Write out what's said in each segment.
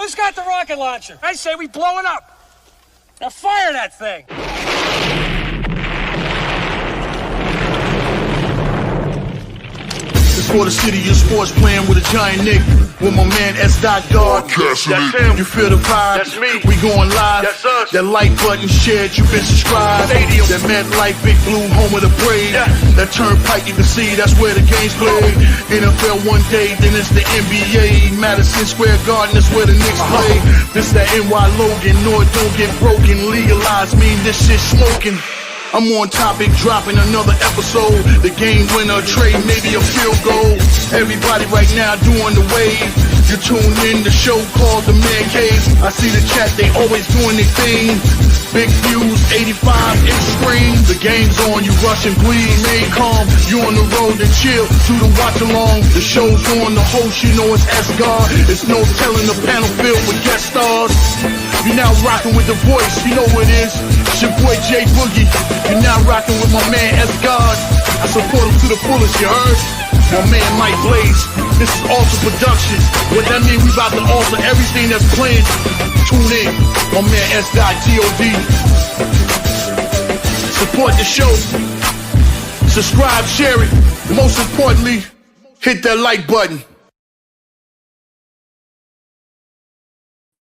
Who's got the rocket launcher? I say we blow it up. Now fire that thing. For the city of sports, playing with a giant Nick. With my man S. God. That's him. You feel the vibe? That's me. We going live. That's us. That like button shared, you been subscribed. Stadium. That MetLife, Big Blue, home of the Braves. Yeah. That turnpike, you can see that's where the game's played. NFL one day, then it's the NBA. Madison Square Garden, that's where the Knicks play. This that NY Logan, no it don't get broken. Legalize, mean this shit smoking. I'm on topic, dropping another episode. The game winner, trade, maybe a field goal. Everybody right now doing the wave. You tune in, the show called The Man Cave. I see the chat, they always doing their thing. Big views, 85-inch screen. The game's on, you rushing, please. Stay calm, you on the road and chill. Do the watch along. The show's on, the host, you know it's S-God. It's no telling the panel filled with guest stars. You now rocking with the voice, you know what it is. It's your boy J Boogie. You now rocking with my man S-God. I support him to the fullest, you heard? My man Mike Blaze. This is Alter Production. What that mean? We about to alter everything that's playing. Tune in. My man S-God G-O-D. Support the show. Subscribe, share it. Most importantly, hit that like button.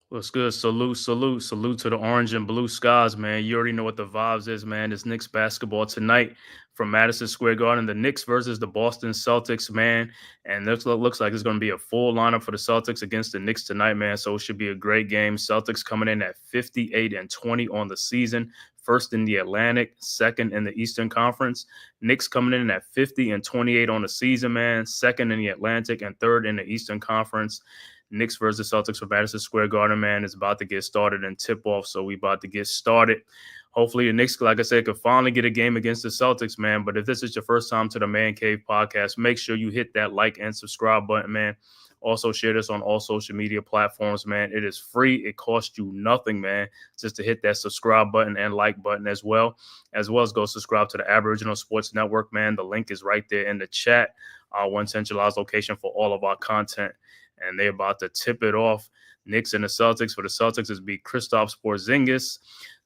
What's good? Salute to the orange and blue skies, man. You already know what the vibes is, man. It's Knicks basketball tonight from Madison Square Garden. The Knicks versus the Boston Celtics, man. And this looks like it's going to be a full lineup for the Celtics against the Knicks tonight, man. So it should be a great game. Celtics coming in at 58-20 on the season. First in the Atlantic, second in the Eastern Conference. Knicks coming in at 50-28 on the season, man. Second in the Atlantic and third in the Eastern Conference. Knicks versus Celtics for Madison Square Garden, man, is about to get started and tip off, so we about to get started. Hopefully the Knicks, like I said, could finally get a game against the Celtics, man. But if this is your first time to the Man Cave podcast, make sure you hit that like and subscribe button, man. Also share this on all social media platforms, man. It is free. It costs you nothing, man, just to hit that subscribe button and like button as well as go subscribe to the Aboriginal Sports Network, man. The link is right there in the chat, one centralized location for all of our content. And they're about to tip it off. Knicks and the Celtics. For the Celtics, it's be Kristaps Porzingis,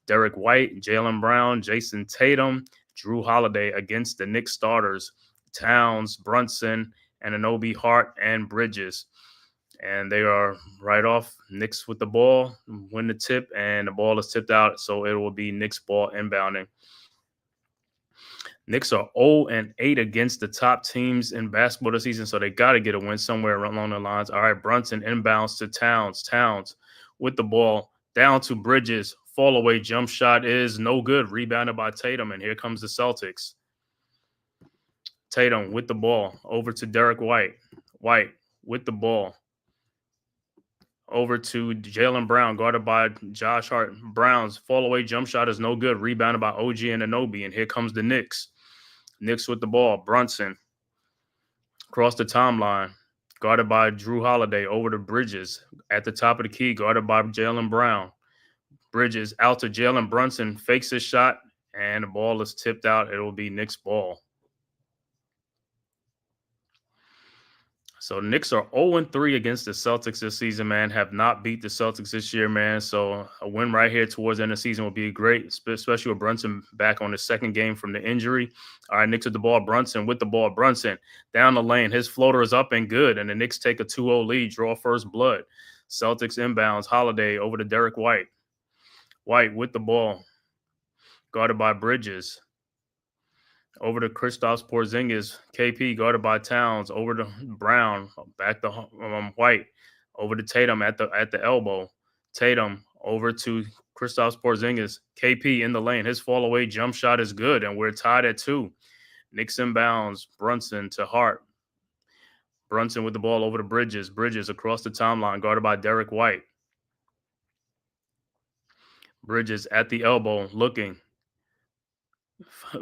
Derek White, Jaylen Brown, Jason Tatum, Drew Holiday against the Knicks starters, Towns, Brunson, Anunoby, Hart, and Bridges. And they are right off. Knicks with the ball, win the tip, and the ball is tipped out. So it will be Knicks ball inbounding. Knicks are 0-8 against the top teams in basketball this season, so they got to get a win somewhere along the lines. All right, Brunson inbounds to Towns. Towns with the ball down to Bridges. Fall away jump shot is no good. Rebounded by Tatum, and here comes the Celtics. Tatum with the ball over to Derek White. White with the ball over to Jaylen Brown, guarded by Josh Hart. Brown's fall away jump shot is no good. Rebounded by OG Anunoby, and here comes the Knicks. Knicks with the ball. Brunson across the timeline, guarded by Drew Holiday over to Bridges. At the top of the key, guarded by Jaylen Brown. Bridges out to Jalen Brunson, fakes his shot, and the ball is tipped out. It will be Knicks ball. So the Knicks are 0-3 against the Celtics this season, man. Have not beat the Celtics this year, man. So a win right here towards the end of the season would be great, especially with Brunson back on his second game from the injury. All right, Knicks with the ball. Brunson with the ball. Brunson down the lane. His floater is up and good, and the Knicks take a 2-0 lead, draw first blood. Celtics inbounds. Holiday over to Derek White. White with the ball, guarded by Bridges. Over to Kristaps Porzingis, KP guarded by Towns. Over to Brown, back to White. Over to Tatum at the elbow. Tatum over to Kristaps Porzingis. KP in the lane. His fall away jump shot is good, and we're tied at 2. Knicks inbounds. Brunson to Hart. Brunson with the ball over to Bridges. Bridges across the timeline, guarded by Derek White. Bridges at the elbow, looking.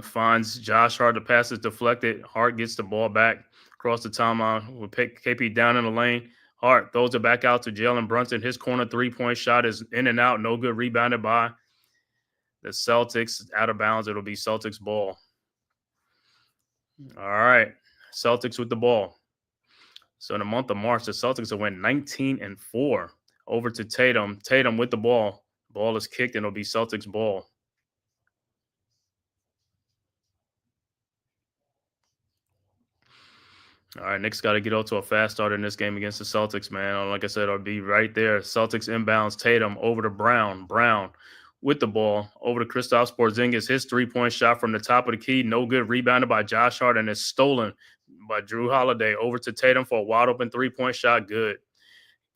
Finds Josh Hart. The pass is deflected. Hart gets the ball back across the timeline with KP down in the lane. Hart throws it back out to Jalen Brunson. His corner three-point shot is in and out. No good. Rebounded by the Celtics. Out of bounds. It'll be Celtics ball. All right. Celtics with the ball. So in the month of March, the Celtics have went 19-4. over to Tatum. Tatum with the ball. Ball is kicked and it'll be Celtics ball. All right, Knicks got to get out to a fast start in this game against the Celtics, man. Like I said, I'll be right there. Celtics inbounds Tatum over to Brown. Brown with the ball over to Kristaps Porzingis. His three-point shot from the top of the key, no good. Rebounded by Josh Hart and is stolen by Drew Holiday. Over to Tatum for a wide open three-point shot. Good.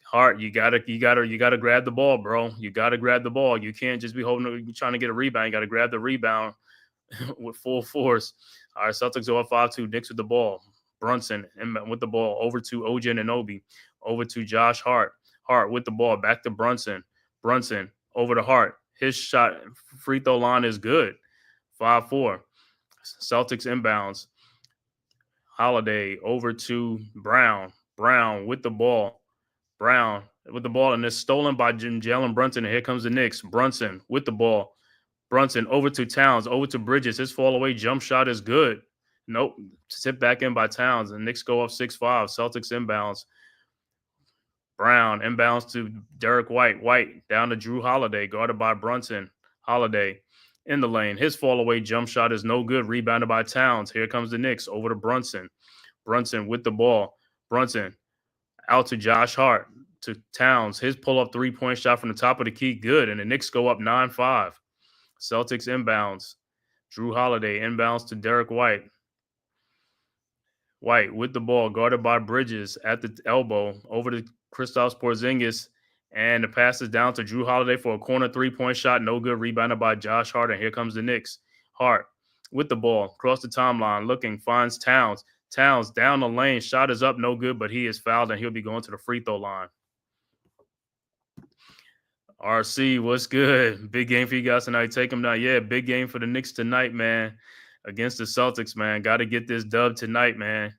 Hart, you gotta grab the ball, bro. You gotta grab the ball. You can't just be trying to get a rebound. You gotta grab the rebound with full force. All right, Celtics go up 5-2. Knicks with the ball. Brunson with the ball over to OG Anunoby, over to Josh Hart. Hart with the ball back to Brunson. Brunson over to Hart. His shot free throw line is good. 5-4. Celtics inbounds. Holiday over to Brown. Brown with the ball. Brown with the ball, and it's stolen by Jalen Brunson. And here comes the Knicks. Brunson with the ball. Brunson over to Towns, over to Bridges. His fall away jump shot is good. Nope. Tip back in by Towns. And Knicks go up 6-5. Celtics inbounds. Brown inbounds to Derek White. White down to Drew Holiday, guarded by Brunson. Holiday in the lane. His fall away jump shot is no good. Rebounded by Towns. Here comes the Knicks over to Brunson. Brunson with the ball. Brunson out to Josh Hart, to Towns. His pull-up three-point shot from the top of the key, good. And the Knicks go up 9-5. Celtics inbounds. Drew Holiday inbounds to Derek White. White with the ball, guarded by Bridges at the elbow, over to Kristaps Porzingis, and the pass is down to Drew Holiday for a corner three-point shot, no good, rebounded by Josh Hart, and here comes the Knicks. Hart with the ball, across the timeline, looking, finds Towns. Towns down the lane, shot is up, no good, but he is fouled, and he'll be going to the free throw line. RC, what's good? Big game for you guys tonight. Take them down. Yeah, big game for the Knicks tonight, man, against the Celtics, man. Got to get this dub tonight, man.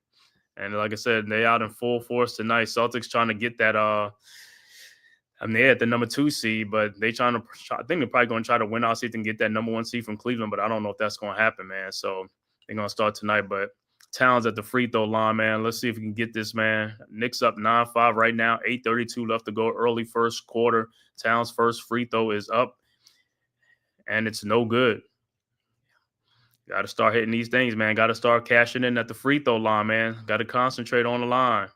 And like I said, they out in full force tonight. Celtics trying to get that. They're at the number 2 seed, but I think they're probably going to try to win out season and get that number 1 seed from Cleveland. But I don't know if that's going to happen, man. So they're going to start tonight. But Towns at the free throw line, man. Let's see if we can get this, man. Knicks up 9-5 right now. 8:32 left to go. Early first quarter. Towns' first free throw is up, and it's no good. Got to start hitting these things, man. Got to start cashing in at the free throw line, man. Got to concentrate on the line.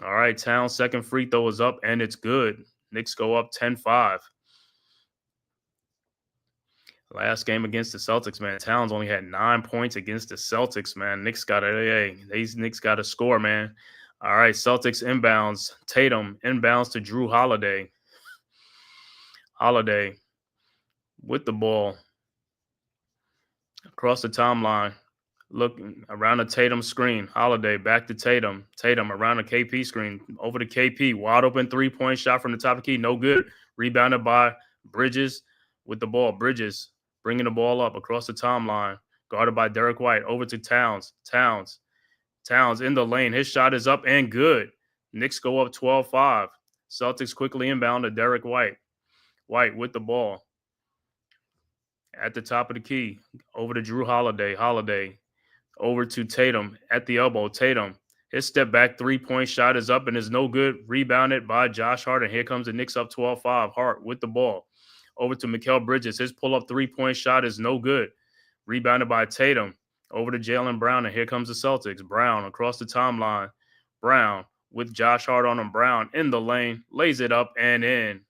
All right, Towns' second free throw is up, and it's good. Knicks go up 10-5. Last game against the Celtics, man. Towns only had 9 points against the Celtics, man. These Knicks got to score, man. All right, Celtics inbounds. Tatum inbounds to Drew Holiday. Holiday with the ball. Across the timeline, looking around the Tatum screen. Holiday back to Tatum. Tatum around the KP screen. Over to KP. Wide open three-point shot from the top of the key. No good. Rebounded by Bridges with the ball. Bridges bringing the ball up across the timeline. Guarded by Derek White. Over to Towns. Towns in the lane. His shot is up and good. Knicks go up 12-5. Celtics quickly inbound to Derek White. White with the ball. At the top of the key, over to Drew Holiday. Holiday over to Tatum at the elbow. Tatum, his step back three-point shot is up and is no good. Rebounded by Josh Hart, and here comes the Knicks up 12-5. Hart with the ball. Over to Mikal Bridges. His pull-up three-point shot is no good. Rebounded by Tatum. Over to Jaylen Brown, and here comes the Celtics. Brown across the timeline. Brown with Josh Hart on him. Brown in the lane. Lays it up and in.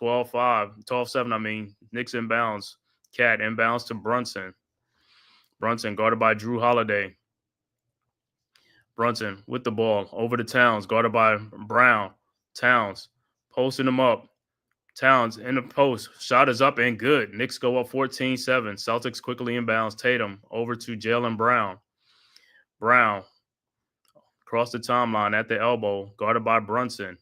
12-7, Knicks inbounds. Cat inbounds to Brunson. Brunson guarded by Drew Holiday. Brunson with the ball. Over to Towns, guarded by Brown. Towns posting him up. Towns in the post. Shot is up and good. Knicks go up 14-7. Celtics quickly inbounds. Tatum over to Jaylen Brown. Brown across the timeline at the elbow, guarded by Brunson.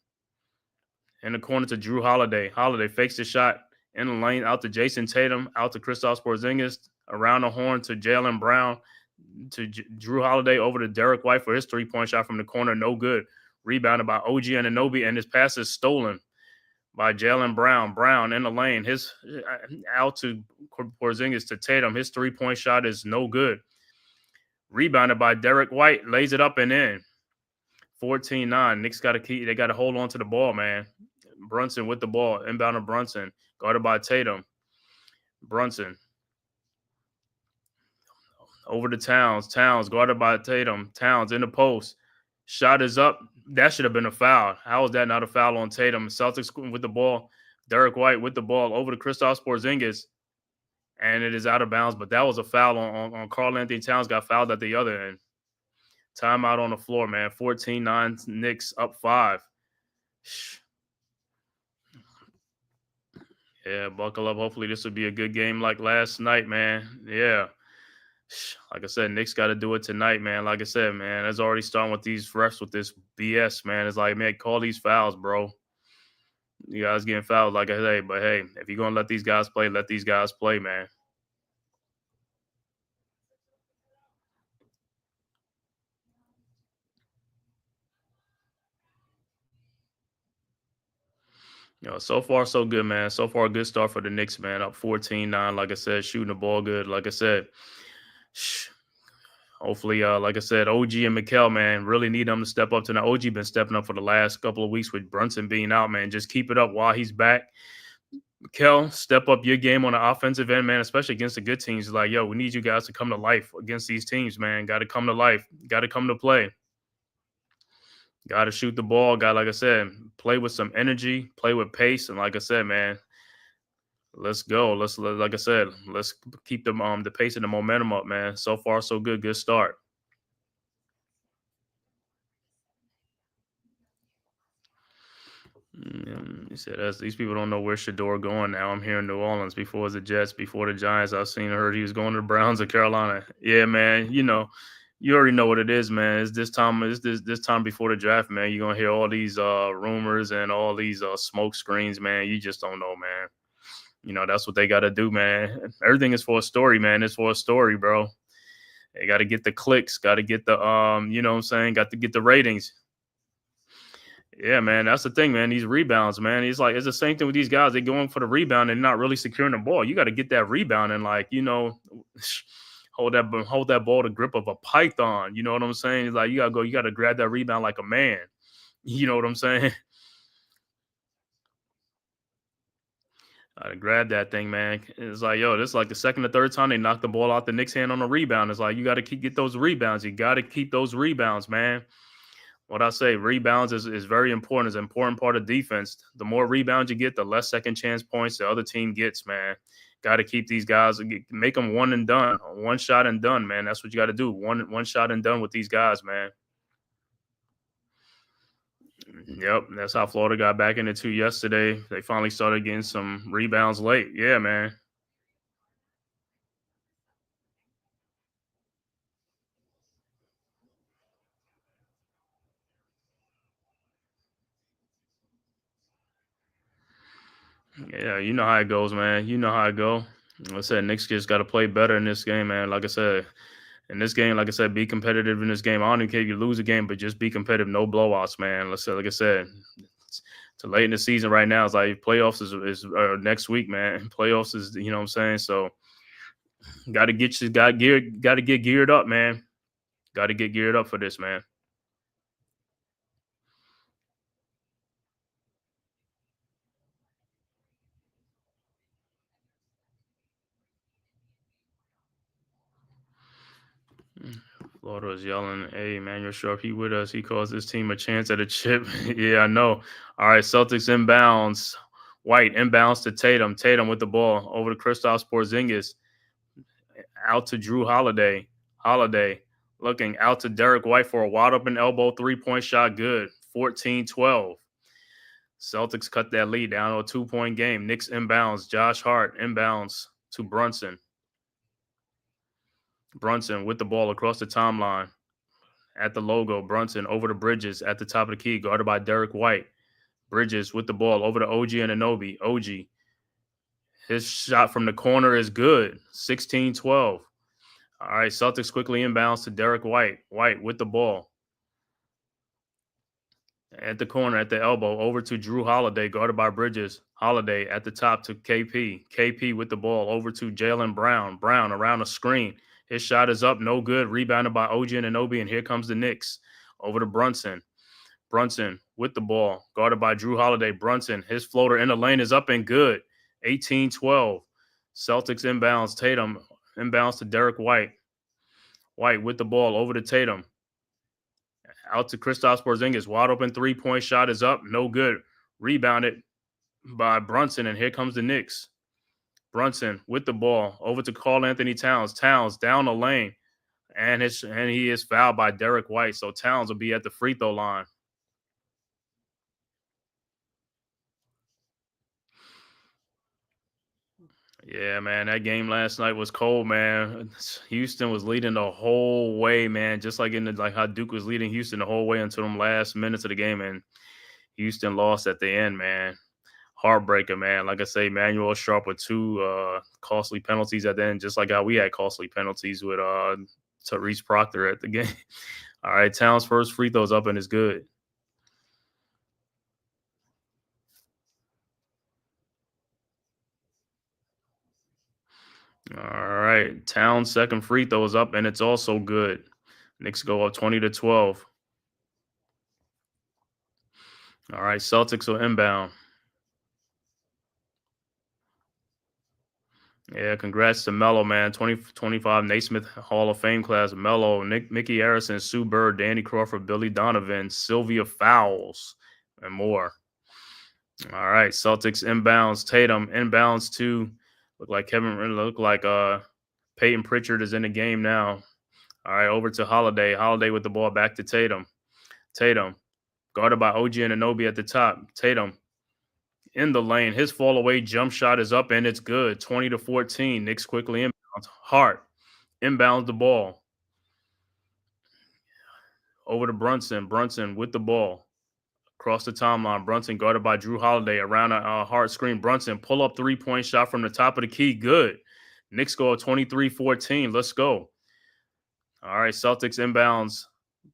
In the corner to Drew Holiday. Holiday fakes the shot. In the lane, out to Jason Tatum, out to Kristaps Porzingis, around the horn to Jaylen Brown, to Drew Holiday, over to Derek White for his three-point shot from the corner, no good. Rebounded by OG Anunoby, and his pass is stolen by Jaylen Brown. Brown in the lane, his out to Porzingis to Tatum. His three-point shot is no good. Rebounded by Derek White, lays it up and in. 14-9. Knicks got to hold on to the ball, man. Brunson with the ball. Inbound to Brunson. Guarded by Tatum. Brunson. Over to Towns. Towns guarded by Tatum. Towns in the post. Shot is up. That should have been a foul. How is that not a foul on Tatum? Celtics with the ball. Derek White with the ball over to Kristaps Porzingis. And it is out of bounds, but that was a foul on Karl Anthony Towns. Got fouled at the other end. Timeout on the floor, man. 14-9, Knicks up 5. Yeah, buckle up. Hopefully this will be a good game like last night, man. Yeah. Like I said, Knicks got to do it tonight, man. Like I said, man, it's already starting with these refs with this BS, man. It's like, man, call these fouls, bro. You guys getting fouled, like I say. But, hey, if you're going to let these guys play, let these guys play, man. So far, so good, man. So far, a good start for the Knicks, man. Up 14-9, like I said, shooting the ball good. Like I said, hopefully, like I said, OG and Mikal, man, really need them to step up tonight. OG been stepping up for the last couple of weeks with Brunson being out, man. Just keep it up while he's back. Mikal, step up your game on the offensive end, man, especially against the good teams. Like, yo, we need you guys to come to life against these teams, man. Got to come to life. Got to come to play. Got to shoot the ball. Got, like I said, play with some energy, play with pace. And like I said, man, let's go. Like I said, let's keep the pace and the momentum up, man. So far, so good. Good start. He said, as these people don't know where Shador going now. I'm here in New Orleans. Before it was the Jets, before the Giants. I've seen and heard he was going to the Browns or Carolina. Yeah, man. You already know what it is, man. It's this time before the draft, man. You're gonna hear all these rumors and all these smoke screens, man. You just don't know, man. That's what they gotta do, man. Everything is for a story, man. It's for a story, bro. They gotta get the clicks, gotta get the you know what I'm saying, got to get the ratings. Yeah, man, that's the thing, man. These rebounds, man. It's the same thing with these guys. They're going for the rebound and not really securing the ball. You got to get that rebound and hold that ball to grip of a python. You know what I'm saying? It's like you got to grab that rebound like a man. You know what I'm saying? Grab that thing, man. It's like, yo, this is like the second or third time they knocked the ball out the Knicks' hand on a rebound. It's like you got to get those rebounds. You got to keep those rebounds, man. What I say, rebounds is very important. It's an important part of defense. The more rebounds you get, the less second chance points the other team gets, man. Got to keep these guys, make them one and done, one shot and done, man. That's what you got to do. One shot and done with these guys, man. Yep, that's how Florida got back into 2 yesterday. They finally started getting some rebounds late. Yeah, man. Yeah, you know how it goes, man. You know how it go. Like I said, Knicks just got to play better in this game, man. Like I said, in this game, like I said, be competitive in this game. I don't even care if you lose a game, but just be competitive. No blowouts, man. Let's say, like I said, it's too late in the season right now. It's like playoffs is next week, man. Playoffs is, you know what I'm saying? So got to get geared up, man. Got to get geared up for this, man. Florida is yelling, hey, man, you're sure if he with us, he calls this team a chance at a chip. Yeah, I know. All right, Celtics inbounds. White inbounds to Tatum. Tatum with the ball over to Kristaps Porzingis. Out to Drew Holiday. Holiday looking out to Derek White for a wide open elbow 3-point shot. Good. 14-12. Celtics cut that lead down to a 2-point game. Knicks inbounds. Josh Hart inbounds to Brunson. Brunson with the ball across the timeline. At the logo, Brunson over to Bridges at the top of the key, guarded by Derek White. Bridges with the ball over to OG Anunoby. OG. His shot from the corner is good. 16-12. All right, Celtics quickly inbounds to Derek White. White with the ball. At the corner, at the elbow, over to Drew Holiday, guarded by Bridges. Holiday at the top to KP. KP with the ball over to Jaylen Brown. Brown around the screen. His shot is up, no good. Rebounded by OG Anunoby, and here comes the Knicks. Over to Brunson. Brunson with the ball, guarded by Drew Holiday. Brunson, his floater in the lane is up and good. 18-12. Celtics inbounds. Tatum inbounds to Derek White. White with the ball over to Tatum. Out to Kristaps Porzingis. Wide open three-point shot is up. No good. Rebounded by Brunson, and here comes the Knicks. Brunson with the ball over to Karl-Anthony Towns. Towns down the lane, and he is fouled by Derek White. So Towns will be at the free throw line. Yeah, man, that game last night was cold, man. Houston was leading the whole way, man. Just like how Duke was leading Houston the whole way until them last minutes of the game, and Houston lost at the end, man. Heartbreaker, man. Like I say, Manuel Sharp with two costly penalties at the end, just like how we had costly penalties with Tyrese Proctor at the game. All right, Towns' first free throw's up and it's good. All right, Towns' second free throw is up and it's also good. Knicks go up 20-12. All right, Celtics will inbound. Yeah, congrats to Melo, man. 2025 Naismith Hall of Fame class. Melo, Mickey Harrison, Sue Bird, Danny Crawford, Billy Donovan, Sylvia Fowles, and more. All right, Celtics inbounds. Tatum inbounds to look like Peyton Pritchard is in the game now. All right, over to Holiday. Holiday with the ball back to Tatum. Tatum guarded by OG Anunoby at the top. Tatum in the lane. His fall away jump shot is up and it's good. 20-14. Knicks quickly inbounds. Hart inbounds the ball. Over to Brunson. Brunson with the ball. Across the timeline. Brunson guarded by Drew Holiday. Around a hard screen. Brunson pull up three-point shot from the top of the key. Good. Knicks go 23-14. Let's go. All right. Celtics inbounds.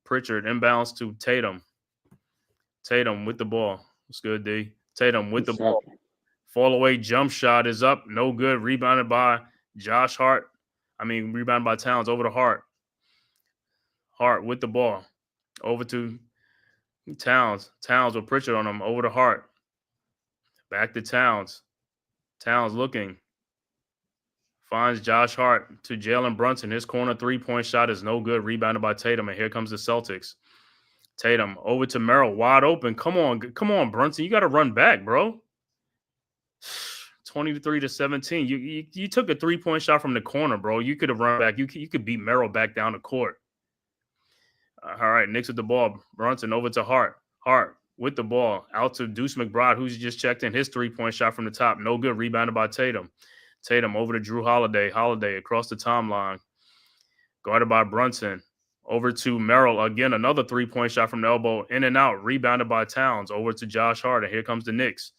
Pritchard inbounds to Tatum. Tatum with the ball. What's good, D? Tatum with the ball. Fall away jump shot is up. No good. Rebounded by Josh Hart. Rebounded by Towns over to Hart. Hart with the ball. Over to Towns. Towns with Pritchard on him. Over to Hart. Back to Towns. Towns looking. Finds Josh Hart to Jalen Brunson. His corner three-point shot is no good. Rebounded by Tatum. And here comes the Celtics. Tatum over to Merrill. Wide open. Come on, Brunson. You got to run back, bro. 23-17. You took a three-point shot from the corner, bro. You could have run back. You could beat Merrill back down the court. All right, Knicks with the ball. Brunson over to Hart. Hart with the ball. Out to Deuce McBride, who's just checked in. His three-point shot from the top. No good. Rebounded by Tatum. Tatum over to Drew Holiday. Holiday across the timeline. Guarded by Brunson. Over to Merrill. Again, another three-point shot from the elbow. In and out. Rebounded by Towns. Over to Josh Hart. And here comes the Knicks.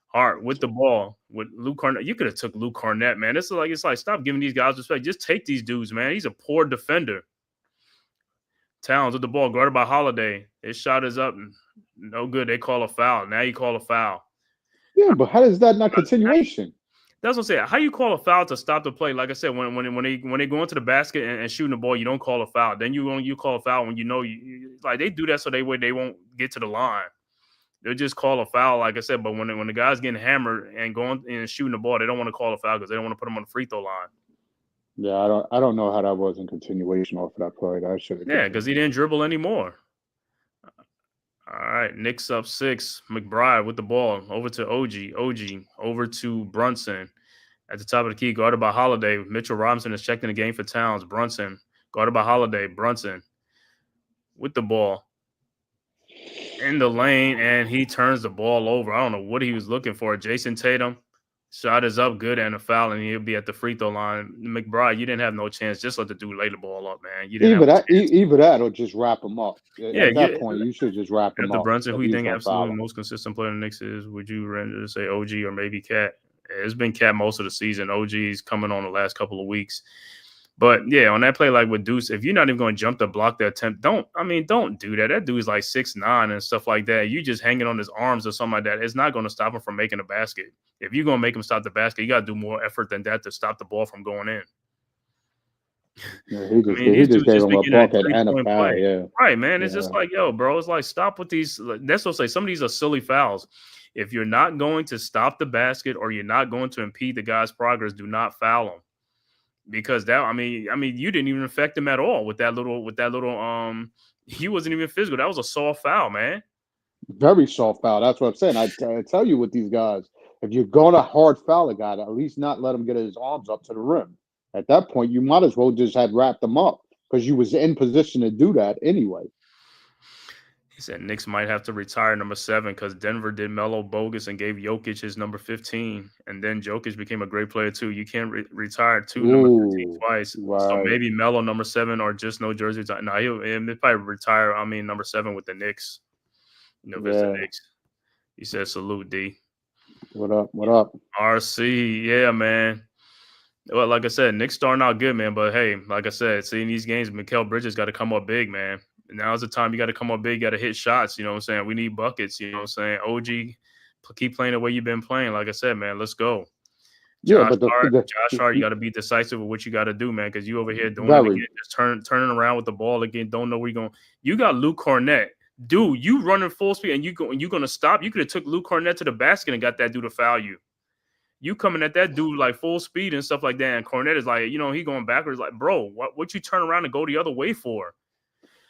Hart with the ball. With Luke Cornett. You could have took Luke Cornett, man. It's like stop giving these guys respect. Just take these dudes, man. He's a poor defender. Towns with the ball. Guarded by Holiday. His shot is up. No good. They call a foul. Now you call a foul. Yeah, but how is that not continuation? That's what I'm saying. How you call a foul to stop the play? Like I said, when they go into the basket and shooting the ball, you don't call a foul. Then you call a foul when you know like they do that so they won't get to the line. They'll just call a foul, like I said. But when the guy's getting hammered and going and shooting the ball, they don't want to call a foul because they don't want to put them on the free throw line. Yeah, I don't know how that was in continuation off of that play. That should have. Yeah, because he didn't dribble anymore. All right, Knicks up 6. McBride with the ball over to OG. OG over to Brunson at the top of the key, guarded by Holiday. Mitchell Robinson is checked in the game for Towns. Brunson guarded by Holiday. Brunson with the ball in the lane, and he turns the ball over. I don't know what he was looking for. Jason Tatum shot is up, good, and a foul, and he'll be at the free throw line. McBride, you didn't have no chance. Just let the dude lay the ball up, man. You didn't either that or just wrap him up. Yeah, at that point, you should just wrap him after up. Brunson, who you think absolutely most consistent player in the Knicks is? Would you rather say OG or maybe Cat? It's been Cat most of the season. OG's coming on the last couple of weeks. But, yeah, on that play like with Deuce, if you're not even going to jump to block the attempt, don't do that. That dude's like 6'9" and stuff like that. You just hanging on his arms or something like that. It's not going to stop him from making a basket. If you're going to make him stop the basket, you got to do more effort than that to stop the ball from going in. Yeah, I mean, he these just dudes gave just him be a getting that bucket and a 3-point foul. play. Yeah, Right, man. It's just yeah, like, yo, bro, it's like, stop with these. That's what I say. Some of these are silly fouls. If you're not going to stop the basket or you're not going to impede the guy's progress, do not foul him. Because that, I mean, you didn't even affect him at all with that little. He wasn't even physical. That was a soft foul, man. very soft foul. That's what I'm saying. I tell you with these guys, if you're going to hard foul a guy, at least not let him get his arms up to the rim. At that point, you might as well just have wrapped them up because you was in position to do that anyway. He said Knicks might have to retire number 7 because Denver did Melo bogus and gave Jokic his number 15. And then Jokic became a great player too. You can't retire number 15 Ooh, twice. So right. maybe Melo number 7 or just no jersey. No, he'll probably retire. Number 7 with the Knicks. If it's the Yeah. Knicks. He said salute, D. What up? What up? RC. Yeah, man. Well, like I said, Knicks starting out good, man. But hey, like I said, seeing these games, Mikal Bridges got to come up big, man. Now's the time you got to come up big, got to hit shots. You know what I'm saying? We need buckets. You know what I'm saying? OG, keep playing the way you've been playing. Like I said, man, let's go. Yeah, Josh but Hart, you got to be decisive with what you got to do, man, because you over here doing it very again, just turning around with the ball again. Don't know where you're going. You got Luke Cornett. Dude, you running full speed and you're going to stop. You could have took Luke Cornett to the basket and got that dude to foul you. You coming at that dude like full speed and stuff like that. And Cornette is like, he going backwards. Like, bro, what you turn around and go the other way for?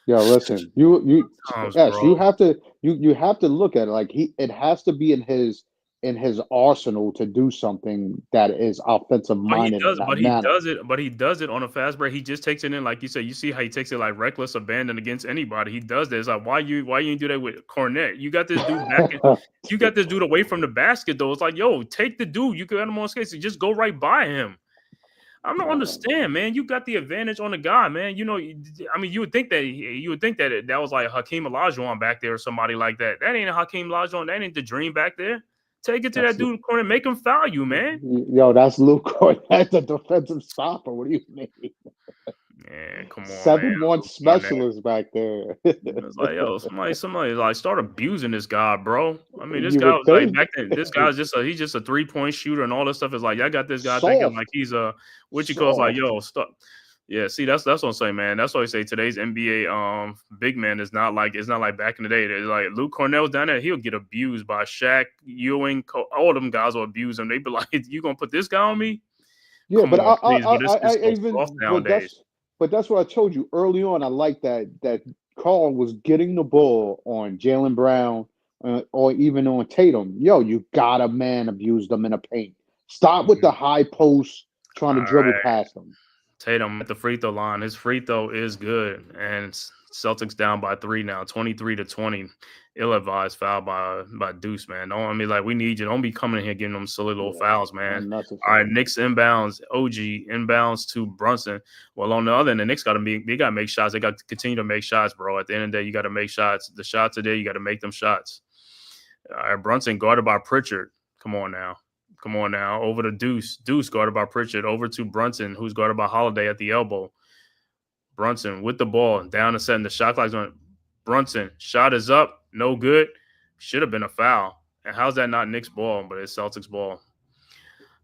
Yeah, listen, you yes, Bro. you have to look at it like it has to be in his arsenal to do something that is offensive minded in that manner. He does it on a fast break. He just takes it in, like you said. You see how he takes it like reckless abandon against anybody. He does this. Like, why you didn't do that with Cornette? You got this dude back. You got this dude away from the basket though. It's like, yo, take the dude. You got him on skates. So just go right by him. I don't understand, man. You got the advantage on the guy, man. You would think that that was like Hakeem Olajuwon back there or somebody like that. That ain't Hakeem Olajuwon. That ain't the dream back there. Take it to that dude in the corner, make him foul you, man. Yo, that's Luke Cornett, the defensive stopper. What do you mean? Yeah, come on, 7-1 specialist back there. It's like, yo, somebody like start abusing this guy, bro. I mean, this You guy would was like think. back then. This guy's he's just a 3-point shooter and all this stuff. Is like, I got this guy Soft. thinking like he's what you call like, yo, stop. Yeah, see, that's what I'm saying, man. That's why I say today's NBA big man is not like it's not like back in the day. It's like Luke Cornell was down there, he'll get abused by Shaq, Ewing, all them guys will abuse him. They be like, you gonna put this guy on me? Yeah, Come but on, please. But I it's so soft nowadays. but that's what I told you early on. I like that Carl was getting the ball on Jaylen Brown or even on Tatum. Yo, you gotta man abuse them in the paint. Stop with the high post trying to dribble past them. Tatum at the free throw line. His free throw is good, and Celtics down by 3 now, 23-20. Ill-advised foul by Deuce, man. We need you. Don't be coming in here getting them silly little fouls, man. All right, Knicks inbounds. OG inbounds to Brunson. Well, on the other end, the Knicks got to make shots. They got to continue to make shots, bro. At the end of the day, you got to make shots. The shots are there. You got to make them shots. All right, Brunson guarded by Pritchard. Come on now. Over to Deuce. Deuce guarded by Pritchard. Over to Brunson, who's guarded by Holiday at the elbow. Brunson with the ball. Down and setting the shot clock's on. Brunson. Shot is up. No good. Should have been a foul. And how's that not Knicks ball, but it's Celtics ball?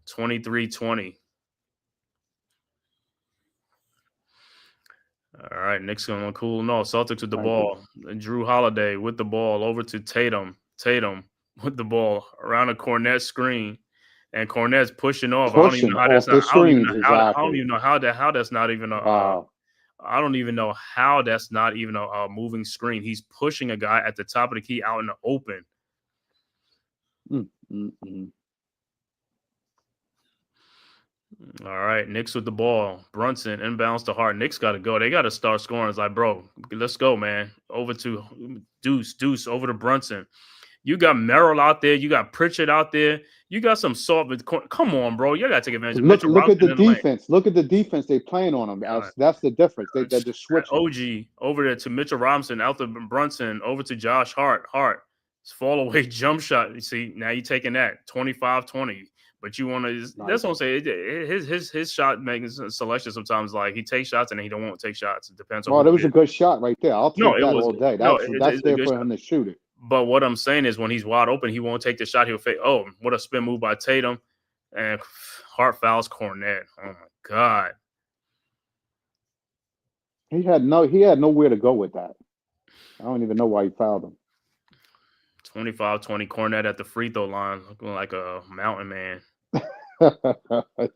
23-20. All right, Knicks going cool. No, Celtics with the ball. Drew Holiday with the ball. Over to Tatum. Tatum with the ball around a Cornette screen. And Cornette's pushing off. I don't even know how that's not. I don't even know how that's not even a. I don't even know how that's not even a moving screen. He's pushing a guy at the top of the key out in the open. All right, Knicks with the ball. Brunson inbounds to Hart. Knicks got to go. They got to start scoring. It's like, bro, let's go, man. Over to Deuce. Over to Brunson. You got Merrill out there. You got Pritchard out there. You got some soft. Come on, bro. You got to take advantage of Mitchell. Look at the defense. Look at the defense they playing on them. That's the difference. They just switch. OG over there to Mitchell Robinson. Out to Brunson. Over to Josh Hart. Fall away jump shot. You see, now you're taking that 25-20. But you want to. That's what I'm saying. His shot making selection sometimes like he takes shots and then he don't want to take shots. It depends on. Oh, that was a good shot right there. I'll take that all day. That's there for him to shoot it. But what I'm saying is when he's wide open, he won't take the shot. He'll fake. Oh, what a spin move by Tatum. And Hart fouls Cornette. Oh, my God. He had nowhere to go with that. I don't even know why he fouled him. 25-20 Cornette at the free throw line, looking like a mountain man.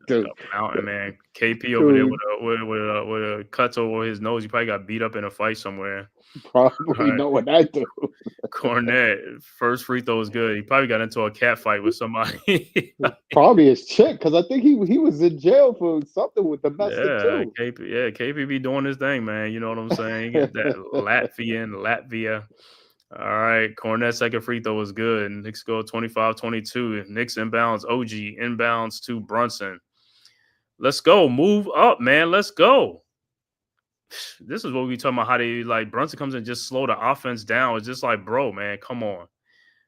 Dude, Mountain man. KP over there dude, with a cuts over his nose. He probably got beat up in a fight somewhere. All probably right. know what that do. Cornette, first free throw was good. He probably got into a cat fight with somebody. Probably his chick, because I think he was in jail for something with domestic Yeah, too. KP be doing his thing, man. You know what I'm saying? He got that Latvia. All right, Cornette second free throw was good. Knicks go 25-22. Knicks inbounds, OG inbounds to Brunson. Let's go. Move up, man. Let's go. This is what we talking about, how they like Brunson comes in and just slow the offense down. It's just like, bro, man, come on.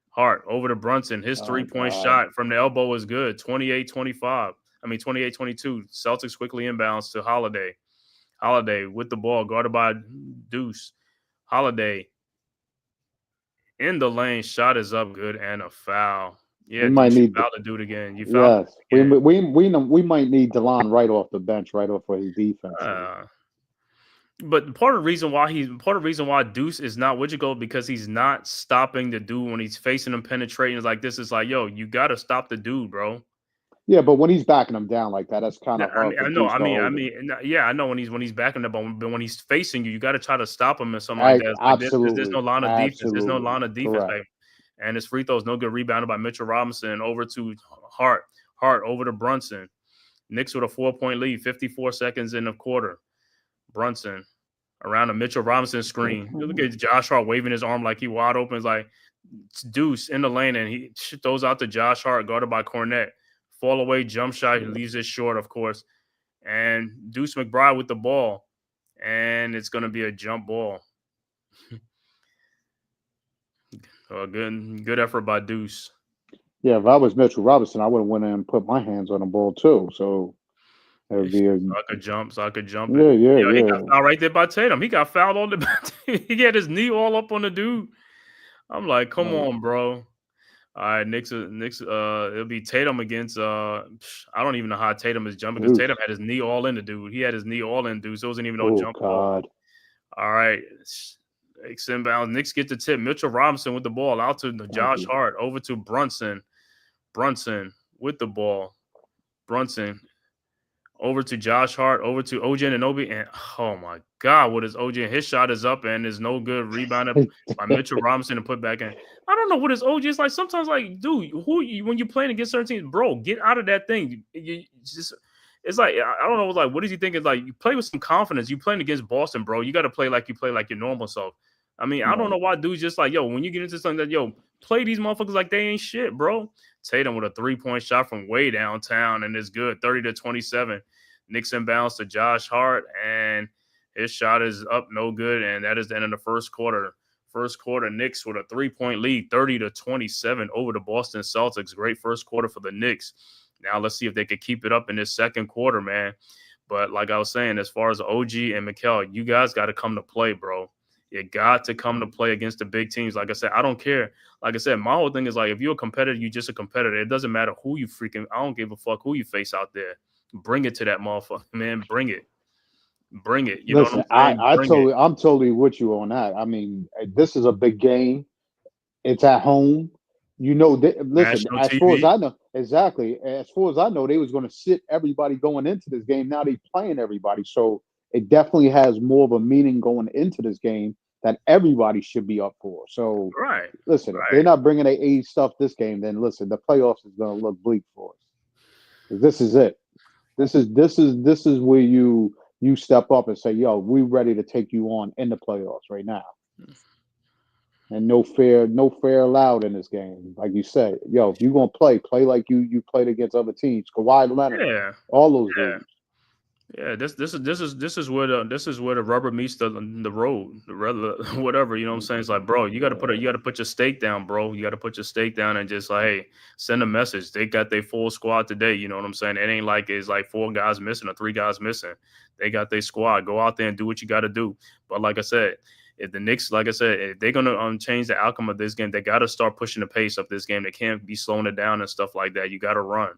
Hart over to Brunson. His Oh three-point God. shot from the elbow was good. 28-25. 28-22. Celtics quickly inbounds to Holiday. Holiday with the ball, guarded by Deuce. Holiday in the lane. Shot is up good and a foul. Yeah, We might Deuce, you need fouled the dude again. You fouled yes. the dude again. We might need DeLon right off the bench, right off for his defense. But part of the reason why Deuce is not what you go because he's not stopping the dude when he's facing him penetrating like this. Is like, yo, you gotta stop the dude, bro. Yeah, but when he's backing him down like that, that's kind Yeah, of hard for I know. Deuce to hold him. Yeah, I know when he's backing up, but when he's facing you, you got to try to stop him and something like that. It's like this, there's no Absolutely, line of defense. There's no absolutely line of defense, correct. baby. And his free throw is no good. Rebounded by Mitchell Robinson over to Hart. Hart over to Brunson. Knicks with a 4-point lead. 54 seconds in the quarter. Brunson around a Mitchell Robinson screen. You look at Josh Hart waving his arm like he wide open. It's like it's Deuce in the lane, and he throws out to Josh Hart, guarded by Cornette. Fall away jump shot. He leaves it short, of course. And Deuce McBride with the ball. And it's going to be a jump ball. Good effort by Deuce. Yeah, if I was Mitchell Robinson, I would have went in and put my hands on the ball too. So it would be So I could jump it. yeah, yeah, Yo, he got yeah. fouled right there by Tatum. He got fouled on the he had his knee all up on the dude. I'm like, come on, bro. All right, Knicks. It'll be Tatum against. I don't even know how Tatum is jumping because Tatum had his knee all in the dude. He had his knee all in dude, so it wasn't even no jump ball. All right, Knicks inbound. Knicks get the tip. Mitchell Robinson with the ball out to Josh Hart over to Brunson. Brunson with the ball. Brunson over to Josh Hart, over to OG Anunoby, and oh my God, what is OG? His shot is up and is no good. Rebounded by Mitchell Robinson and put back in. I don't know what his OG is like. Sometimes, like, dude, when you're playing against certain teams, bro, get out of that thing. It's like I don't know. Like, what is he thinking? Like, you play with some confidence. You playing against Boston, bro. You got to play like you play like your normal self. I mean, I don't know why dudes just like, yo, when you get into something that, yo, play these motherfuckers like they ain't shit, bro. Tatum with a 3-point shot from way downtown and it's good, 30-27. Knicks inbounds to Josh Hart, and his shot is up, no good, and that is the end of the first quarter. First quarter, Knicks with a 3-point lead, 30-27 over the Boston Celtics. Great first quarter for the Knicks. Now let's see if they could keep it up in this second quarter, man. But like I was saying, as far as OG and Mikal, you guys got to come to play, bro. You got to come to play against the big teams. Like I said, I don't care. Like I said, my whole thing is like, if you're a competitor, you're just a competitor. It doesn't matter who you I don't give a fuck who you face out there. Bring it to that motherfucker, man. Bring it. You know what I'm saying? I'm totally with you on that. I mean, this is a big game. It's at home. You know, listen, National as TV. far as I know, exactly. As far as I know, they was going to sit everybody going into this game. Now they playing everybody. So it definitely has more of a meaning going into this game that everybody should be up for. So listen, if they're not bringing their A stuff this game, then listen, the playoffs is going to look bleak for us. This is it. This is where you step up and say, yo, we ready to take you on in the playoffs right now. And no fair allowed in this game. Like you said, yo, if you're gonna play like you played against other teams. Kawhi Leonard, all those dudes. Yeah, this is where the rubber meets the road, whatever, you know what I'm saying? It's like, bro, you got to put your stake down, bro. You got to put your stake down and just like, hey, send a message. They got their full squad today, you know what I'm saying? It ain't like it's like 4 guys missing or 3 guys missing. They got their squad. Go out there and do what you got to do. But like I said, if the Knicks, like I said, if they're gonna change the outcome of this game, they got to start pushing the pace of this game. They can't be slowing it down and stuff like that. You got to run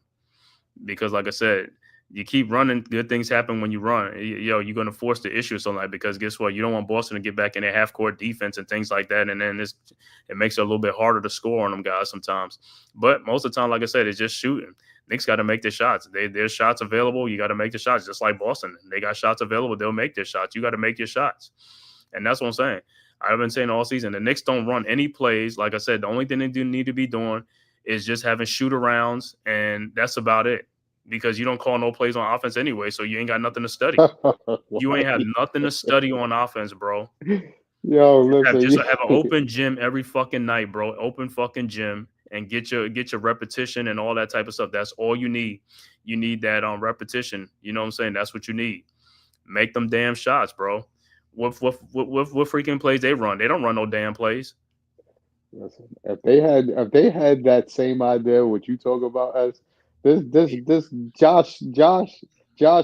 because, like I said, You keep running, good things happen when you run. You're going to force the issue or something like that, because guess what? You don't want Boston to get back in their half-court defense and things like that, and then it makes it a little bit harder to score on them guys sometimes. But most of the time, like I said, it's just shooting. Knicks got to make their shots. There's shots available. You got to make the shots, just like Boston. They got shots available. They'll make their shots. You got to make your shots, and that's what I'm saying. I've been saying all season, the Knicks don't run any plays. Like I said, the only thing they do need to be doing is just having shoot-arounds, and that's about it. Because you don't call no plays on offense anyway, so you ain't got nothing to study. You ain't have nothing to study on offense, bro. Yo, listen, Just have an open gym every fucking night, bro. Open fucking gym, and get your repetition and all that type of stuff. That's all you need. You need that repetition. You know what I'm saying? That's what you need. Make them damn shots, bro. What freaking plays they run? They don't run no damn plays. listen, if they had that same idea what you talk about as this Josh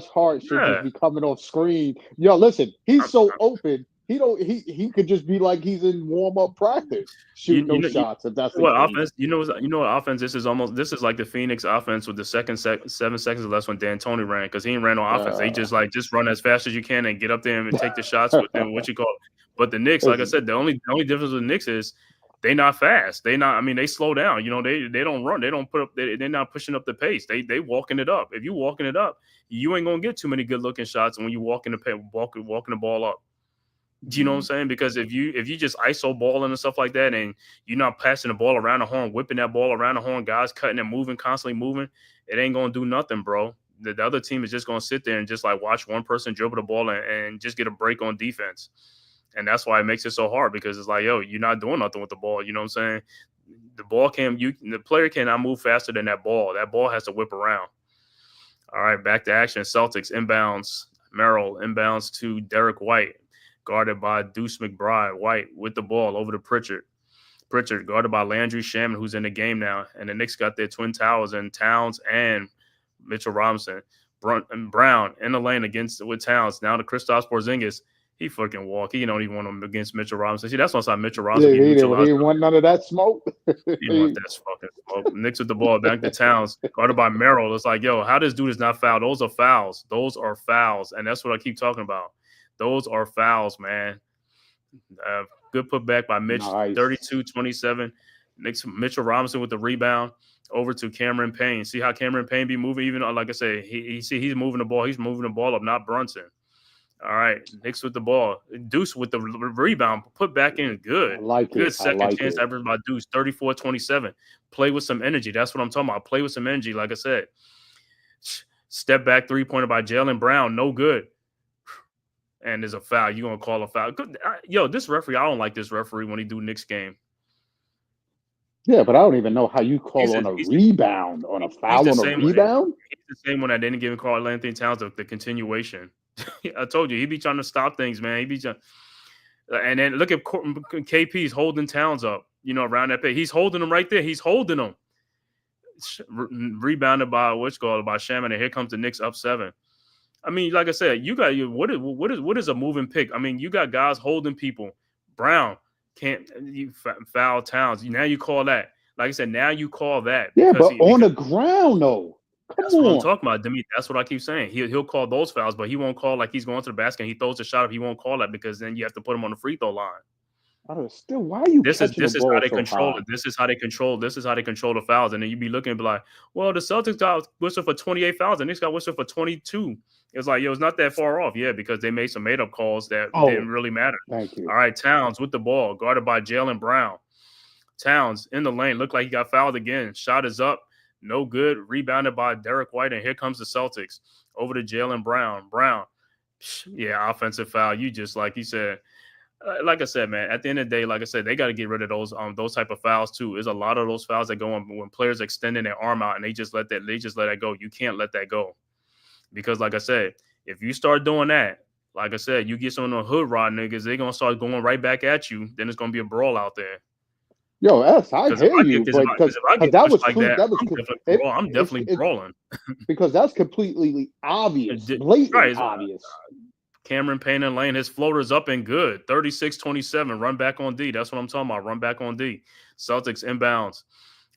Hart should just be coming off screen. Yo, listen, he's so open. He could just be like he's in warm-up practice shooting shots. If that's what offense, what offense this is like the Phoenix offense with the 7 seconds or less when D'Antoni ran, because he ain't ran no offense. They just run as fast as you can and get up there and take the shots with them, what you call it. But the Knicks, like I said, the only difference with the Knicks is they not fast. They slow down. They don't run. They don't put up. They're not pushing up the pace. They walking it up. If you walking it up, you ain't gonna get too many good looking shots when you walking the ball up. Do you know what I'm saying? Because if you just ISO balling and stuff like that, and you're not passing the ball around the horn, whipping that ball around the horn, guys cutting and moving, constantly moving, it ain't gonna do nothing, bro. The other team is just gonna sit there and just watch one person dribble the ball and just get a break on defense. And that's why it makes it so hard, because it's like, yo, you're not doing nothing with the ball. You know what I'm saying? The player cannot move faster than that ball. That ball has to whip around. All right, back to action. Celtics inbounds. Merrill inbounds to Derek White, guarded by Deuce McBride. White with the ball over to Pritchard. Pritchard guarded by Landry Shaman, who's in the game now. And the Knicks got their twin towers in Towns and Mitchell Robinson. Brown in the lane with Towns. Now to Kristaps Porzingis. He fucking walk. He don't even want him against Mitchell Robinson. See, that's why Mitchell Robinson. He didn't want none of that smoke. He didn't want that fucking smoke. Knicks with the ball back to Towns, guarded by Merrill. It's like, yo, how this dude is not fouled? Those are fouls. Those are fouls, and that's what I keep talking about. Those are fouls, man. Good putback by Mitch. Nice. 32-27. Knicks Mitchell Robinson with the rebound over to Cameron Payne. See how Cameron Payne be moving? Even like I said, he's moving the ball. He's moving the ball up, not Brunson. All right, Knicks with the ball. Deuce with the rebound. Put back in good. Good second chance average by Deuce. 34-27. Play with some energy. That's what I'm talking about. Play with some energy, like I said. Step back three-pointer by Jaylen Brown. No good. And there's a foul. You're going to call a foul. Yo, this referee, I don't like this referee when he do Knicks game. Yeah, but I don't even know how you call on a rebound, on a foul on a rebound. He's the same one that didn't give Karl Anthony Towns the continuation. I told you, he be trying to stop things, man. He be trying, and then look at KP's holding Towns up, around that pay. He's holding him right there. He's holding him. Rebounded by by Shaman, and here comes the Knicks up 7. I mean, like I said, you got what is a moving pick? I mean, you got guys holding people. Brown can't foul Towns. Now you call that. Like I said, now you call that. Yeah, but on the ground though. That's what I'm talking about, Demi. That's what I keep saying. He'll call those fouls, but he won't call like he's going to the basket and he throws a shot up. He won't call that, because then you have to put him on the free throw line. Still, why are you? This is how they control it. This is how they control the fouls. And then you be looking and be like, well, the Celtics got whistled for 28 fouls and Knicks got whistled for 22. It's like, yo, it's not that far off. Yeah, because they made some made up calls that didn't really matter. Thank you. All right, Towns with the ball, guarded by Jaylen Brown. Towns in the lane, looked like he got fouled again. Shot is up. No good. Rebounded by Derek White, and here comes the Celtics. Over to Jaylen Brown. Yeah, offensive foul. You just, like you said, like I said, man, at the end of the day, like I said, they got to get rid of those type of fouls too. There's a lot of those fouls that go on when players extending their arm out and they just let that go. You can't let that go, because like I said, if you start doing that, like I said, you get some of the hood rod niggas, they're gonna start going right back at you. Then it's gonna be a brawl out there. Yo, I hear you, because that was I'm definitely brawling. Because that's completely obvious, blatantly obvious. Cameron Payne in lane, his floater's up and good. 36-27, run back on D. That's what I'm talking about, run back on D. Celtics inbounds.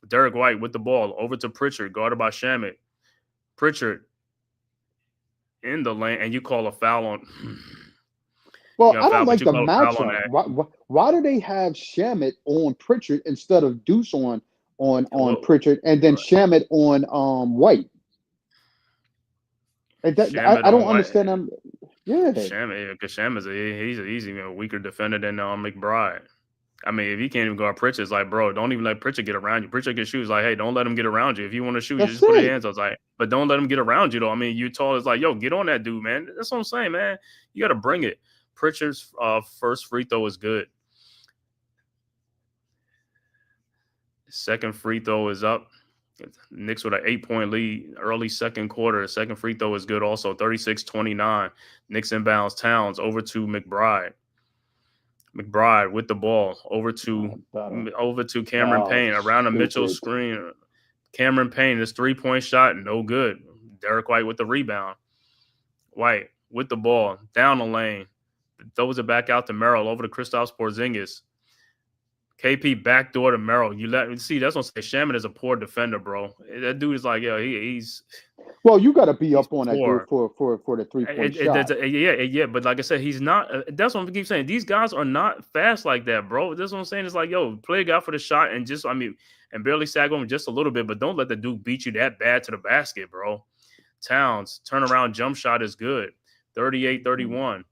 Derek White with the ball over to Pritchard, guarded by Shamet. Pritchard in the lane, and you call a foul on. Well, You got I a don't foul, but like you the call a foul on matchup. that. Why do they have Shamit on Pritchard instead of Deuce on Well, Pritchard and then Shamit on White? And Shamit I don't on White. understand them. Yeah, Shamit, because Shamit's he's even a weaker defender than McBride. I mean, if he can't even guard Pritchard, it's like, bro, don't even let Pritchard get around you. Pritchard can shoot. It's like, hey, don't let him get around you. If you want to shoot, you that's just put your it. hands up. It's like, but don't let him get around you, though. I mean, you tall. It's like, yo, get on that dude, man. That's what I'm saying, man. You got to bring it. Pritchard's first free throw is good. Second free throw is up. Knicks with an 8-point lead early second quarter. Second free throw is good also, 36-29. Knicks inbounds Towns over to McBride. McBride with the ball over to Cameron Payne around the Mitchell screen. Cameron Payne, this 3-point shot, no good. Derek White with the rebound. White with the ball down the lane, throws it back out to Merrill over to Kristaps Porzingis. KP backdoor to Merrill. That's what I'm saying. Shaman is a poor defender, bro. That dude is like, yo, he's. Well, you got to be up on that dude for the 3-point shot. Yeah. But like I said, he's not. That's what I keep saying. These guys are not fast like that, bro. That's what I'm saying. It's like, yo, play a guy for the shot and and barely sag on him just a little bit, but don't let the dude beat you that bad to the basket, bro. Towns turnaround jump shot is good, 38-31.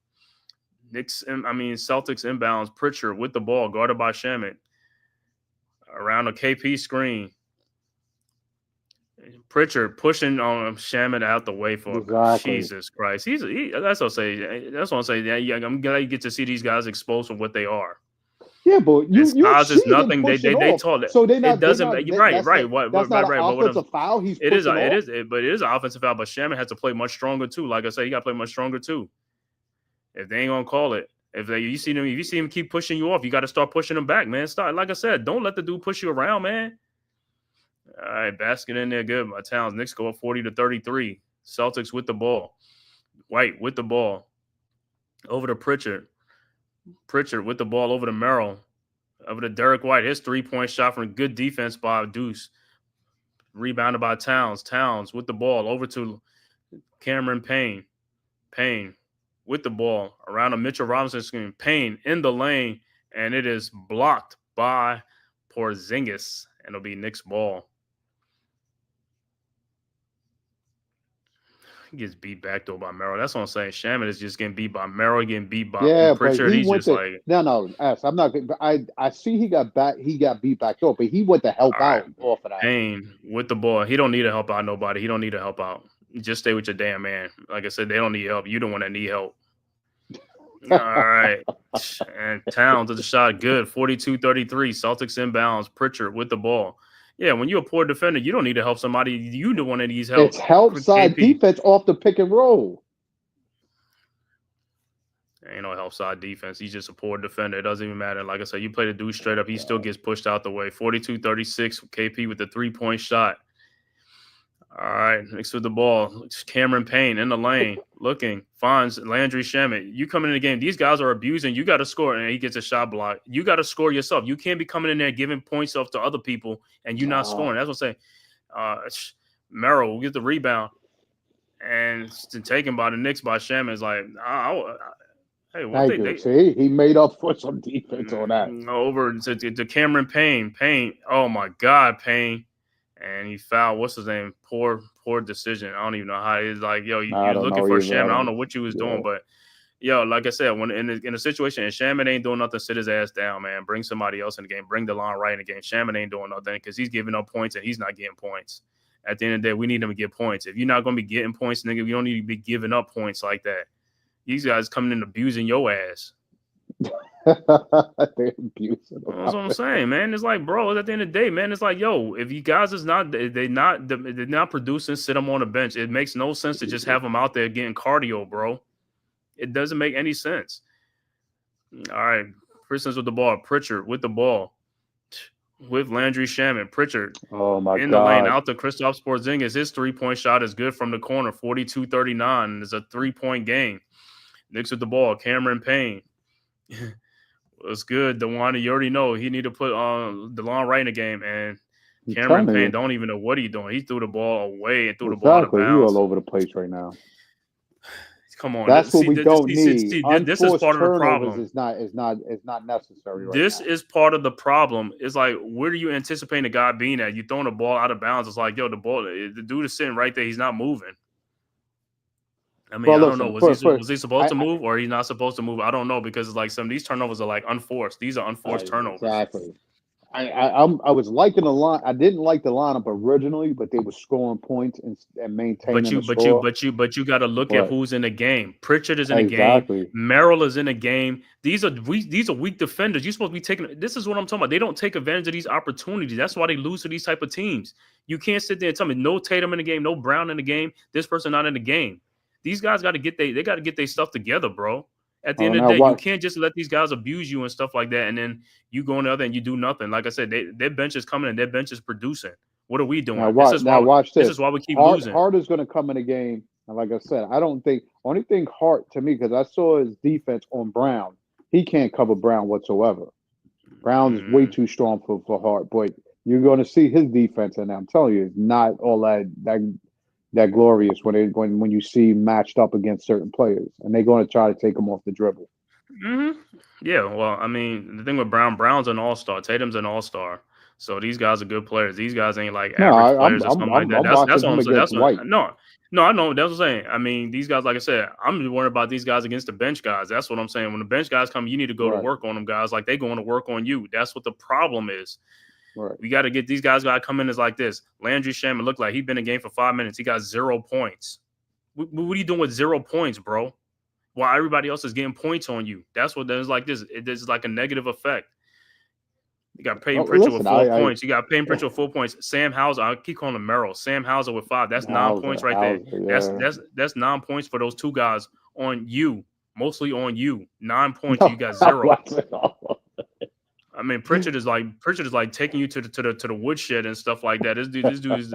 Celtics inbounds. Pritchard with the ball, guarded by Shamit. Around a KP screen. Pritchard pushing on Shamit out the way for Jesus Christ. That's what I say. That's what I'm saying. Yeah, I'm glad you get to see these guys exposed for what they are. Yeah, but you see nothing. They taught it. So they not. It doesn't. Right. That's not an offensive foul. He's it is. Off. But it is an offensive foul. But Shamit has to play much stronger too. Like I said, he got to play much stronger too. If they ain't gonna call it, if you see him keep pushing you off, you got to start pushing him back, man. Start, like I said, don't let the dude push you around, man. All right, basket in there, good. My Towns. Knicks go up 40-33. Celtics with the ball. White with the ball. Over to Pritchard. Pritchard with the ball over to Merrill. Over to Derek White. His 3-point shot from good defense by Deuce. Rebounded by Towns. Towns with the ball over to Cameron Payne. Payne with the ball around a Mitchell Robinson screen. Payne in the lane, and it is blocked by Porzingis, and it'll be Knicks ball. He gets beat back though by Merrill. That's what I'm saying. Shamit is just getting beat by Merrill, getting beat by Pritchard. He's just like I'm not. I see he got beat back though, but he went to help out off of that. Payne with the ball. He don't need to help out nobody. He don't need to help out. Just stay with your damn man. Like I said, they don't need help. You don't want to need help. All right. And Towns with the shot, good. 42-33. Celtics inbounds. Pritchard with the ball. Yeah, when you're a poor defender, you don't need to help somebody. You the one that needs help. It's help side defense off the pick and roll. Ain't no help side defense. He's just a poor defender. It doesn't even matter. Like I said, you play the dude straight up, he still gets pushed out the way. 42-36. KP with the 3-point shot. All right, next with the ball. It's Cameron Payne in the lane, looking, finds Landry Shamet. You come in the game, these guys are abusing. You got to score, and he gets a shot block. You got to score yourself. You can't be coming in there giving points off to other people, and you're not scoring. That's what I'm saying. Merrill will get the rebound, and it's taken by the Knicks by Shamet. It's like, see, he made up for some defense on that. Over to Cameron Payne. Payne, oh my God, Payne. And he fouled, what's his name? Poor decision. I don't even know how. It's like, yo, you're looking for Shaman. I don't know what you was doing, but yo, like I said, when in a situation and Shaman ain't doing nothing, sit his ass down, man. Bring somebody else in the game. Bring DeLon Wright in the game. Shaman ain't doing nothing because he's giving up points and he's not getting points. At the end of the day, we need him to get points. If you're not going to be getting points, nigga, you don't need to be giving up points like that. These guys coming in abusing your ass. They're abusing. That's what I'm saying, man. It's like, bro, at the end of the day, man, it's like, yo, if you guys they're not producing, sit them on the bench. It makes no sense to just have them out there getting cardio, bro. It doesn't make any sense. All right, Pistons with the ball. Pritchard with the ball. With Landry Shamet. Pritchard in the lane out to Kristaps Porzingis. His 3-point shot is good from the corner, 42-39. It's a 3-point game. Knicks with the ball. Cameron Payne. It's good. DeWanda, you already know he need to put DeLon Wright in the game, and Cameron Payne don't even know what he's doing. He threw the ball away and threw the ball out of bounds. He's all over the place right now. Come on. That's what we don't need. This is Unforced part of the turnovers problem. is not necessary right This now. is part of the problem. It's like, where are you anticipating the guy being at? You throwing the ball out of bounds. It's like, yo, the dude is sitting right there. He's not moving. I mean, Well, I don't know. listen, Was he supposed to move or he's not supposed to move? I don't know, because it's like some of these turnovers are like unforced. These are unforced turnovers. exactly. I was liking the line. I didn't like the lineup originally, but they were scoring points and maintaining the score. But you got to look at But who's in the game. Pritchard is in the game. exactly. Merrill is in the game. These are weak defenders. You're supposed to be taking. This is what I'm talking about. They don't take advantage of these opportunities. That's why they lose to these type of teams. You can't sit there and tell me no Tatum in the game, no Brown in the game, this person not in the game. These guys got to get their stuff together, bro. At the end of the day, you can't just let these guys abuse you and stuff like that, and then you go on the other and you do nothing. Like I said, their bench is coming and their bench is producing. What are we doing? Watch this. This is why we keep losing. Hart is going to come in the game, and like I said, I don't think only thing Hart to me, because I saw his defense on Brown. He can't cover Brown whatsoever. Brown's way too strong for Hart, but you're going to see his defense, and I'm telling you, it's not all that glorious when you see matched up against certain players, and they're going to try to take them off the dribble. Mm-hmm. Yeah, well, I mean, the thing with Brown's an all-star. Tatum's an all-star. So these guys are good players. These guys ain't like average players or something like that. That's what I'm saying. No, I know. That's what I'm saying. I mean, these guys, like I said, I'm just worried about these guys against the bench guys. That's what I'm saying. When the bench guys come, you need to go to work on them guys like they going to work on you. That's what the problem is. Right. We got to get these guys got to come in as like this. Landry Shamet looked like he'd been in the game for 5 minutes. He got 0 points. What are you doing with 0 points, bro? While everybody else is getting points on you. That's what there's like this. There's like a negative effect. You got Peyton Pritchard with 4 points. You got Peyton Pritchard with 4 points. Sam Hauser, I keep calling him Merrill. Sam Hauser with 5. That's 9 points right there. Yeah. That's 9 points for those two guys on you, mostly on you. 9 points. You got 0. I mean, Pritchard is like taking you to the woodshed and stuff like that. This dude is,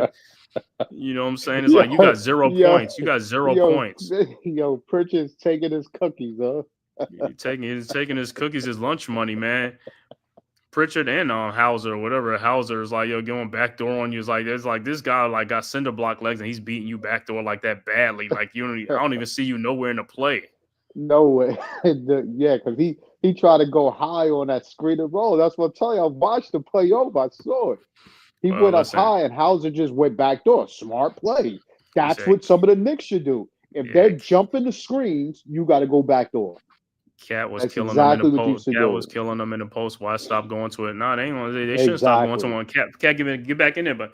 you know what I'm saying? It's like you got 0 points. You got 0 points. Yo, Pritchard's taking his cookies, huh? He's taking his cookies, his lunch money, man. Pritchard and Hauser or whatever. Hauser is like, yo, going backdoor on you. It's like there's like this guy like got cinder block legs and he's beating you backdoor like that badly. Like I don't even see you nowhere in the play. No way. Yeah, because he tried to go high on that screen and roll. That's what I'm telling you. I watched the play over. I saw it. He went up high and Hauser just went backdoor. Smart play. That's what some of the Knicks should do. If they're jumping the screens, you got to go backdoor. Cat was killing them in the post. Cat was killing them in the post. Why stop going to it? No, they shouldn't stop going to one. Cat get back in there. But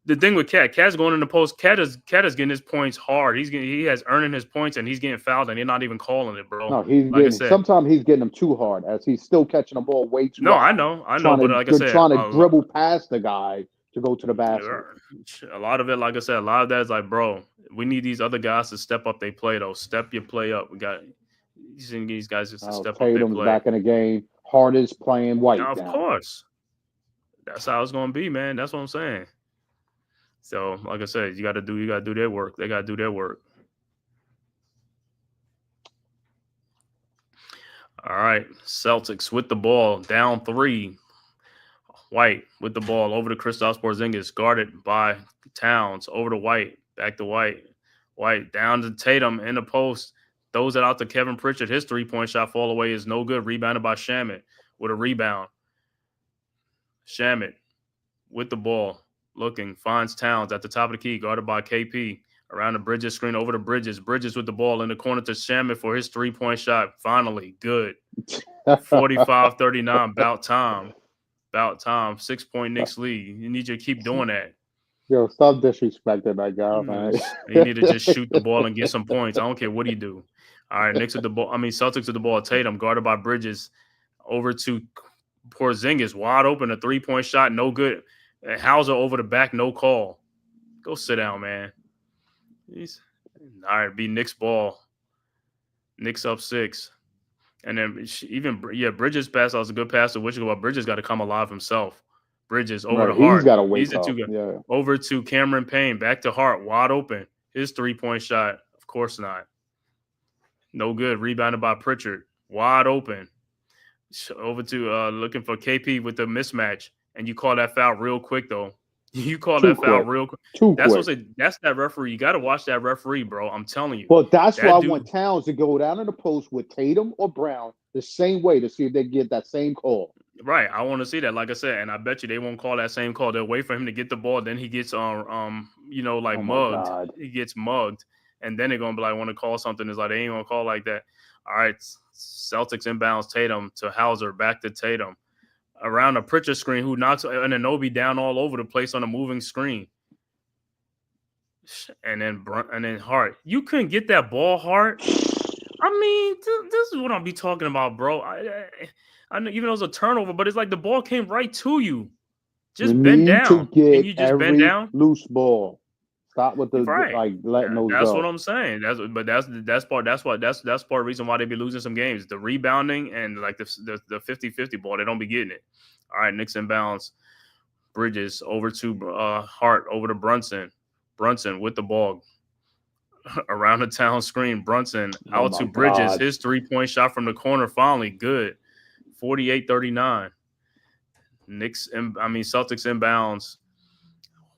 the thing with Cat's going in the post. Cat is getting his points hard. He has earning his points and he's getting fouled and they're not even calling it, bro. No, he's getting. Sometimes he's getting them too hard as he's still catching the ball way too. No, hard. I know. But like I said, trying to dribble past the guy to go to the basket. A lot of it, like I said, a lot of that is like, bro, we need these other guys to step up their play though. Step your play up. We got. These guys just to step up their play. Back in the game. Hart is playing white. Now, of course. That's how it's going to be, man. That's what I'm saying. So, like I said, you got to do their work. They got to do their work. All right. Celtics with the ball, down 3. White with the ball over to Kristaps Porzingis, guarded by Towns. Over to White, back to White. White down to Tatum in the post. Throws it out to Kevin Pritchard. His 3-point shot fall away is no good. Rebounded by Shamet with a rebound. Shamet with the ball. Looking. Finds Towns at the top of the key. Guarded by KP. Around the Bridges screen. Over to Bridges. Bridges with the ball in the corner to Shamet for his 3-point shot. Finally. Good. 45-39. About time. 6-point Knicks lead. You need you to keep doing that. Yo, stop disrespecting that guy, man. You need to just shoot the ball and get some points. I don't care what he do. All right, Celtics at the ball. Tatum guarded by Bridges. Over to Porzingis, wide open, a 3-point shot, no good. Hauser over the back, no call. Go sit down, man. All right, be Knicks ball. Knicks up 6. And then Bridges pass was a good pass to Wichita, but Bridges got to come alive himself. Bridges over to Hart. He's got to wait up. Yeah. Over to Cameron Payne. Back to Hart. Wide open. His 3-point shot. Of course not. No good. Rebounded by Pritchard. Wide open. Over to looking for KP with the mismatch. And you call that foul real quick, though. You call Too that foul quick. real quick. Too That's quick. what that's that referee. You got to watch that referee, bro. I'm telling you. But that's why That I dude, want Towns to go down in the post with Tatum or Brown the same way to see if they get that same call. right. I want to see that, like I said, and I bet you they won't call that same call. They'll wait for him to get the ball, then he gets like Oh my mugged. God. He gets mugged, and then they're gonna be like, want to call something. It's like they ain't gonna call like that. All right, Celtics inbounds Tatum to Hauser, back to Tatum. Around a Pritchard screen, who knocks Anunoby down all over the place on a moving screen. And then Hart. You couldn't get that ball, Hart. I mean, this is what I'll be talking about, bro. I know even though it was a turnover, but it's like the ball came right to you. You Just bend need to down. Can get you just bend every down? loose ball. Stop with the Right. letting those That's go. what I'm saying. That's part of the reason why they be losing some games. The rebounding and like the 50-50 ball, they don't be getting it. All right, Knicks inbounds. Bridges over to Hart, over to Brunson. Brunson with the ball around the town screen. Brunson Oh out my to Bridges. God. His 3-point shot from the corner finally good. 48-39. Celtics inbounds.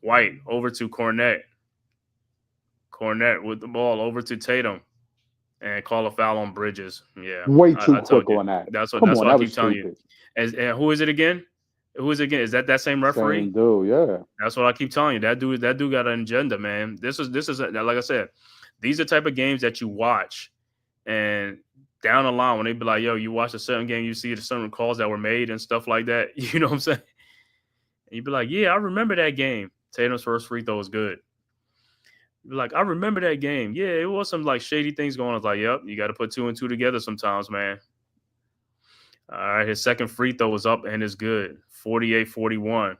White over to Cornette. Cornette with the ball over to Tatum. And call a foul on Bridges. Yeah. Way too I quick told you. on that. That's Come what on, I that keep was telling you. stupid. And who is it again? Who is it again? Is that same referee? Same dude, yeah. That's what I keep telling you. That dude got an agenda, man. This is like I said, these are the type of games that you watch, and down the line when they be like, "Yo, you watch a certain game, you see the certain calls that were made and stuff like that." You know what I'm saying? And you be like, "Yeah, I remember that game. Tatum's first free throw was good." You be like, "I remember that game. Yeah, it was some like shady things going on." I was like, "Yep, you got to put 2 and 2 together sometimes, man." All right, his second free throw was up and it's good. 48-41.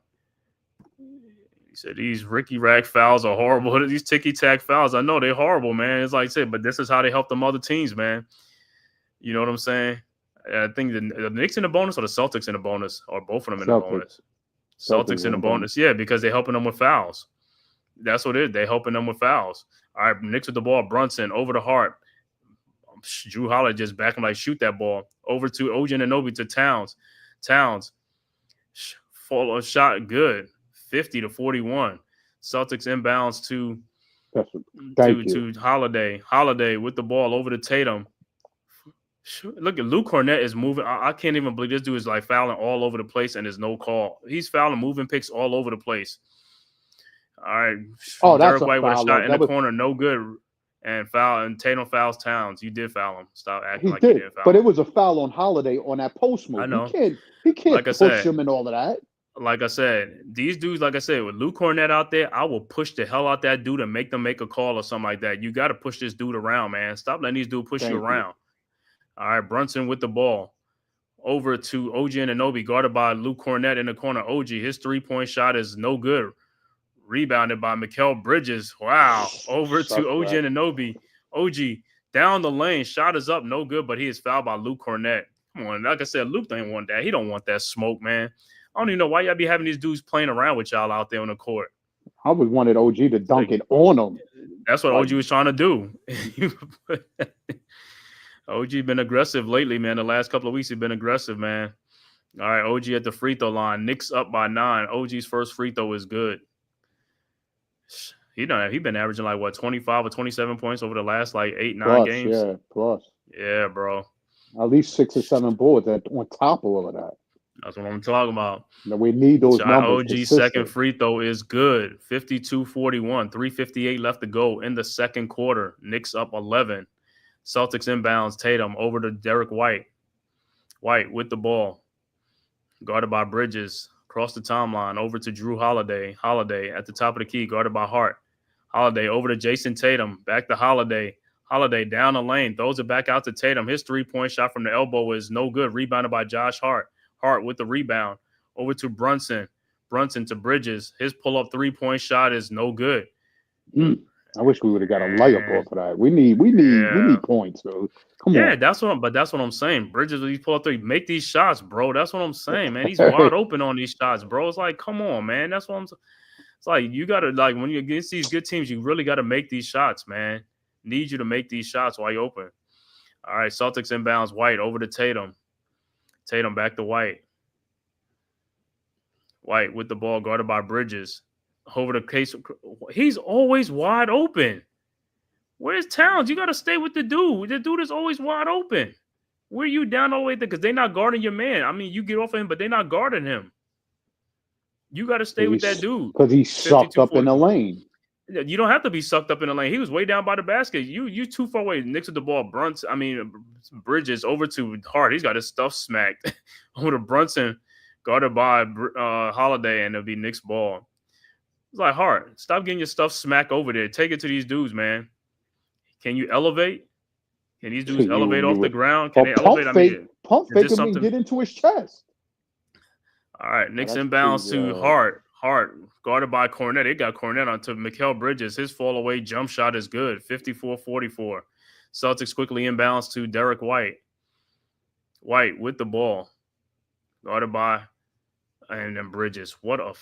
He said these Ricky Rag fouls are horrible. These ticky-tack fouls, I know they're horrible, man. It's like I said, but this is how they help them other teams, man. You know what I'm saying? I think the Knicks in the bonus or the Celtics in the bonus, or both of them in the bonus. Celtics in the bonus, yeah, because they're helping them with fouls. That's what it is. They're helping them with fouls. All right, Knicks with the ball. Brunson over the Hart. Drew Holiday just back him like, shoot that ball. Over to OG Anunoby to Towns. Towns. Follow shot good. 50-41. Celtics inbounds to Holiday. Holiday with the ball over to Tatum. Look at Luke Cornette is moving. I can't even believe this dude is like fouling all over the place and there's no call. He's fouling moving picks all over the place. All right. Oh, that's Derek White with a shot in the corner, no good. And Tatum fouls Towns. You did foul him. Stop acting like you didn't foul him. But it was a foul on Holiday on that post move. I know. He can't push him and all of that. Like I said, these dudes, like I said, with Luke Cornette out there, I will push the hell out that dude and make them make a call or something like that. You got to push this dude around, man. Stop letting these dudes push you around. All right, Brunson with the ball. Over to OG Anunoby, guarded by Luke Cornette in the corner. OG, his 3-point shot is no good. Rebounded by Mikal Bridges. Wow. Over to OG Anunoby. OG down the lane. Shot is up. No good, but he is fouled by Luke Cornette. Come on. Like I said, Luke don't want that. He don't want that smoke, man. I don't even know why y'all be having these dudes playing around with y'all out there on the court. I would wanted OG to dunk it on him. That's what OG was trying to do. OG been aggressive lately, man. The last couple of weeks, he's been aggressive, man. All right, OG at the free throw line. Knicks up by 9. OG's first free throw is good. He been averaging like what 25 or 27 points over the last like 8-9 games. Yeah, plus. Yeah, bro. At least 6 or 7 boards on top of all of that. That's what I'm talking about. Now we need those numbers. OG's second free throw is good. 52-41. 3:58 left to go in the second quarter. Knicks up 11. Celtics inbounds. Tatum over to Derek White. White with the ball. Guarded by Bridges. Across the timeline. Over to Drew Holiday. Holiday at the top of the key. Guarded by Hart. Holiday over to Jason Tatum. Back to Holiday. Holiday down the lane. Throws it back out to Tatum. His 3-point shot from the elbow is no good. Rebounded by Josh Hart. Hart with the rebound. Over to Brunson. Brunson to Bridges. His pull-up 3-point shot is no good. I wish we would have got a layup off of that. We need points, so come on. Yeah, that's what I'm saying. Bridges, these pull up 3, make these shots, bro. That's what I'm saying, man. He's wide open on these shots, bro. It's like, come on, man. That's what I'm saying. It's like you gotta when you against these good teams, you really gotta make these shots, man. Need you to make these shots while you're open. All right, Celtics inbounds. White over to Tatum. Tatum back to White. White with the ball, guarded by Bridges. over the case. He's always wide open. Where's Towns? You got to stay with the dude. The dude is always wide open. Where you down all the way there? Because they're not guarding your man. I mean, you get off of him, but they're not guarding him. You got to stay with that dude. Because he's sucked up in the lane. You don't have to be sucked up in the lane. He was way down by the basket. You too far away. Knicks with the ball. Bridges over to Hart. He's got his stuff smacked over to Brunson, guarded by Holiday, and it'll be Knicks ball. It's like, Hart, stop getting your stuff smacked over there. Take it to these dudes, man. Can you elevate? Can these dudes elevate off the ground? Can they elevate? Pump fake him and get into his chest. All right, Knicks inbounds to Hart. Hart, guarded by Cornette. They got Cornette onto Mikal Bridges. His fall away jump shot is good. 54-44. Celtics quickly inbounds to Derek White. White with the ball. Guarded by and then Bridges. What are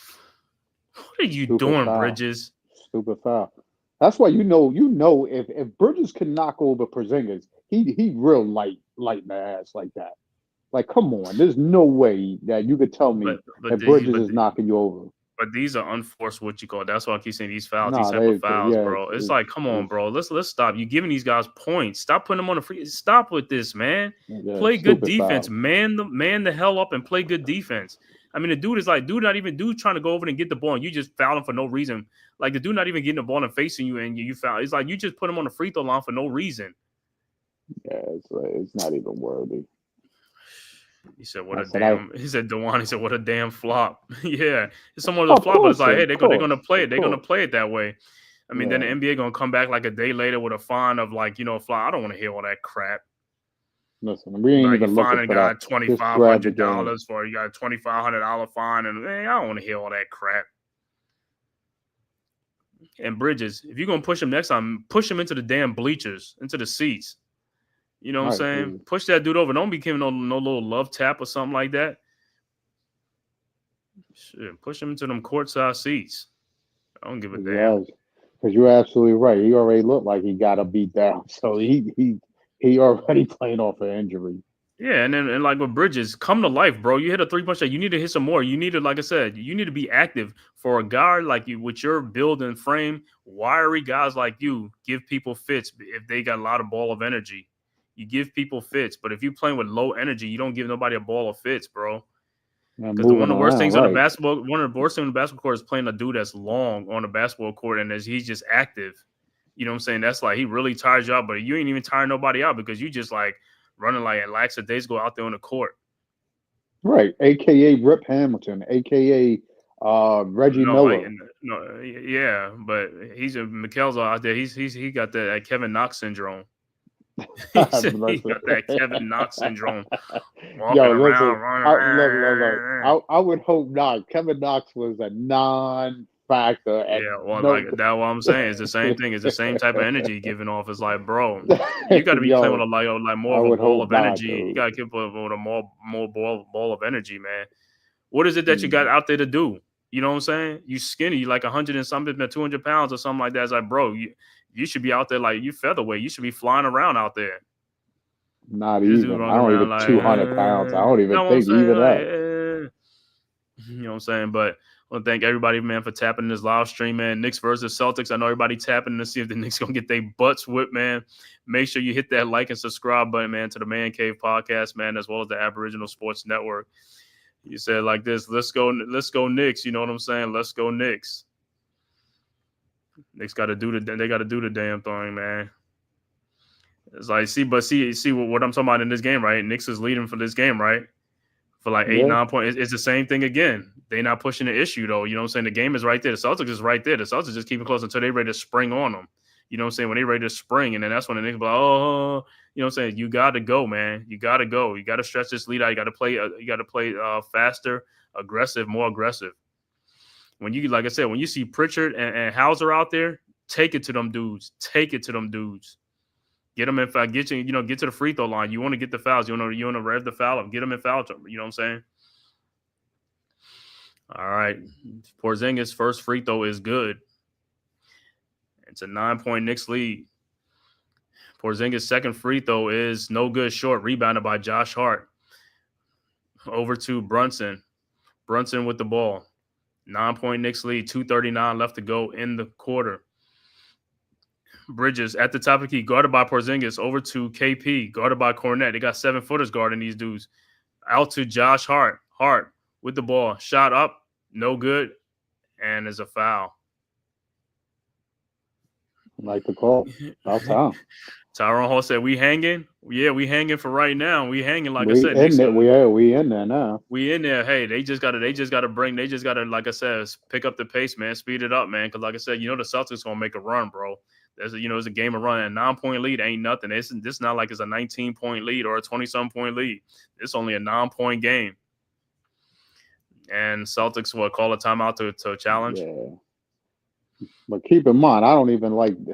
you doing, foul. Bridges? Stupid foul. That's why you know if Bridges can knock over Porzingis, he real light the ass like that. Like, come on. There's no way that you could tell me that Bridges is knocking you over. But these are unforced, what you call. That's why I keep saying these fouls, these type of fouls, bro. It's like, come on, bro. Let's stop. You're giving these guys points. Stop putting them on the free. Stop with this, man. Yeah, play good defense. Foul. Man the hell up and play good defense. I mean, the dude is like, trying to go over and get the ball, and you just foul him for no reason. Like, the dude not even getting the ball and facing you, and you foul. It's like you just put him on the free throw line for no reason. Yeah, it's not even worthy. He said, he said, Dewan, he said, what a damn flop. Yeah. It's somewhat of a flop, but it's like, hey, they're going to play it. They're going to play it that way. I mean, then the NBA going to come back like a day later with a fine of like, flop. I don't want to hear all that crap. Listen, we ain't even looking for that. $2,500 for you got a $2,500 fine. And I don't want to hear all that crap. And Bridges, if you're going to push him next time, push him into the damn bleachers, into the seats. You know what I'm saying? Dude. Push that dude over. Don't be giving no little love tap or something like that. Shit, push him into them courtside seats. I don't give a damn. Because you're absolutely right. He already looked like he got a beat down. So he already playing off an injury. Yeah, and like with Bridges, come to life, bro. You hit a 3-point shot. You need to hit some more. You need to, like I said, you need to be active. For a guard like you, with your build and frame, wiry guys like you give people fits if they got a lot of ball of energy. You give people fits, but if you're playing with low energy, you don't give nobody a ball of fits, bro. Because one of the worst things on the basketball, court is playing a dude that's long on the basketball court and he's just active. You know what I'm saying? That's like he really tires you out, but you ain't even tiring nobody out because you just like running like a lackadaisical out there on the court. Right, AKA Rip Hamilton, AKA Reggie Miller. Yeah, but Mikel's out there. He got that Kevin Knox syndrome. He got that Kevin Knox syndrome. Walking around. I would hope not. Kevin Knox was a non-factor. Like that's what I'm saying. It's the same thing. It's the same type of energy giving off. It's like, bro, you got to be playing with like more of a ball of energy. You got to keep with a more ball of energy, man. What is it that you got out there to do? You know what I'm saying? You skinny, you like 100 and something, 200 pounds or something like that. It's like, bro, you should be out there like you featherweight. You should be flying around out there. Not even. I don't even 200 pounds. I don't even think even that. You know what I'm saying? But I want to thank everybody, man, for tapping in this live stream, man. Knicks versus Celtics. I know everybody tapping to see if the Knicks going to get their butts whipped, man. Make sure you hit that like and subscribe button, man, to the Man Cave Podcast, man, as well as the Aboriginal Sports Network. You said like this, let's go Knicks. You know what I'm saying? Let's go Knicks. Knicks got to do the damn thing, man. It's like see what I'm talking about in this game, right? Knicks is leading for this game, right? For like 8-9 points. It's the same thing again. They're not pushing the issue though. You know what I'm saying? The game is right there. The Celtics is right there. The Celtics just keeping close until they're ready to spring on them. You know what I'm saying? When they're ready to spring, and then that's when the Knicks be like, oh, you know what I'm saying? You got to go, man. You got to go. You got to stretch this lead out. You got to play faster, aggressive, more aggressive. When you, like I said, when you see Pritchard and Hauser out there, take it to them dudes. Take it to them dudes. Get them in foul. Get to the free throw line. You want to get the fouls. You want to rev the foul up. Get them in foul trouble. You know what I'm saying? All right. Porzingis' first free throw is good. It's a 9-point Knicks lead. Porzingis' second free throw is no good, short, rebounded by Josh Hart. Over to Brunson. Brunson with the ball. 9-point Knicks lead, 2:39 left to go in the quarter. Bridges at the top of the key, guarded by Porzingis, over to KP, guarded by Cornette. They got 7-footers guarding these dudes. Out to Josh Hart. Hart with the ball. Shot up, no good, and there's a foul. Like the call. About time. Tyrone Hall said, "We hanging? Yeah, we hanging for right now. We hanging, like I We said. we in there now. We in there. Hey, they just gotta, like I said, pick up the pace, man. Speed it up, man. Because like I said, the Celtics gonna make a run, bro. It's a game of run. A 9-point lead ain't nothing. This not like it's a 19-point lead or a 20-some point lead. It's only a 9-point game. And Celtics will call a timeout to challenge. Yeah. But keep in mind,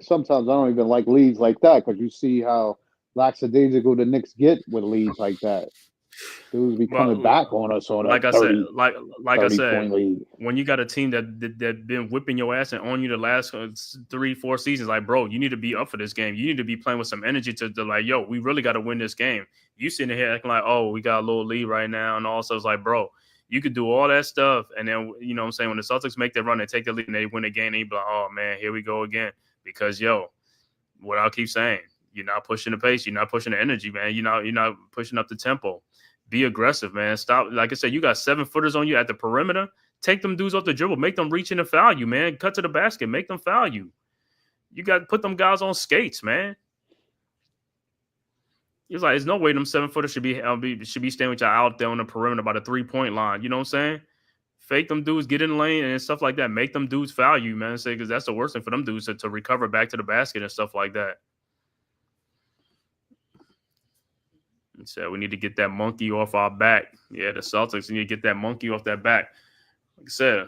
sometimes I don't even like leads like that because you see how lackadaisical the Knicks get with leads like that. Dudes be coming back on us on like a 30, I said, point lead. When you got a team that been whipping your ass and on you the last 3-4 seasons, like, bro, you need to be up for this game. You need to be playing with some energy to like, yo, we really got to win this game. You sitting here acting like, oh, we got a little lead right now, and also it's like, bro, you could do all that stuff, and then what I'm saying, when the Celtics make their run and take the lead and they win the game, they be like, oh man, here we go again. Because what I'll keep saying, you're not pushing the pace, you're not pushing the energy, man. You're not pushing up the tempo. Be aggressive, man. Stop. Like I said, you got 7-footers on you at the perimeter. Take them dudes off the dribble. Make them reach in and foul you, man. Cut to the basket. Make them foul you. You got to put them guys on skates, man. It's like, there's no way them 7-footers should be staying with y'all out there on the perimeter by the 3-point line. You know what I'm saying? Fake them dudes, get in the lane and stuff like that. Make them dudes foul you, man. Because that's the worst thing for them dudes to recover back to the basket and stuff like that. So we need to get that monkey off our back. Yeah, the Celtics need to get that monkey off that back. Like I said,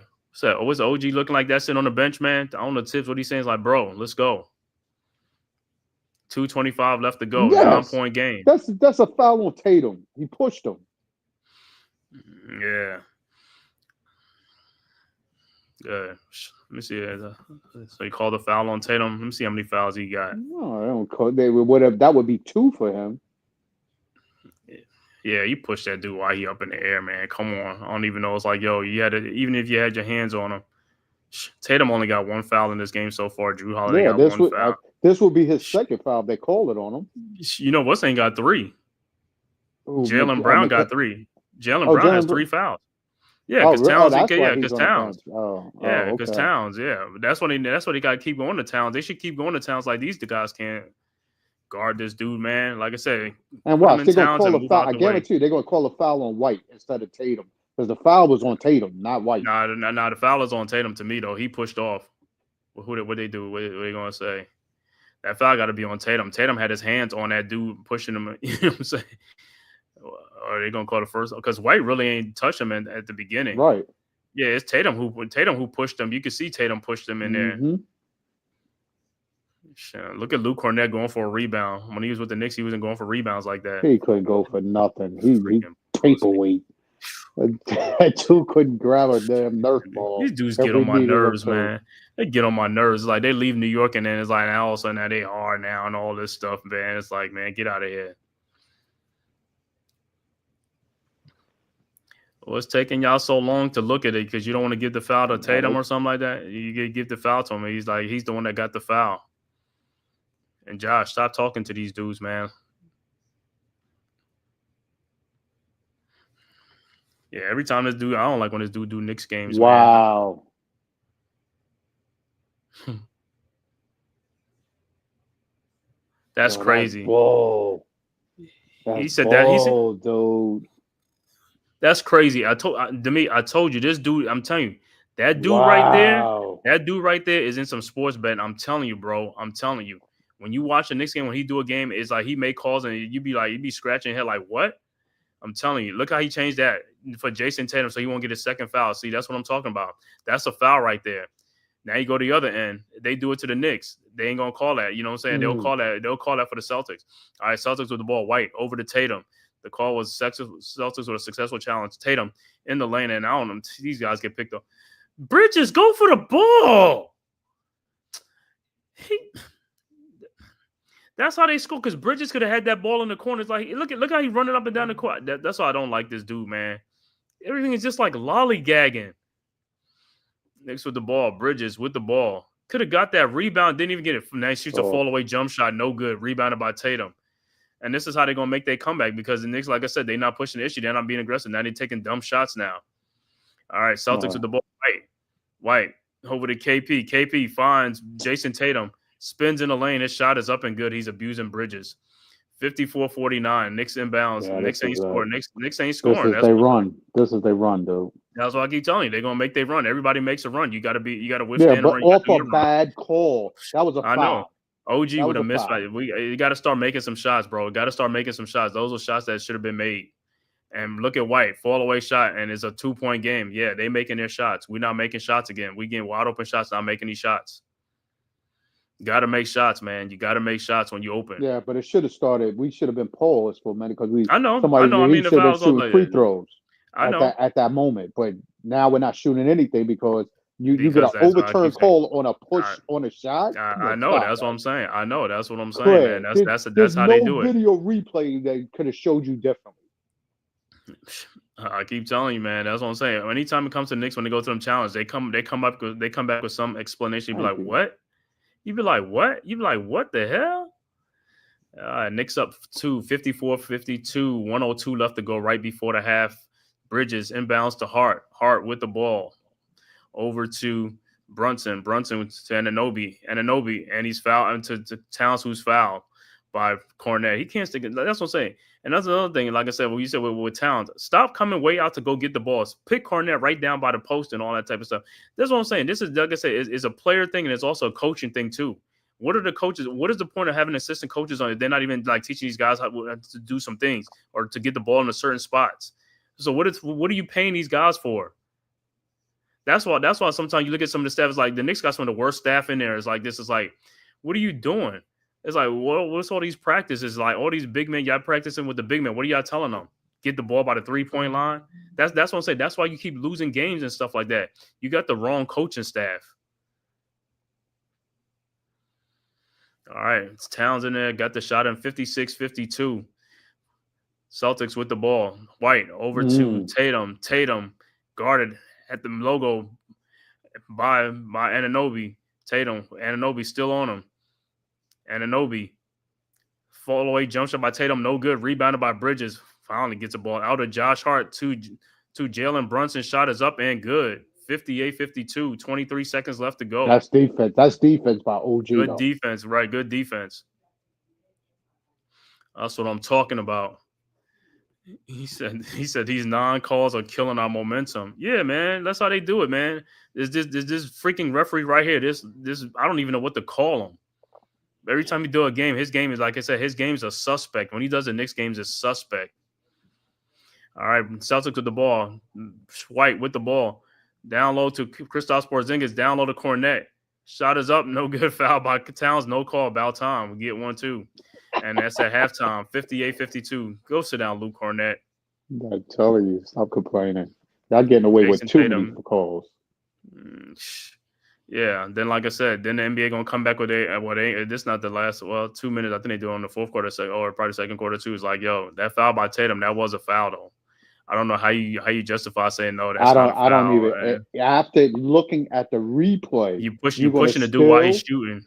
what's OG looking like that sitting on the bench, man? I don't know tips. What he's saying is like, bro, let's go. 2:25 left to go. Yes. 9-point game. That's a foul on Tatum. He pushed him. Yeah. Good. Let me see. So he called a foul on Tatum. Let me see how many fouls he got. No, I don't call. That would be 2 for him. Yeah, you push that dude while he up in the air, man. Come on. I don't even know. It's like, yo, even if you had your hands on him. Tatum only got 1 foul in this game so far. Drew Holiday got 1 foul. This would be his second foul. They called it on him. What's ain't got 3? Jaylen Brown got 3. Jaylen Brown has 3 fouls. Yeah, because Towns. Because Towns. Because Towns. Yeah, that's what he got to keep going to Towns. They should keep going to Towns like these guys can't guard this dude, man. Like I said, and watch, they're gonna call a foul. I guarantee you, they're gonna call a foul on White instead of Tatum because the foul was on Tatum, not White. Nah, the foul is on Tatum to me though. He pushed off. What they do? What they gonna say? That foul got to be on Tatum. Tatum had his hands on that dude pushing him. You know what I'm saying? Or are they gonna call the first? Because White really ain't touched him at the beginning, right? Yeah, it's Tatum who pushed him. You can see Tatum pushed him in there. Look at Luke Cornette going for a rebound. When he was with the Knicks, he wasn't going for rebounds like that. He couldn't go for nothing. He paperweight. That dude couldn't grab a damn Nerf ball. These dudes get on my nerves, man. They get on my nerves. It's like they leave New York and then it's like all of a sudden now they are now and all this stuff, man. It's like, man, get out of here. What's taking y'all so long to look at it? Because you don't want to give the foul to Tatum or something like that? You give the foul to him. He's the one that got the foul. And Josh, stop talking to these dudes, man. Yeah, every time this dude, I don't like when this dude do Knicks games. Wow. Man. That's crazy. Whoa. He said that. He said, dude. That's crazy. I told you, this dude, I'm telling you, that dude right there is in some sports betting. I'm telling you, bro. I'm telling you. When you watch a Knicks game, when he do a game, it's like he make calls and you be scratching your head like, what? I'm telling you, look how he changed that for Jason Tatum so he won't get his second foul. See, that's what I'm talking about. That's a foul right there. Now you go to the other end. They do it to the Knicks. They ain't gonna call that. You know what I'm saying? They'll call that for the Celtics. All right, Celtics with the ball, White over to Tatum. The call was Celtics with a successful challenge. Tatum in the lane, and I don't know. These guys get picked up. Bridges, go for the ball. That's how they score, because Bridges could have had that ball in the corner. It's like, look how he's running up and down the court. That's why I don't like this dude, man. Everything is just like lollygagging. Knicks with the ball. Bridges with the ball. Could have got that rebound. Didn't even get it. Nice shoots a fall away jump shot. No good. Rebounded by Tatum. And this is how they're going to make their comeback because the Knicks, like I said, they're not pushing the issue. They're not being aggressive. Now they're taking dumb shots now. All right, Celtics with the ball. White over to KP. KP finds Jason Tatum. Spins in the lane. His shot is up and good. He's abusing Bridges. 54-49. Knicks inbounds. Yeah, Knicks ain't scoring. Knicks ain't scoring. This is they run, dude. That's what I keep telling you. They're gonna make their run. Everybody makes a run. You gotta withstand. Yeah, but off a bad call. That was a foul. I know. OG would have missed. You got to start making some shots, bro. Got to start making some shots. Those are shots that should have been made. And look at White, fall away shot, and it's a 2-point game. Yeah, they making their shots. We're not making shots again. We getting wide open shots, not making these shots. You got to make shots, man. You got to make shots when you open. Yeah, but it should have started. We should have been paused for a minute because we. I know. I mean, the fouls shooting free throws. I know at that moment, but now we're not shooting anything because you get an overturned call on a push on a shot. I know that's what I'm saying. I know that's what I'm saying, man. That's how they do it. Video replay that could have showed you differently. I keep telling you, man. That's what I'm saying. Anytime it comes to Knicks, when they go to them challenge, they come back with some explanation. You be like, what? You be like, what? You be like, what the hell? Knicks up 54-52, 102 left to go right before the half. Bridges inbounds to Hart. Hart with the ball. Over to Brunson. Brunson to Anunoby. And he's fouled to Towns, who's fouled by Cornet. He can't stick it. That's what I'm saying. And that's another thing. Like I said, what you said with Towns, stop coming way out to go get the balls. Pick Cornet right down by the post and all that type of stuff. That's what I'm saying. This is, like I said, is a player thing and it's also a coaching thing too. What are the coaches? What is the point of having assistant coaches on it? They're not even like teaching these guys how to do some things or to get the ball in a certain spots. So what are you paying these guys for? That's why sometimes you look at some of the staff, it's like the Knicks got some of the worst staff in there. It's like, this is like, what are you doing? It's like, what's all these practices? Like all these big men, y'all practicing with the big men. What are y'all telling them? Get the ball by the 3-point line. That's what I'm saying. That's why you keep losing games and stuff like that. You got the wrong coaching staff. All right, it's Towns in there. Got the shot in 56-52. Celtics with the ball. White over to Tatum. Tatum guarded at the logo by Anunoby. Anunoby still on him. Anunoby. Fall away jump shot by Tatum. No good. Rebounded by Bridges. Finally gets the ball out of Josh Hart to Jalen Brunson. Shot is up and good. 58-52. 23 seconds left to go. That's defense. That's defense by OG. Good defense, right? Good defense. That's what I'm talking about. He said these non-calls are killing our momentum. Yeah, man. That's how they do it, man. There's this freaking referee right here. This I don't even know what to call him. Every time you do a game, his game is, like I said, his game's a suspect. When he does the Knicks games, it's suspect. All right, Celtics with the ball. White with the ball. Down low to Kristaps Porzingis. Down low to Cornet. Shot is up. No good. Foul by Towns. No call. About time. We get 1-2. And that's at halftime. 58-52. Go sit down, Luke Cornet. I'm telling you, stop complaining. Y'all getting away with too many calls. Yeah. Then, like I said, then the NBA gonna come back with this is not the last 2 minutes. I think they do it in the fourth quarter, or probably second quarter too. It's like, yo, that foul by Tatum, that was a foul though. I don't know how you justify saying no. That's not a foul. I don't even. After looking at the replay, you pushing the dude while he's shooting.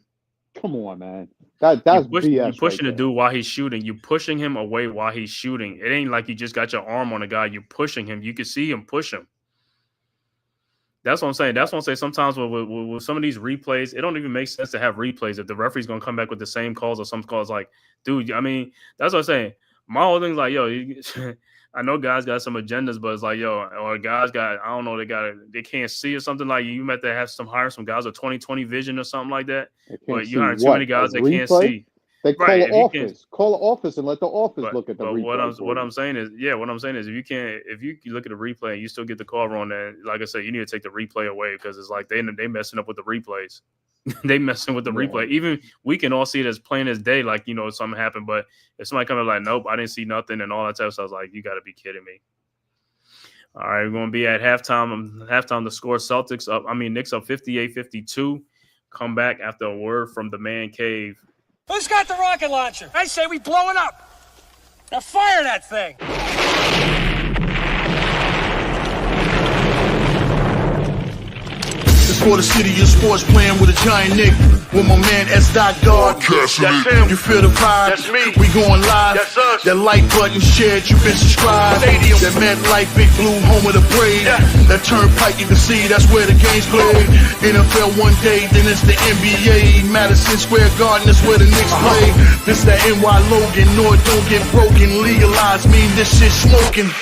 Come on, man. That's BS. You're pushing the dude while he's shooting. You're pushing him away while he's shooting. It ain't like you just got your arm on a guy. You're pushing him. You can see him push him. That's what I'm saying. That's what I'm saying. Sometimes with some of these replays, it don't even make sense to have replays if the referee's going to come back with the same calls or some calls. Like, dude, I mean, that's what I'm saying. My whole thing's like, yo, I know guys got some agendas, but it's like, yo, or guys got, I don't know, they can't see or something. Like you might have to hire some guys with 20/20 vision or something like that. But you hire too many guys that can't see. They call the office. Call the office and let the office look at the replay. What I'm saying is if you look at the replay and you still get the call wrong, then like I said, you need to take the replay away because it's like they messing up with the replays. They messing with the replay. Even we can all see it as plain as day, like, you know, something happened. But if somebody comes like, nope, I didn't see nothing and all that stuff, so I was like, you got to be kidding me. All right, we're going to be at halftime. Halftime, the score, Knicks up 58-52. Come back after a word from the man cave. Who's got the rocket launcher? I say we blow it up. Now fire that thing. The for the city of sports, playing with a giant Nick. With my man S. God. That's him. You feel the vibe? That's me. We going live. That's us. That like button shared, you been subscribed. Stadium. That MetLife, Big Blue, home of the Braves. Yeah. That turnpike, you can see that's where the game's played. NFL one day, then it's the NBA. Madison Square Garden, that's where the Knicks play. This that NY Logan, North don't get broken. Legalize, mean this shit smoking.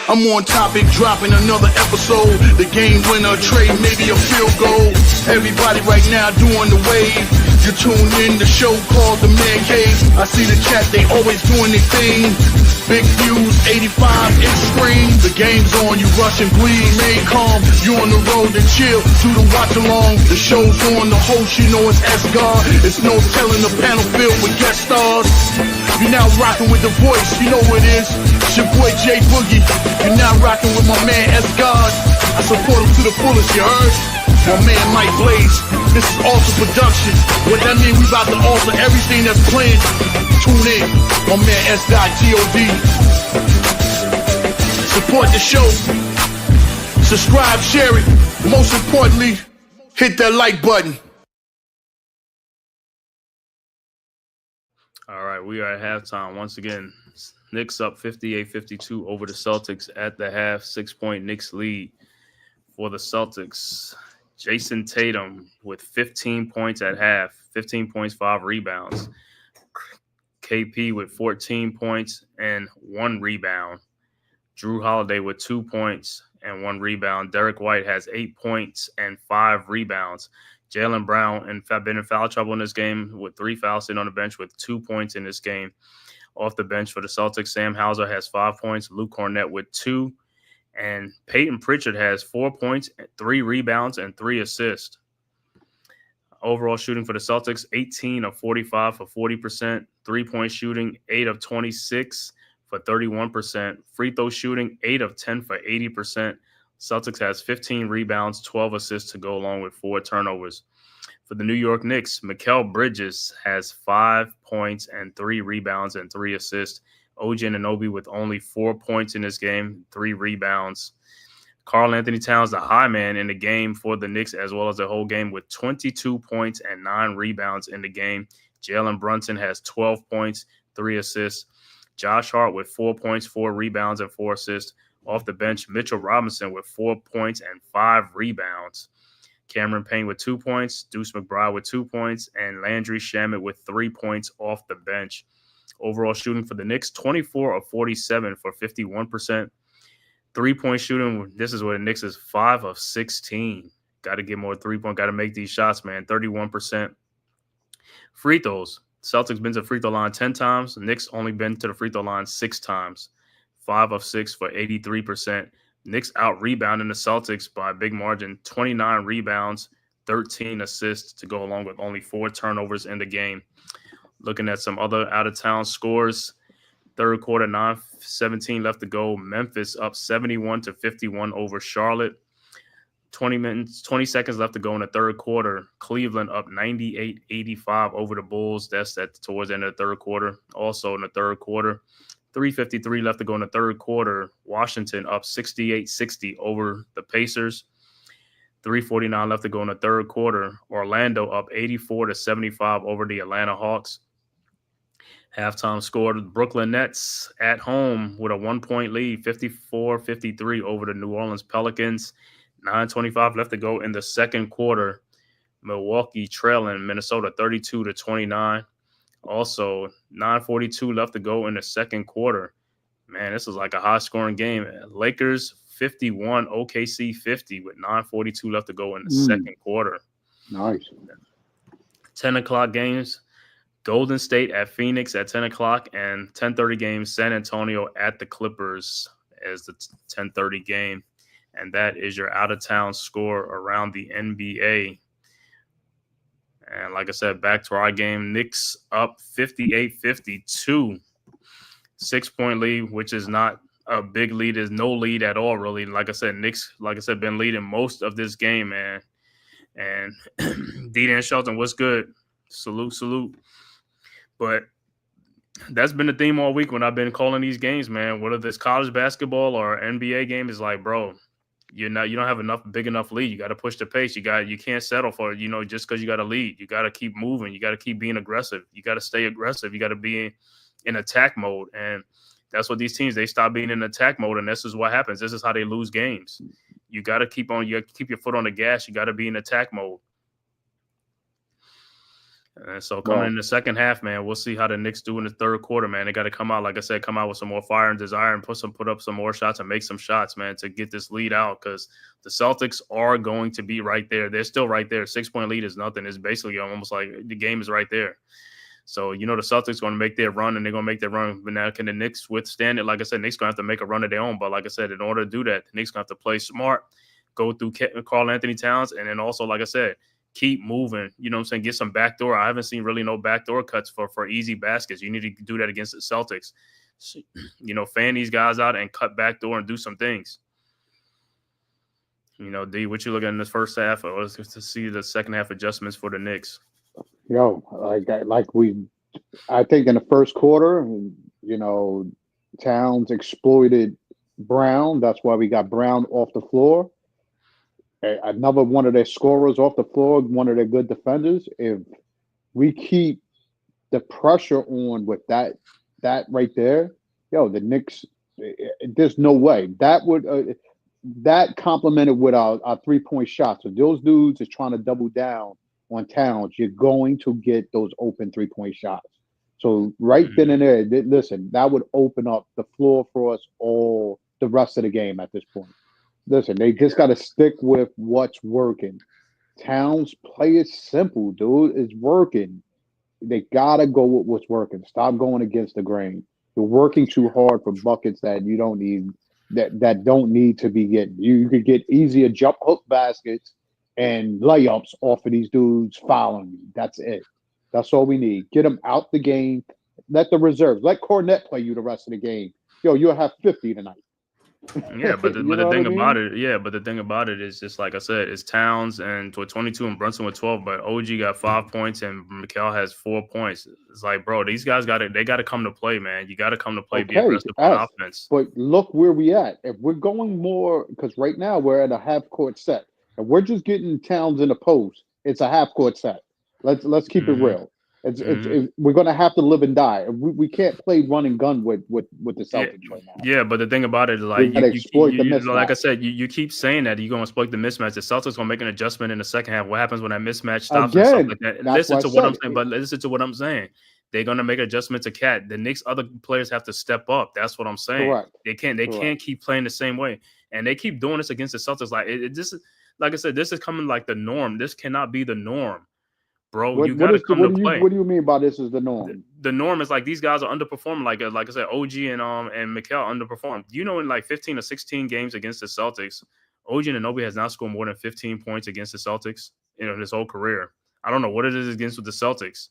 I'm on topic, dropping another episode. The game winner, trade, maybe a field goal. Everybody right now doing the wave. You tune in, the show called The Man Cave. I see the chat, they always doing their thing. Big views, 85-inch screen. The game's on, you rush and bleed. Remain calm, you on the road and chill. Do the watch along, the show's on. The host, you know it's S-God. It's no telling the panel filled with guest stars. You're now rocking with the voice, you know who it is. It's your boy J Boogie. You're now rocking with my man S-God. I support him to the fullest, you heard? My man Mike Blaze. This is Alter Production. What that mean? We about to alter everything that's playing. Tune in. My man S.God. Support the show. Subscribe, share it. Most importantly, hit that like button. All right, we are at halftime. Once again, Knicks up 58-52 over the Celtics at the half. 6-point Knicks lead for the Celtics. Jason Tatum with 15 points at half, 15 points, 5 rebounds. KP with 14 points and 1 rebound. Drew Holiday with 2 points and 1 rebound. Derek White has 8 points and 5 rebounds. Jaylen Brown been in foul trouble in this game with 3 fouls sitting on the bench with 2 points in this game. Off the bench for the Celtics, Sam Hauser has 5 points, Luke Cornett with 2, and Peyton Pritchard has 4 points, 3 rebounds, and 3 assists. Overall shooting for the Celtics, 18 of 45 for 40%. 3-point shooting, 8 of 26 for 31%. Free throw shooting, 8 of 10 for 80%. Celtics has 15 rebounds, 12 assists to go along with 4 turnovers. For the New York Knicks, Mikal Bridges has 5 points and 3 rebounds and 3 assists. OG Anunoby with only 4 points in this game, 3 rebounds. Karl Anthony Towns, the high man in the game for the Knicks, as well as the whole game, with 22 points and 9 rebounds in the game. Jalen Brunson has 12 points, 3 assists. Josh Hart with 4 points, 4 rebounds, and 4 assists. Off the bench, Mitchell Robinson with 4 points and 5 rebounds. Cameron Payne with 2 points, Deuce McBride with 2 points, and Landry Shamet with 3 points off the bench. Overall shooting for the Knicks, 24 of 47 for 51%. 3-point shooting, this is where the Knicks is 5 of 16. Got to get more 3-point, got to make these shots, man. 31%. Free throws, Celtics been to the free throw line 10 times. The Knicks only been to the free throw line 6 times. 5 of 6 for 83%. Knicks out-rebounding the Celtics by a big margin, 29 rebounds, 13 assists to go along with only 4 turnovers in the game. Looking at some other out-of-town scores, third quarter, 9:17 left to go. Memphis up 71-51 over Charlotte. 20 seconds left to go in the third quarter. Cleveland up 98-85 over the Bulls. That's towards the end of the third quarter. Also in the third quarter, 3:53 left to go in the third quarter. Washington up 68-60 over the Pacers. 3:49 left to go in the third quarter. Orlando up 84-75 over the Atlanta Hawks. Halftime score, the Brooklyn Nets at home with a 1-point lead, 54-53 over the New Orleans Pelicans. 9:25 left to go in the second quarter. Milwaukee trailing Minnesota 32-29. Also, 9:42 left to go in the second quarter. Man, this is like a high-scoring game. Lakers 51, OKC 50 with 9:42 left to go in the second quarter. Nice. 10 o'clock games. Golden State at Phoenix at 10 o'clock, and 10:30 game, San Antonio at the Clippers as the 10:30 game. And that is your out-of-town score around the NBA. And like I said, back to our game, Knicks up 58-52. 6-point lead, which is not a big lead, is no lead at all, really. Like I said, Knicks, been leading most of this game, man. And D-Dan Shelton, what's good? Salute. But that's been the theme all week when I've been calling these games, man. Whether it's college basketball or NBA game, is like, bro, You don't have enough big enough lead. You got to push the pace. You can't settle for just because you got a lead. You got to keep moving. You got to keep being aggressive. You got to stay aggressive. You got to be in attack mode, and that's what these teams, they stop being in attack mode, and this is what happens. This is how they lose games. You got to keep your foot on the gas. You got to be in attack mode. And so coming in the second half, man, we'll see how the Knicks do in the third quarter, man. They got to come out, like I said, with some more fire and desire and put up some more shots and make some shots, man, to get this lead out, because the Celtics are going to be right there. They're still right there. 6-point lead is nothing. It's basically almost like the game is right there. So, the Celtics going to make their run, and they're going to make their run. But now can the Knicks withstand it? Like I said, Knicks going to have to make a run of their own. But like I said, in order to do that, the Knicks going to have to play smart, go through Karl Anthony Towns, and then also, like I said, keep moving, get some backdoor. I haven't seen really no backdoor cuts for easy baskets. You need to do that against the Celtics. So, fan these guys out and cut backdoor and do some things. D, what you looking at in this first half? Or let's to see the second half adjustments for the Knicks. I think in the first quarter, Towns exploited Brown. That's why we got Brown off the floor. Another one of their scorers off the floor, one of their good defenders. If we keep the pressure on with that right there, the Knicks, there's no way. That would that complemented with our 3-point shots. If those dudes is trying to double down on Towns, you're going to get those open 3-point shots. So right then and there, listen, that would open up the floor for us all the rest of the game at this point. Listen, they just got to stick with what's working. Towns play it simple, dude. It's working. They got to go with what's working. Stop going against the grain. You're working too hard for buckets that you don't need, that don't need to be getting. You could get easier jump hook baskets and layups off of these dudes following you. That's it. That's all we need. Get them out the game. Let the reserves. Let Cornette play you the rest of the game. You'll have 50 tonight. Yeah, but the thing about it is just like I said, it's Towns and with 22 and Brunson with 12, but OG got 5 points and Mikal has 4 points. It's like, bro, these guys got to come to play, man. You got to come to play, be aggressive on offense. But look where we at. If we're going more, because right now we're at a half court set, and we're just getting Towns in the post. It's a half court set. Let's keep it real. We're going to have to live and die. We can't play run and gun with the Celtics right now. Yeah, but the thing about it is, like, like I said, you keep saying that you're going to exploit the mismatch. The Celtics going to make an adjustment in the second half. What happens when that mismatch stops? Again, and stuff like that? Listen to what I'm saying. They're going to make an adjustment to Cat. The Knicks other players have to step up. That's what I'm saying. Correct. They can't keep playing the same way, and they keep doing this against the Celtics. Like like I said, this is coming like the norm. This cannot be the norm. Bro, you got to come to play. What do you mean by this is the norm? The norm is like these guys are underperforming. Like I said, OG and Mikal underperformed. In like 15 or 16 games against the Celtics, OG Anunoby has not scored more than 15 points against the Celtics in his whole career. I don't know what it is against with the Celtics,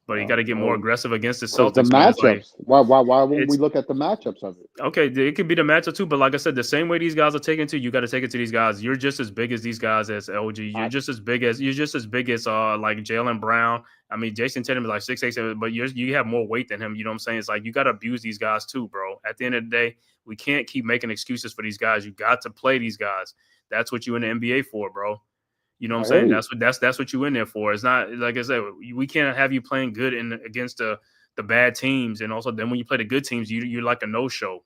but you got to get more aggressive against the Celtics. The matchups. Why won't we look at the matchups of it? Okay, it could be the matchup too, but like I said, the same way these guys are taking to, you got to take it to these guys. You're just as big as these guys as LG. You're just as big as like Jaylen Brown. I mean, Jason Tatum is like 6'8", 7, but you have more weight than him. You know what I'm saying? It's like you got to abuse these guys too, bro. At the end of the day, we can't keep making excuses for these guys. You got to play these guys. That's what you in the NBA for, bro. You know what I'm saying? That's what you in there for. It's not, like I said, we can't have you playing good against the bad teams, and also then when you play the good teams, you're like a no-show.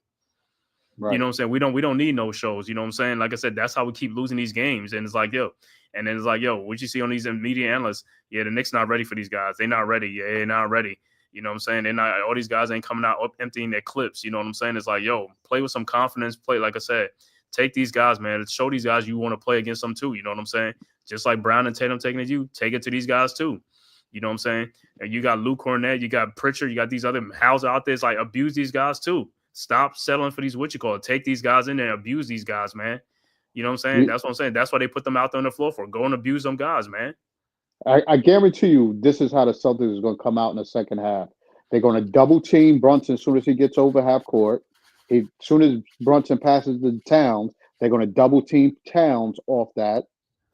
Right. You know what I'm saying? We don't need no-shows. You know what I'm saying? Like I said, that's how we keep losing these games. And it's like, and then it's like, what you see on these media analysts? Yeah, the Knicks not ready for these guys. They're not ready. Yeah, they're not ready. You know what I'm saying? They're not. All these guys ain't coming out emptying their clips. You know what I'm saying? It's like, play with some confidence. Play, like I said, take these guys, man. Show these guys you want to play against them too. You know what I'm saying? Just like Brown and Tatum taking it to you, take it to these guys too. You know what I'm saying? And you got Luke Cornette, you got Pritchard, you got these other House out there. It's like, abuse these guys too. Stop settling for these, take these guys in there and abuse these guys, man. You know what I'm saying? That's what I'm saying. That's why they put them out there on the floor for. Go and abuse them guys, man. I guarantee you this is how the Celtics is going to come out in the second half. They're going to double team Brunson as soon as he gets over half court. As soon as Brunson passes the Towns, they're going to double team Towns off that.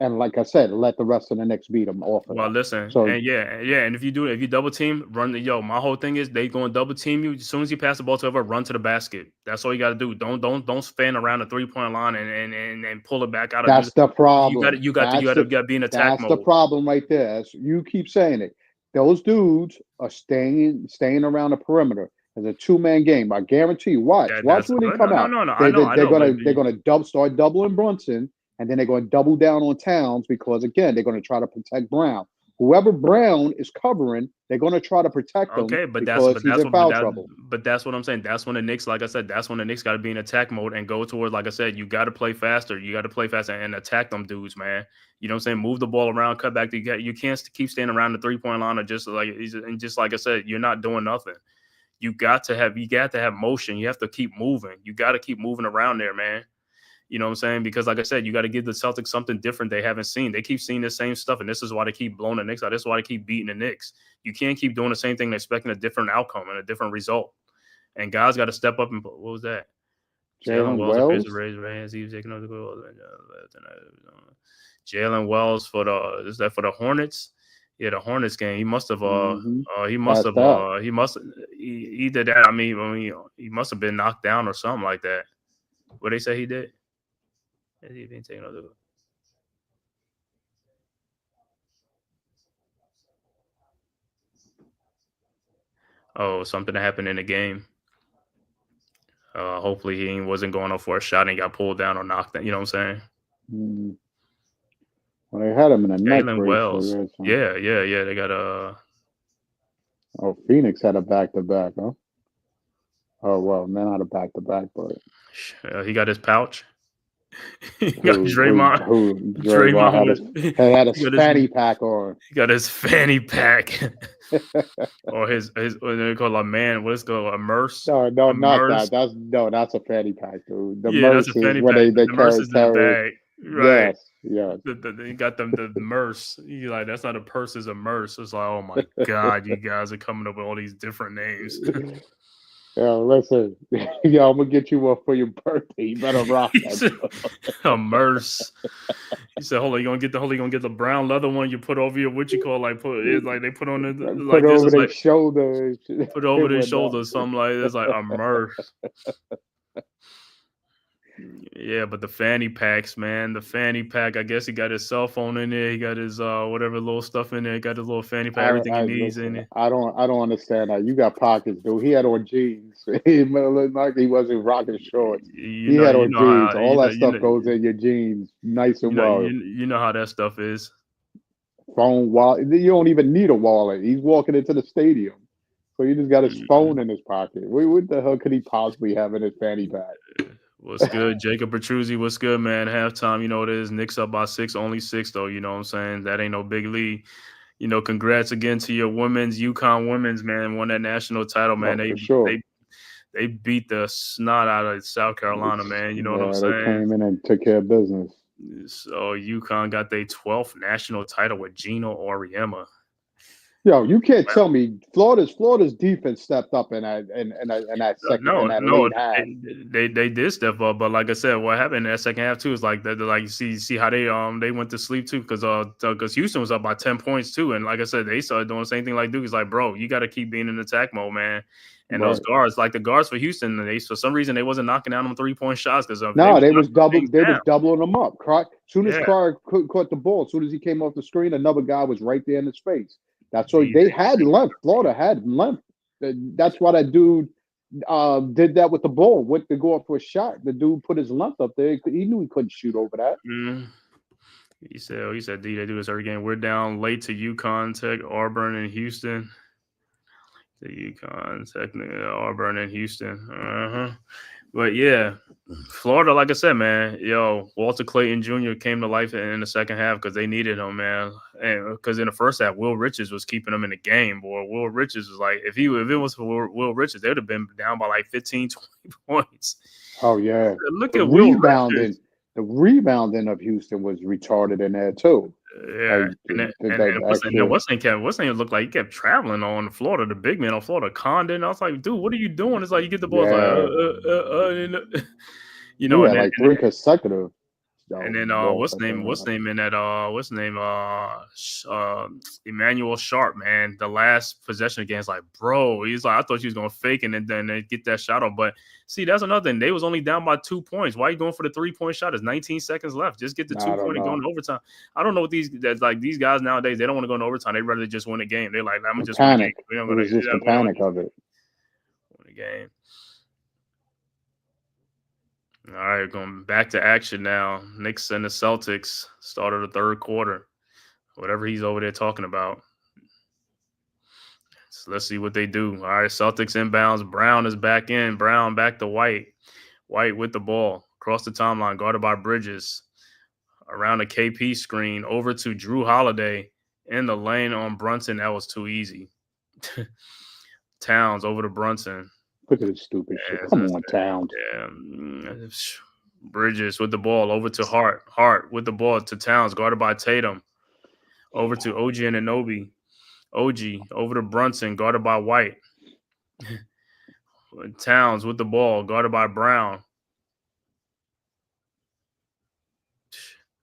And like I said, let the rest of the Knicks beat them off of Well, that. listen, So and and if you double team, run the my whole thing is they going to double team you as soon as you pass the ball to whoever, run to the basket. That's all you got to do. Don't fan around the 3-point line and pull it back out. that's the problem. You got to be in attack That's the mode. problem right there. You keep saying it. Those dudes are staying around the perimeter. It's a 2-man game. I guarantee you. Watch when they come out. No. They're but gonna start doubling Brunson, and then they're going to double down on Towns because again they're going to try to protect Brown. Whoever Brown is covering, they're going to try to protect him because he's in foul trouble. But that's what I'm saying. That's when the Knicks, like I said, that's when the Knicks got to be in attack mode and go towards, like I said, you got to play faster. You got to play faster and attack them dudes, man. You know what I'm saying? Move the ball around, cut back. You can't keep standing around the 3-point line or just like I said, you're not doing nothing. You got to have motion. You have to keep moving. You got to keep moving around there, man. You know what I'm saying? Because like I said, you got to give the Celtics something different they haven't seen. They keep seeing the same stuff, and this is why they keep blowing the Knicks out. This is why they keep beating the Knicks. You can't keep doing the same thing and expecting a different outcome and a different result. And guys got to step up. And what was that? Jalen Wells raised hands. He was taking over the goal. Jalen Wells for the Hornets? Yeah, the Hornets game. He must have. He did that. I mean, he must have been knocked down or something like that. What they say he did? He didn't take another. Oh, something that happened in the game. Hopefully he wasn't going up for a shot and got pulled down or knocked down. You know what I'm saying? Well, they had him in a neck Jalen brace. Wells. Yeah. They got Oh, Phoenix had a back-to-back, huh? Oh well, not a back-to-back, but he got his pouch. He got Draymond. Draymond had his fanny pack on. He got his fanny pack. Or his what they call a man. What is it called? A merce? No, not that. That's a fanny pack, dude. That's a fanny pack. The merce is in the bag. Right. Yes. You got the merce. You like that's not a purse, it's a merce. It's like, oh my God, you guys are coming up with all these different names. Yo, listen. Yo, I'm gonna get you one for your birthday. You better rock that. A merce. He said, "Hold on, you gonna get the brown leather one you put over your they put on it like over this, their shoulder. Put over their shoulder, something like this, like a merce." Yeah, but the fanny packs, man. The fanny pack. I guess he got his cell phone in there. He got his whatever little stuff in there. He got his little fanny pack. Everything he needs in it. I don't understand that. You got pockets, dude. He had on jeans. He looked like he wasn't rocking shorts. He had on jeans. All that stuff goes in your jeans, nice and well. You know how that stuff is. Phone, wallet. You don't even need a wallet. He's walking into the stadium, so he just got his phone in his pocket. What the hell could he possibly have in his fanny pack? What's good? Jacob Petruzzi, what's good, man? Halftime, you know what it is. Knicks up by 6, only 6, though. You know what I'm saying? That ain't no big lead. You know, congrats again to your UConn women's, man. Won that national title, man. They beat the snot out of South Carolina, man. You know what I'm saying? They came in and took care of business. So UConn got their 12th national title with Gino Auriemma. Yo, you can't tell me Florida's defense stepped up in that second late half. They did step up, but like I said, what happened in that second half too is like that. Like see how they went to sleep too because Houston was up by 10 points too, and like I said, they started doing the same thing like Duke. It's like, bro, you got to keep being in attack mode, man. And those guards, like the guards for Houston, they for some reason they wasn't knocking down them 3-point shots because they was doubling them up. As soon as Clark caught the ball, as soon as he came off the screen, another guy was right there in his face. That's what they had length. Florida had length. That's why that dude did that with the ball. Went to go up for a shot. The dude put his length up there. He knew he couldn't shoot over that. He said, D, they do this every game. We're down late to UConn, Tech, Auburn, and Houston. Auburn, and Houston. But yeah, Florida, like I said, man, Walter Clayton Jr. came to life in the second half because they needed him, man. And because in the first half, Will Richards was keeping them in the game, boy. Will Richards was like, if it was for Will Richards, they would have been down by like 15, 20 points. Oh, yeah. Look at Will Richards. The rebounding of Houston was retarded in there, too. Yeah, what's name looked like he kept traveling on Florida, the big man on Florida, Condon. I was like, dude, what are you doing? It's like you get the ball, like 3 consecutive. And then Walker what's thing. name in that Emmanuel Sharp, man. The last possession against, like, bro, he's like, I thought she was gonna fake and then they get that shot off. But see, that's another thing. They was only down by 2 points. Why are you going for the 3-point shot? There's 19 seconds left. Just get the I don't 2-point and go know. into overtime. I don't know what these guys nowadays, they don't want to go into overtime. They'd rather just win the game. They're like, I'm gonna just win the game. Panic. It was just the panic of it. Win the game. All right, going back to action now. Knicks and the Celtics start of the third quarter. Whatever he's over there talking about. So let's see what they do. All right, Celtics inbounds. Brown is back in. Brown back to White. White with the ball. Across the timeline, guarded by Bridges. Around a KP screen. Over to Drew Holiday. In the lane on Brunson. That was too easy. Towns over to Brunson. Look at this stupid shit. Come on, Towns. Yeah. Bridges with the ball over to Hart. Hart with the ball to Towns, guarded by Tatum. Over to OG Anunoby. OG over to Brunson, guarded by White. Towns with the ball, guarded by Brown.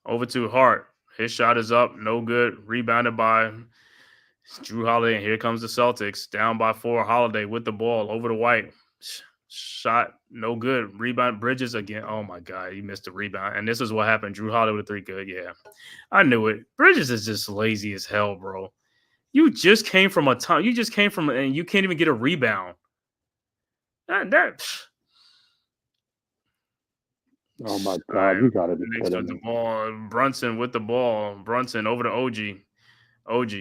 Over to Hart. His shot is up, no good. Rebounded by Drew Holiday. And here comes the Celtics, down by 4. Holiday with the ball over to White. Shot, no good. Rebound, Bridges again. Oh, my God. He missed the rebound. And this is what happened. Drew Holiday with a 3. Good, yeah. I knew it. Bridges is just lazy as hell, bro. You just came from and you can't even get a rebound. Oh, my God. You got to be kidding me. Brunson with the ball. Brunson over to OG. OG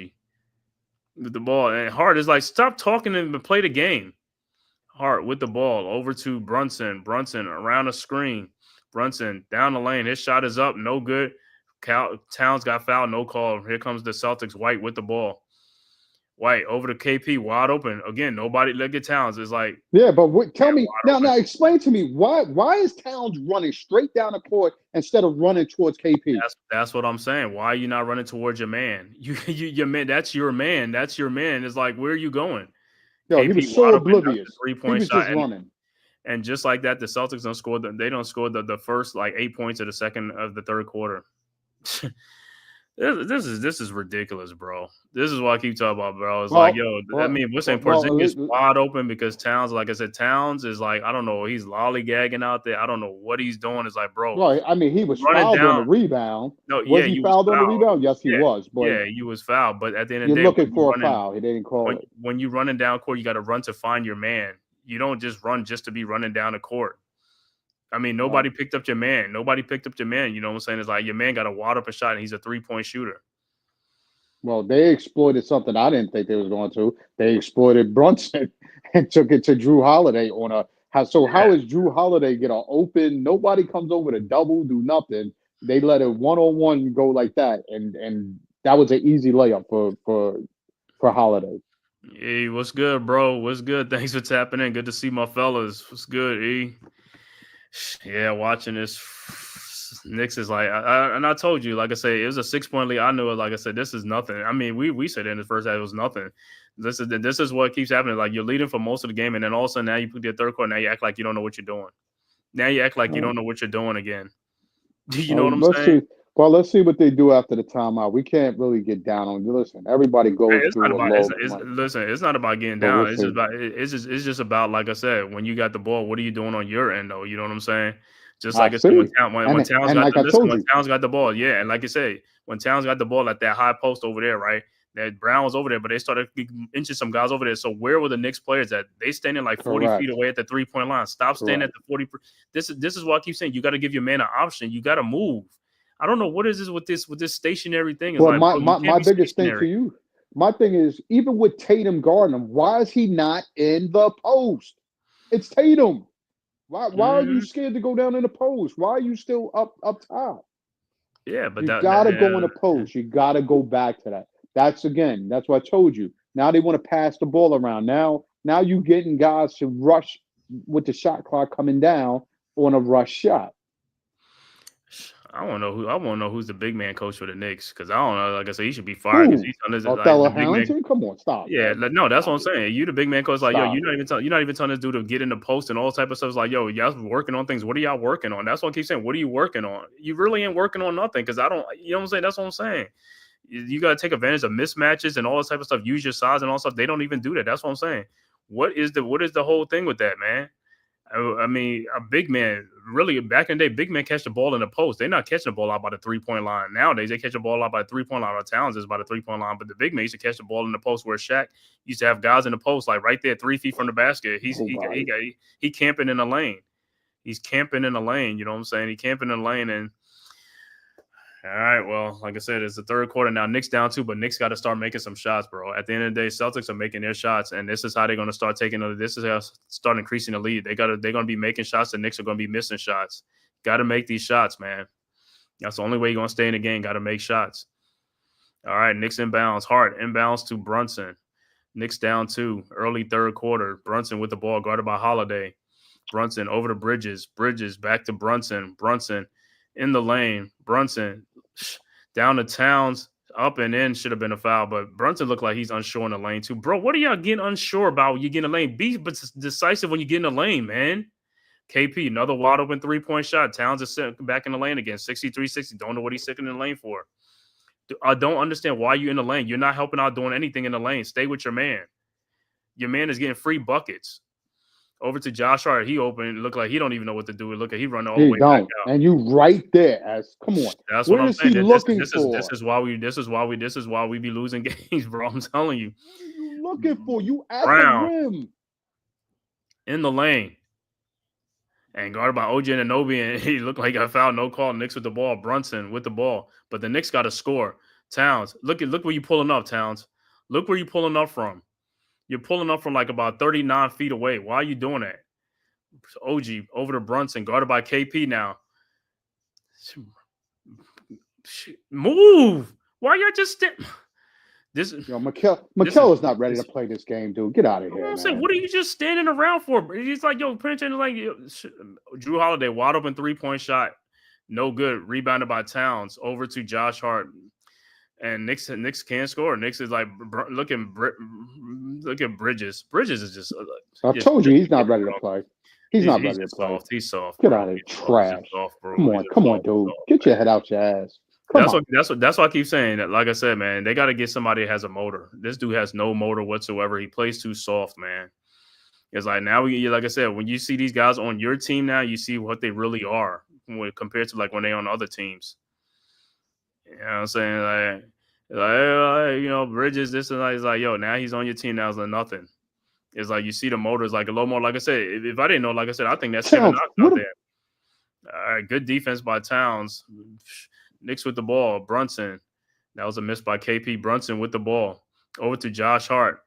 with the ball. And Hart is like, stop talking and play the game. Hart with the ball over to Brunson. Brunson around the screen. Brunson down the lane. His shot is up. No good. Towns got fouled. No call. Here comes the Celtics. White with the ball. White over to KP. Wide open. Again, nobody look at Towns. It's like. Yeah, but tell me. Now, explain to me. Why is Towns running straight down the court instead of running towards KP? That's what I'm saying. Why are you not running towards your man? Your man. That's your man. That's your man. It's like, where are you going? Yo, he was so oblivious. He was just running. And just like that, the Celtics don't score. They don't score the first like 8 points of the third quarter. This is ridiculous, bro. This is what I keep talking about, bro. It's we're saying Porzingis wide open because Towns, like I said, Towns is like, I don't know, he's lollygagging out there. I don't know what he's doing. It's like, bro. Right. I mean, he was fouled on the rebound. No, was he fouled on the rebound? Yes, he was. But yeah, he was fouled. But at the end of the day, you're looking for a foul. He didn't call it. When you're running down court, you got to run to find your man. You don't just run just to be running down the court. I mean, nobody picked up your man. Nobody picked up your man. You know what I'm saying? It's like your man got a wide open shot and he's a 3-point shooter. Well, they exploited something I didn't think they was going to. They exploited Brunson and took it to Drew Holiday on a. How is Drew Holiday get an open? Nobody comes over to double, do nothing. They let it 1-on-1 go like that, and that was an easy layup for Holiday. Hey, what's good, bro? What's good? Thanks for tapping in. Good to see my fellas. What's good, E? Yeah, watching this. Knicks is like, I told you, like I said, it was a 6-point lead. I knew it. Like I said, this is nothing. I mean, we said in the first half it was nothing. This is what keeps happening. Like you're leading for most of the game, and then all of a sudden now you put the third quarter. Now you act like you don't know what you're doing. Now you act like you don't know what you're doing again. You know what I'm saying? Let's see what they do after the timeout. We can't really get down on. Listen, everybody goes through a low. Listen, it's not about getting down. It's just about, like I said, when you got the ball, what are you doing on your end though? You know what I'm saying? Just like I said, when Towns got the ball, yeah, and like I said, when Towns got the ball at that high post over there, right? That Brown was over there, but they started inching some guys over there. So where were the Knicks players at? They standing like 40 feet away at the 3-point line. Stop standing at the 40. This is what I keep saying. You got to give your man an option. You got to move. I don't know what is this with this stationary thing. It's well, my biggest thing for you, my thing is, even with Tatum guarding him, why is he not in the post? It's Tatum. Why are you scared to go down in the post? Why are you still up top? Yeah, but you gotta go in the post. You gotta go back to that. That's what I told you. Now they want to pass the ball around. Now you getting guys to rush with the shot clock coming down on a rush shot. I want to know who's the big man coach for the Knicks, because I don't know. Like I said, he should be fired because he's on this like Othello the big man. Harrington? Come on, stop. Yeah, Man. no, that's what I'm saying. You the big man coach, like, yo, Stop you're not even telling this dude to get in the post and all type of stuff. It's like, yo, y'all working on things. What are y'all working on? That's what I keep saying. What are you working on? You really ain't working on nothing, because I don't. You know what I'm saying? That's what I'm saying. You got to take advantage of mismatches and all this type of stuff. Use your size and all stuff. They don't even do that. That's what I'm saying. What is the whole thing with that, man? I mean, a big man, really, back in the day, big men catch the ball in the post. They're not catching the ball out by the 3-point line. Nowadays, they catch the ball out by the 3-point line. Or Towns is by the 3-point line. But the big man used to catch the ball in the post, where Shaq used to have guys in the post, like right there, 3 feet from the basket. He camping in the lane. He's camping in the lane. You know what I'm saying? He camping in the lane. And all right, well, like I said, it's the third quarter now. Knicks down 2, but Knicks got to start making some shots, bro. At the end of the day, Celtics are making their shots, and this is how they're going to start this is how start increasing the lead. They're going to be making shots. The Knicks are going to be missing shots. Got to make these shots, man. That's the only way you're going to stay in the game. Got to make shots. All right, Knicks inbounds. Hart inbounds to Brunson. Knicks down 2, early third quarter. Brunson with the ball, guarded by Holiday. Brunson over to Bridges. Bridges back to Brunson. Brunson in the lane. Brunson down to Towns, up and in, should have been a foul, but Brunson looked like he's unsure in the lane too. Bro, what are y'all getting unsure about when you get in the lane? Be decisive when you get in the lane, man. KP, another wide open 3-point shot. Towns is sitting back in the lane again, 63-60. Don't know what he's sitting in the lane for. I don't understand why you're in the lane. You're not helping out doing anything in the lane. Stay with your man. Your man is getting free buckets. Over to Josh Hart. He opened. Look like he don't even know what to do. Look at he running all the way back out. And you right there. Come on. That's what I'm saying. This is why we be losing games, bro. I'm telling you. What are you looking for? You at Brown the rim. in the lane. And guarded by OG Anunoby, and he looked like he got fouled. No call. Knicks with the ball. Brunson with the ball. But the Knicks got to score. Towns. Look where you pulling up, Towns. Look where you pulling up from. You're pulling up from like about 39 feet away. Why are you doing that? OG over to Brunson, guarded by KP now. Move. Why y'all just Mikel is not ready to play this game, dude. Get out of here, man. What are you just standing around for? He's like, yo, put it in like Drew Holiday, wide open 3-point shot. No good. Rebounded by Towns. Over to Josh Hart. And Knicks can't score. Knicks is like, look at Bridges. Bridges is just. I told you he's not ready to play. He's not ready to play. Soft. He's soft. Get out of here, trash. Soft, bro. Come on, dude. Get your head out your ass. That's why I keep saying that. Like I said, man, they got to get somebody that has a motor. This dude has no motor whatsoever. He plays too soft, man. It's like now like I said, when you see these guys on your team now, you see what they really are compared to like when they're on other teams. You know what I'm saying? Like Bridges, this and that. He's like, yo, now he's on your team. Now it's like nothing. It's like you see the motors like a little more. Like I said, if I didn't know, like I said, I think that's 7 knocked out there. All right, good defense by Towns. Knicks with the ball. Brunson. That was a miss by KP. Brunson with the ball. Over to Josh Hart.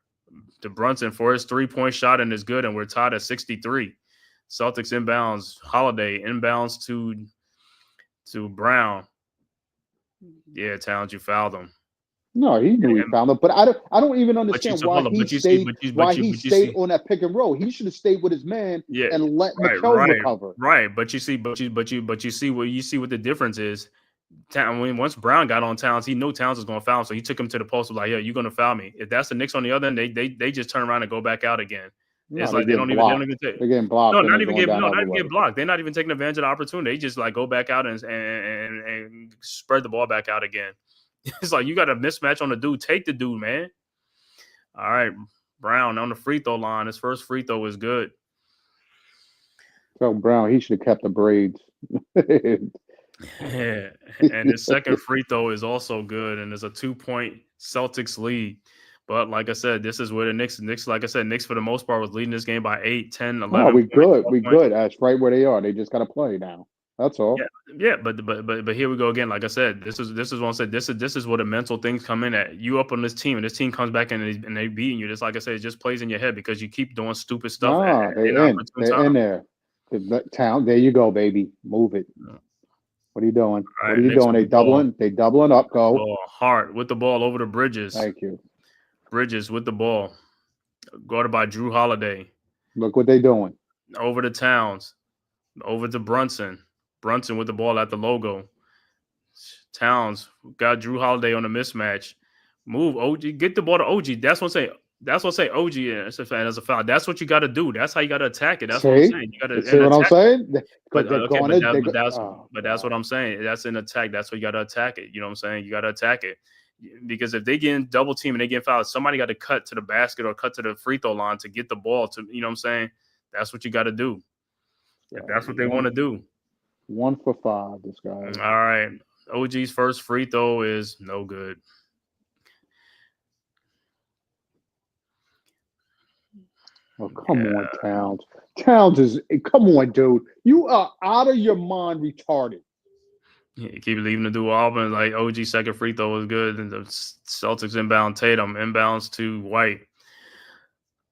To Brunson for his 3-point shot and is good, and we're tied at 63. Celtics inbounds. Holiday inbounds to Brown. Yeah, Towns, you fouled him. No, he knew he fouled him, but I don't even understand why he stayed on that pick and roll. He should have stayed with his man and let Mikel recover. Right, but you see what the difference is. Once Brown got on Towns, he knew Towns was going to foul him, so he took him to the post. Like, yeah, you're going to foul me. If that's the Knicks on the other end, they just turn around and go back out again. It's like they don't even take. They're getting blocked. No, not even get blocked. They're not even taking advantage of the opportunity. They just like go back out and spread the ball back out again. It's like you got a mismatch on the dude. Take the dude, man. All right, Brown on the free throw line. His first free throw is good. So Brown, he should have kept the braids. Yeah, and his second free throw is also good, and it's a 2-point Celtics lead. But like I said, this is where the Knicks, like I said, Knicks for the most part was leading this game by 8, 10, 11. Oh, we good. That's right where they are. They just got to play now. That's all. Yeah, but here we go again. Like I said, this is what I said. This is where the mental things come in at. You up on this team, and this team comes back and they beating you. Just like I said, it just plays in your head because you keep doing stupid stuff. They're in there. Town, there you go, baby. Move it. What are you doing? What are you doing? They doubling. They doubling up. Go. Hart with the ball over to Bridges. Thank you. Bridges with the ball. Guarded by Drew Holiday. Look what they doing. Over to Towns. Over to Brunson. Brunson with the ball at the logo. Towns got Drew Holiday on a mismatch. Move OG, get the ball to OG. That's what I'm saying. That's what I say. OG as a foul. That's what you got to do. That's how you got to attack it. That's what I'm See, saying. You got to see what I'm attack. saying? But Because they're okay, going but to. that's what I'm saying. That's an attack. That's what you got to attack it. You know what I'm saying? You got to attack it because if they get in double team and they get fouled, somebody got to cut to the basket or cut to the free throw line to get the ball. To you know what I'm saying? That's what you got to do. If that's what they want to do. 1 for 5. This guy. All right. OG's first free throw is no good. Oh, come on, Towns. Towns is come on, dude. You are out of your mind retarded. Yeah, keep leaving the dual Auburn. Like OG second free throw was good. And the Celtics inbound Tatum, inbounds to White.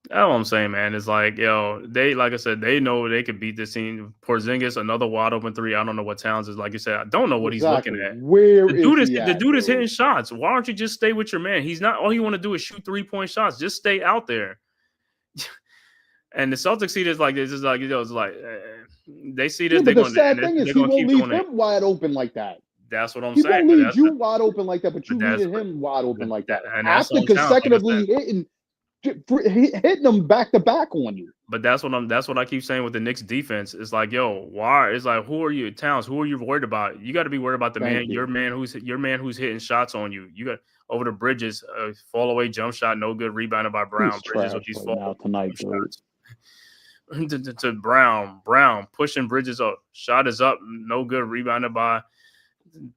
That's what I'm saying, man. It's like, they, like I said, they know they could beat this team. Porzingis, another wide open three. I don't know what Towns is. Like you said, I don't know what he's looking at. Where the dude is hitting shots. Why don't you just stay with your man? He's not, all you want to do is shoot 3-point shots. Just stay out there. And the Celtics see this like this is like, it's like they see this. Yeah, but the sad thing is he won't leave him wide open like that. That's what I'm he saying. He won't leave you wide open like that, but you leaving him wide open like that. And after consecutively hitting them back to back on you. But that's what I keep saying with the Knicks defense. It's like, why? It's like, who are you, Towns? Who are you worried about? You got to be worried about your man who's hitting shots on you. You got over the Bridges, fall away jump shot, no good, rebounded by Brown. He's Bridges with these fall tonight, shots. to Brown pushing Bridges up. Shot is up, no good, rebounded by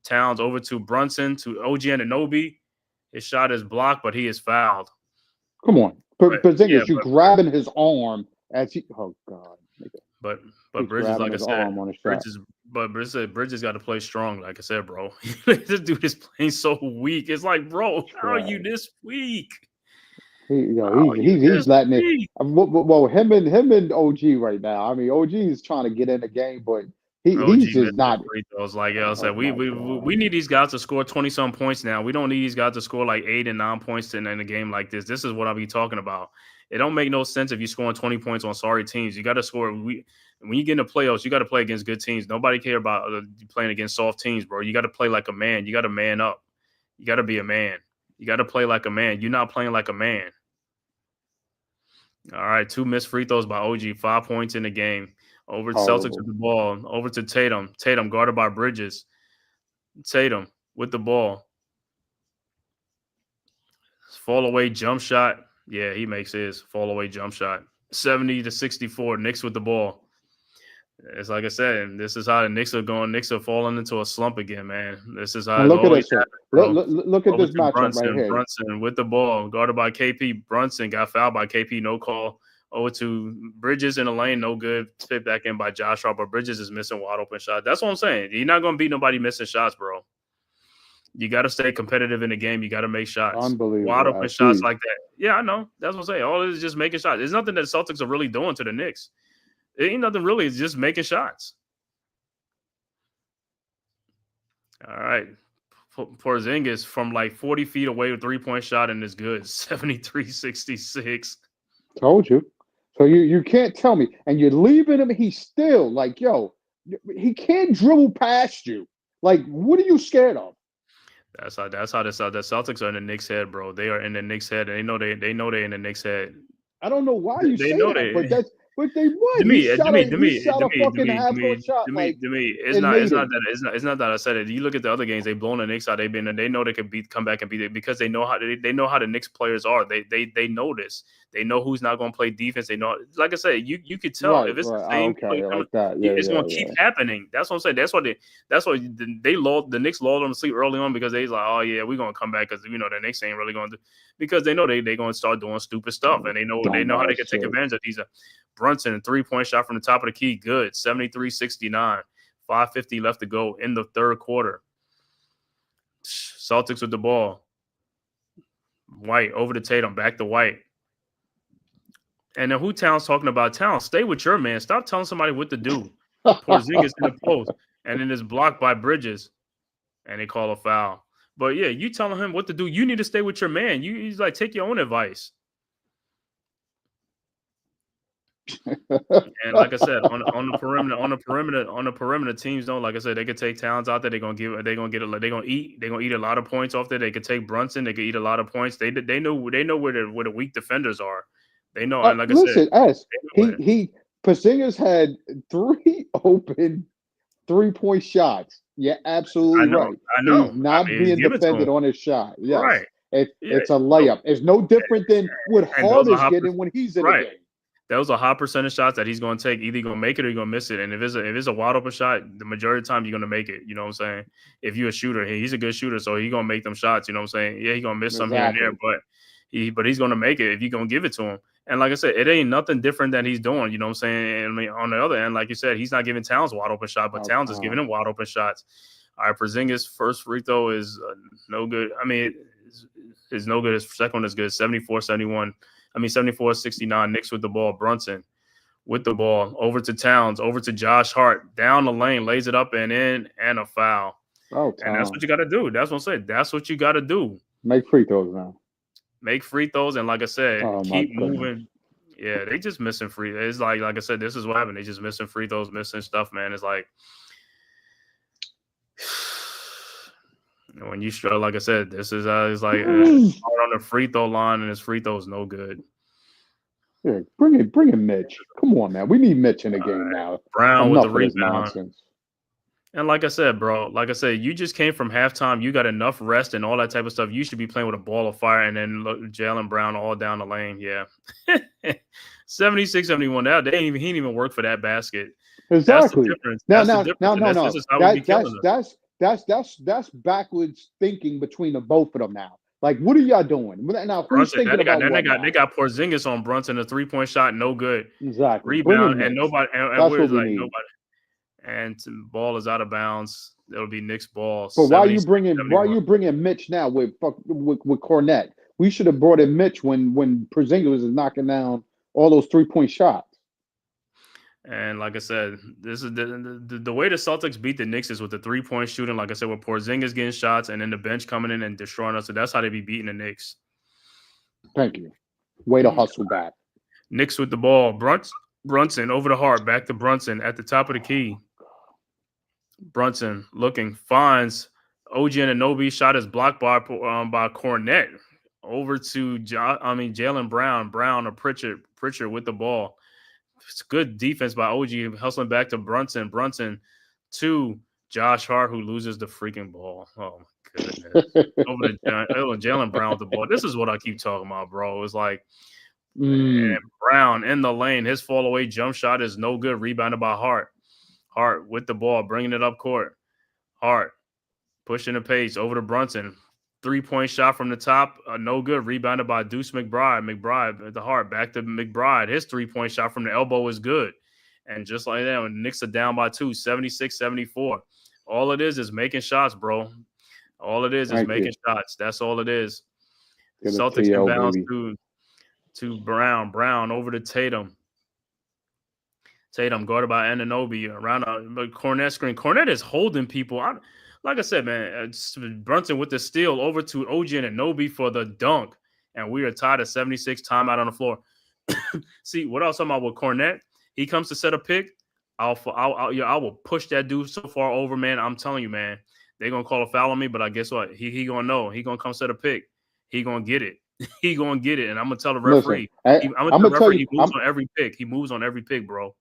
Towns. Over to Brunson to OG Anunoby. His shot is blocked, but he is fouled. Come on, Porzingis, you grabbing his arm as he. Oh God. But Bridges, like I said, Bridges got to play strong. Like I said, bro, this dude is playing so weak. It's like, bro, how are you this weak? He's letting it. Well, him and OG right now. I mean, OG is trying to get in the game, but he's just not. Like I said, we need these guys to score 20-some points now. We don't need these guys to score like 8 and 9 points in a game like this. This is what I be talking about. It don't make no sense if you're scoring 20 points on sorry teams. You got to score. When you get in the playoffs, you got to play against good teams. Nobody care about playing against soft teams, bro. You got to play like a man. You got to man up. You got to be a man. You got to play like a man. You're not playing like a man. All right, 2 missed free throws by OG, 5 points in the game. Over to Celtics with the ball. Over to Tatum. Tatum guarded by Bridges. Tatum with the ball. Fall away jump shot. Yeah, he makes his fall away jump shot. 70-64. Knicks with the ball. It's like I said, this is how the Knicks are going. Knicks are falling into a slump again, man. This is how. Look at this. Look at this matchup right here. Brunson with the ball, guarded by KP. Brunson got fouled by KP. No call. Over to Bridges in the lane, no good. Spit back in by Josh Hart, but Bridges is missing wide open shots. That's what I'm saying. You're not going to beat nobody missing shots, bro. You got to stay competitive in the game. You got to make shots. Unbelievable. Wide open shots like that. Yeah, I know. That's what I'm saying. All it is just making shots. There's nothing that Celtics are really doing to the Knicks. It ain't nothing really. It's just making shots. All right. Porzingis from like 40 feet away with 3-point shot and is good. 73-66. Told you. So you can't tell me. And you're leaving him. He's still like, he can't dribble past you. Like, what are you scared of? That's how the Celtics are in the Knicks' head, bro. They are in the Knicks' head. And they know they're in the Knicks' head. I don't know why you say that, but they won. To me, it's not that I said it. You look at the other games, they've blown the Knicks out. They know they could come back and beat it because they know how the Knicks players are. They know this. They know who's not going to play defense. They know, like I said, you could tell if it's the same play like that. It's going to keep happening. That's what I'm saying. That's why the Knicks lulled them to sleep early on because they was like, oh yeah, we're going to come back because the Knicks ain't really going to do, because they know they're going to start doing stupid stuff and they know how they can take advantage of these. Brunson, 3-point shot from the top of the key. Good. 73-69. 5:50 left to go in the third quarter. Celtics with the ball. White over to Tatum. Back to White. And then who Towns talking about? Towns, stay with your man. Stop telling somebody what to do. Porzingis in the post. And then it's blocked by Bridges. And they call a foul. But yeah, you telling him what to do. You need to stay with your man. He's like, take your own advice. And like I said, on the perimeter, teams don't. Like I said, they could take Towns out there. They're gonna eat a lot of points off there. They could take Brunson. They could eat a lot of points. They know where the weak defenders are. They know, and like I said, Listen, Porzingis had 3 open 3-point shots. You're absolutely right. I know. He's not being defended on his shot. Yes. Right. It's a layup. It's no different than what Hart is getting when he's in the game. Those are high percentage shots that he's going to take. Either you're going to make it or you're going to miss it. And if it's a wide open shot, the majority of the time you're going to make it. You know what I'm saying? If you're a shooter, he's a good shooter, so he's going to make them shots. You know what I'm saying? Yeah, he's going to miss some here and there, but he's going to make it if you're going to give it to him. And like I said, it ain't nothing different that he's doing. You know what I'm saying? I mean, on the other end, like you said, he's not giving Towns wide open shot, but Towns is giving him wide open shots. All right, Porzingis' first free throw is no good. I mean, it's no good. His second one is good. 74-71. I mean, 74-69. Knicks with the ball. Brunson with the ball. Over to Towns. Over to Josh Hart. Down the lane. Lays it up and in. And a foul. Oh, and that's what you got to do. That's what I'm saying. That's what you got to do. Make free throws now. Make free throws. And like I said, keep moving. Yeah, they just missing free. It's like I said, this is what happened. They just missing free throws, missing stuff, man. It's like when you struggle, like I said, this is it's like hard on the free throw line, and his free throw is no good. Yeah, bring in Mitch. Come on, man. We need Mitch in the game now. Brown with the rebound. And like I said, bro, you just came from halftime. You got enough rest and all that type of stuff. You should be playing with a ball of fire, and then look, Jaylen Brown all down the lane. Yeah. 76-71. He didn't even work for that basket. Exactly. That's the difference. No. This is how we be killing us. That's backwards thinking between the both of them now. Like, what are y'all doing? Now, who's thinking about what? They got Porzingis on Brunson, a 3-point shot, no good. Exactly. Rebound, and nobody. And we're like nobody. And the ball is out of bounds. It'll be Knicks ball. But why are you bringing Mitch now with Cornette? We should have brought in Mitch when Porzingis was knocking down all those 3-point shots. And like I said, this is the way the Celtics beat the Knicks is with the 3-point shooting. Like I said, with Porzingis getting shots and then the bench coming in and destroying us. So that's how they be beating the Knicks. Thank you. Way to hustle back. Knicks with the ball. Brunson over the Hart. Back to Brunson at the top of the key. Brunson looking, finds OG Anunoby. Shot is blocked by Cornette. Over to Jaylen Brown. Brown or Pritchard with the ball. It's good defense by OG, hustling back to Brunson. Brunson to Josh Hart, who loses the freaking ball. Oh, my goodness. Over to Jaylen Brown with the ball. This is what I keep talking about, bro. It's like man, Brown in the lane. His fall-away jump shot is no good. Rebounded by Hart. Hart with the ball, bringing it up court. Hart pushing the pace over to Brunson. 3-point shot from the top, no good. Rebounded by Deuce McBride. McBride at the Hart, back to McBride. His 3-point shot from the elbow is good. And just like that, when the Knicks are down by 2, 76-74. All it is making shots, bro. All it is making shots. That's all it is. Celtics inbounds to Brown. Brown over to Tatum. Tatum guarded by Anunoby around a Cornette screen. Cornette is holding people. Like I said, man, Brunson with the steal over to OG Anunoby for the dunk. And we are tied at 76, timeout on the floor. See, what I was talking about with Cornette, he comes to set a pick. I will push that dude so far over, man. I'm telling you, man, they're going to call a foul on me, but I guess what? He going to know. He going to come set a pick. He going to get it. He going to get it. And I'm going to tell the referee. I'm going to tell the referee he moves on every pick. He moves on every pick, bro.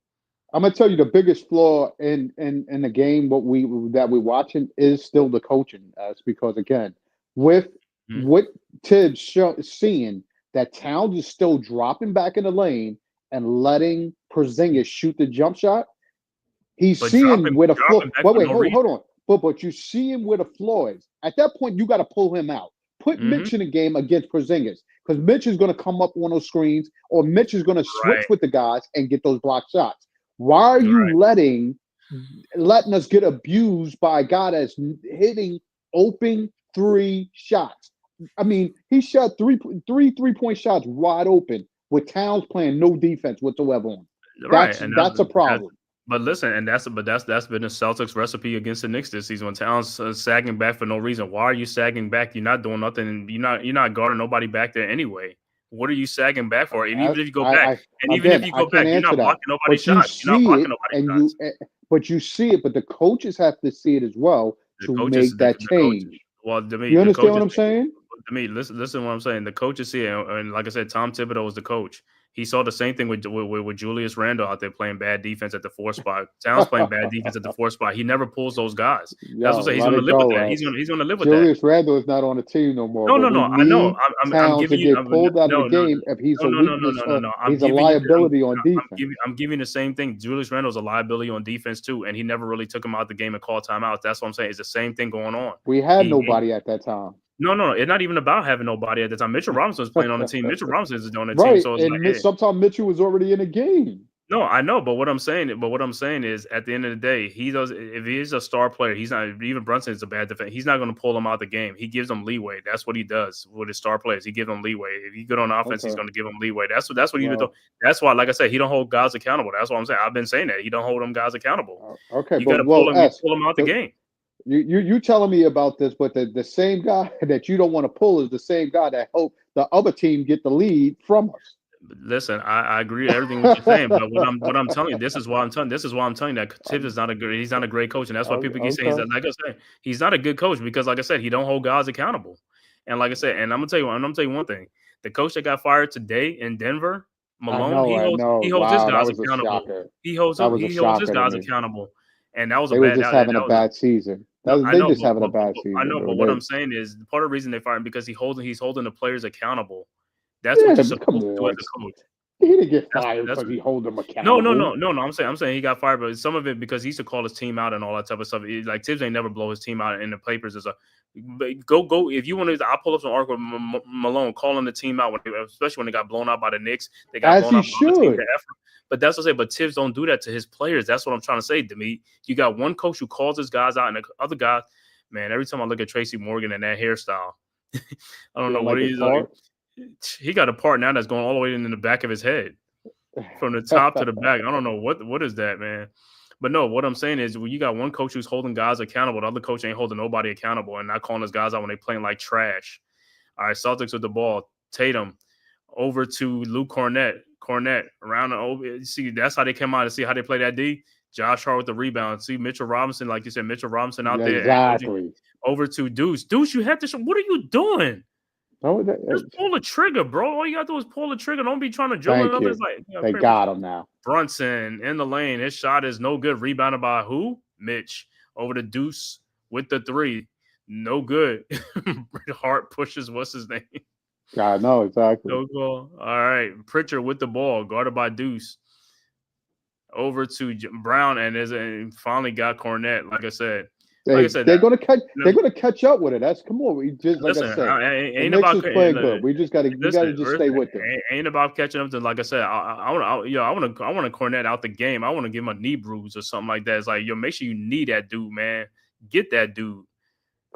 I'm gonna tell you the biggest flaw in the game that we're watching is still the coaching. It's because again, with what Tibbs seeing that Towns is still dropping back in the lane and letting Porzingis shoot the jump shot. He's seeing where the flaw. Hold on. But you see him where the flaw is. At that point, you got to pull him out. Put Mitch in the game against Porzingis because Mitch is going to come up on those screens, or Mitch is going to switch with the guys and get those block shots. Why are you letting us get abused by a guy that's hitting open 3 shots? I mean, he shot three 3-point shots wide open with Towns playing no defense whatsoever on. That's a problem. But listen, and that's been the Celtics recipe against the Knicks this season. When Towns sagging back for no reason. Why are you sagging back? You're not doing nothing. You're not guarding nobody back there anyway. What are you sagging back for? And even if you go I, back, I and even if again, you I go can't back, you're answer not that. blocking nobody's But you shots. You're not see blocking it, nobody's and shots. but you see it. But the coaches have to see it as well The to coaches, make that the coaches. change. Well, to me, You the understand what coaches. I'm saying? To me, listen, what I'm saying. The coaches see it, and like I said, Tom Thibodeau was the coach. He saw the same thing with Julius Randle out there playing bad defense at the 4 spot. Towns playing bad defense at the 4 spot. He never pulls those guys. That's what I'm Yo, saying. He's let going to it live with go, that. Rex. He's going to live with that. Julius Randle is not on the team no more. No, But no, we no. I know. need I'm Towns to giving you. get pulled out of the game if he's a weakness. No. He's a liability on defense. I'm giving the same thing. Julius Randle's a liability on defense too, and he never really took him out the game and called timeouts. That's what I'm saying. It's the same thing going on. We had nobody at that time. No. It's not even about having nobody at the time. Mitchell Robinson was playing on the team. Mitchell Robinson is on the team. Right, So it's and like, sometimes Mitchell was already in the game. no, I know, but what I'm saying is, at the end of the day, if he's a star player, he's not. Even Brunson is a bad defender. He's not going to pull him out the game. He gives them leeway. That's what he does with his star players. He gives them leeway. If he's good on offense, he's going to give them leeway. That's what he's been doing. That's why, like I said, he don't hold guys accountable. That's what I'm saying. I've been saying that he don't hold them guys accountable. Okay, You but got to pull him out the game. You telling me about this, but the same guy that you don't want to pull is the same guy that hope the other team get the lead from us. Listen, I agree with everything what you're saying, but what I'm telling you, this is why I'm telling you that Tibbs is he's not a great coach, and that's why people keep saying he's not a good coach because, like I said, he don't hold guys accountable. And like I said, and I'm gonna tell you one thing: the coach that got fired today in Denver, Malone, he holds his guys accountable. He holds his guys accountable, and that was they were just having a bad season. They just having a bad season. I know, but what I'm saying is part of the reason they fired him because he's holding the players accountable. That's what you're supposed to do as a coach. He didn't get fired because he hold them accountable. No. I'm saying he got fired, but some of it because he used to call his team out and all that type of stuff. Like Tibbs ain't never blow his team out in the papers as a go. If you want to, I'll pull up some article with Malone calling the team out, especially when they got blown out by the Knicks. They got blown out by the team. But that's what I say. But Tibbs don't do that to his players. That's what I'm trying to say, Demi. You got one coach who calls his guys out, and the other guys, man. Every time I look at Tracy Morgan and that hairstyle, I don't know what he's like. He got a part now that's going all the way in the back of his head, from the top to the back. I don't know what is that, man. But no, what I'm saying is, when you got one coach who's holding guys accountable, the other coach ain't holding nobody accountable and not calling his guys out when they playing like trash. All right, Celtics with the ball. Tatum over to Luke Cornett. Cornett around the over. See, that's how they came out to see how they play that D. Josh Hart with the rebound. See Mitchell Robinson, like you said, Mitchell Robinson out there. Exactly. Over to Deuce. Deuce, you have to show. What are you doing? Just pull the trigger, bro. All you got to do is pull the trigger. Don't be trying to jump it up. It's like, they got him now. Brunson in the lane. His shot is no good. Rebounded by who? Mitch. Over to Deuce with the 3. No good. Hart pushes. What's his name? I know, exactly. No goal. All right. Pritchard with the ball. Guarded by Deuce. Over to Brown. And finally got Cornett, like I said. They're gonna catch up with it. That's come on. We just like I said, ain't about playing good. We just gotta just stay with them. Ain't about catching up to. Like I said, I want to Cornett out the game. I want to give him a knee bruise or something like that. It's like, make sure you knee that dude, man. Get that dude.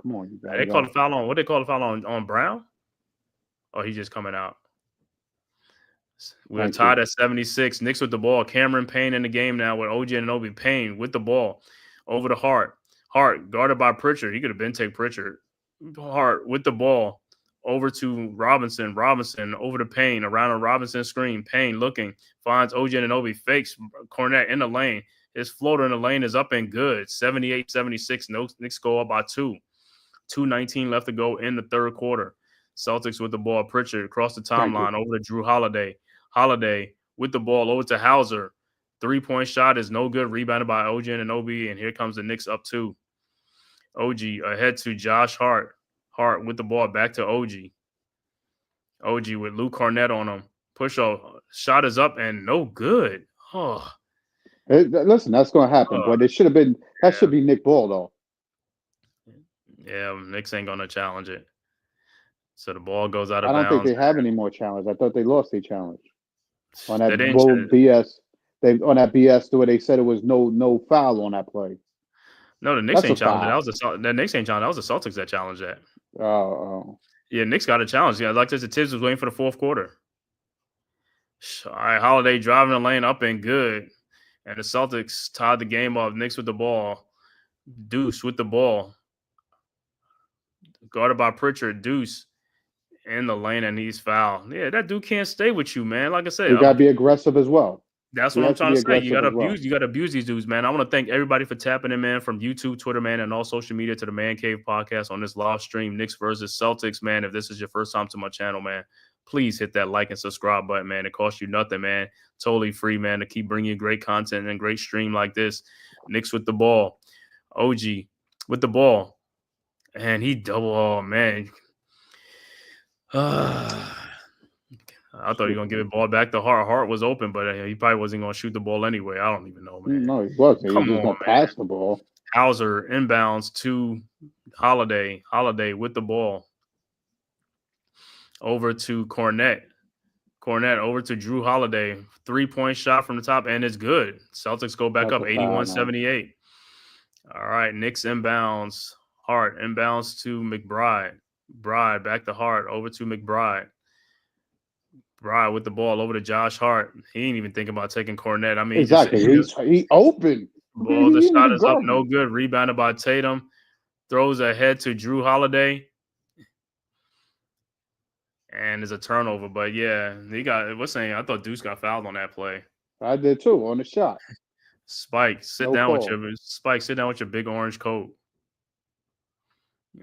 Come on, they call a foul on. What they call a foul on Brown? Oh, he's just coming out. We're tied at 76. Knicks with the ball. Cameron Payne in the game now with OG Anunoby. Payne with the ball over to Hart. Hart guarded by Pritchard. He could have been take Pritchard. Hart with the ball over to Robinson. Robinson over to Payne around a Robinson screen. Payne looking, finds OG Anunoby, fakes Cornett in the lane. His floater in the lane is up and good. 78-76. Knicks go up by 2. 2:19 left to go in the third quarter. Celtics with the ball. Pritchard across the timeline over to Drew Holiday. Holiday with the ball over to Hauser. 3-point shot is no good. Rebounded by OG Anunoby, and here comes the Knicks up 2. OG ahead to Josh Hart. Hart with the ball back to OG. OG with Luke Cornett on him. Push up. Shot is up and no good. Oh. Listen, that's going to happen, but it should have been – that should be Nick Ball, though. Yeah, Knicks ain't going to challenge it. So the ball goes out of bounds. I don't think they have any more challenge. I thought they lost their challenge. On that bull BS. On that BS where they said it was no foul on that play. No, the Knicks ain't challenged it. The Knicks ain't challenged. That was the Celtics that challenged that. Oh. Yeah, Knicks got a challenge. Yeah, like this, the Tibbs was waiting for the fourth quarter. All right, Holiday driving the lane up and good. And the Celtics tied the game up. Knicks with the ball. Deuce with the ball. Guarded by Pritchard. Deuce in the lane and he's fouled. Yeah, that dude can't stay with you, man. Like I said, You gotta be aggressive as well. that's He what I'm has to trying be to say. You aggressive gotta as well. abuse these dudes, man. I want to thank everybody for tapping in, man, from YouTube, Twitter, man, and all social media to the Man Cave Podcast on this live stream, Knicks versus Celtics, man. If this is your first time to my channel, man, please hit that like and subscribe button, man. It costs you nothing, man. Totally free, man, to keep bringing you great content and great stream like this. Knicks with the ball. OG with the ball. And he double, oh, man. I thought he was going to give the ball back to Hart. Hart was open, but he probably wasn't going to shoot the ball anyway. I don't even know, man. No, he wasn't. He was Come just on, gonna man. pass the ball. Hauser inbounds to Holiday. Holiday with the ball. Over to Cornette. Cornette over to Drew Holiday. 3-point shot from the top, and it's good. Celtics go back That's up a foul, 81-78. All right, Knicks inbounds. Hart inbounds to McBride. Bride back to Hart. Over to McBride. Bride with the ball over to Josh Hart. He ain't even thinking about taking Cornette. I mean, Exactly. He open. Ball, the He shot even is up, guarding. no good. Rebounded by Tatum. Throws ahead to Drew Holiday. And there's a turnover. But yeah, I thought Deuce got fouled on that play. I did too on the shot. Spike, sit No down call. sit down with your big orange coat.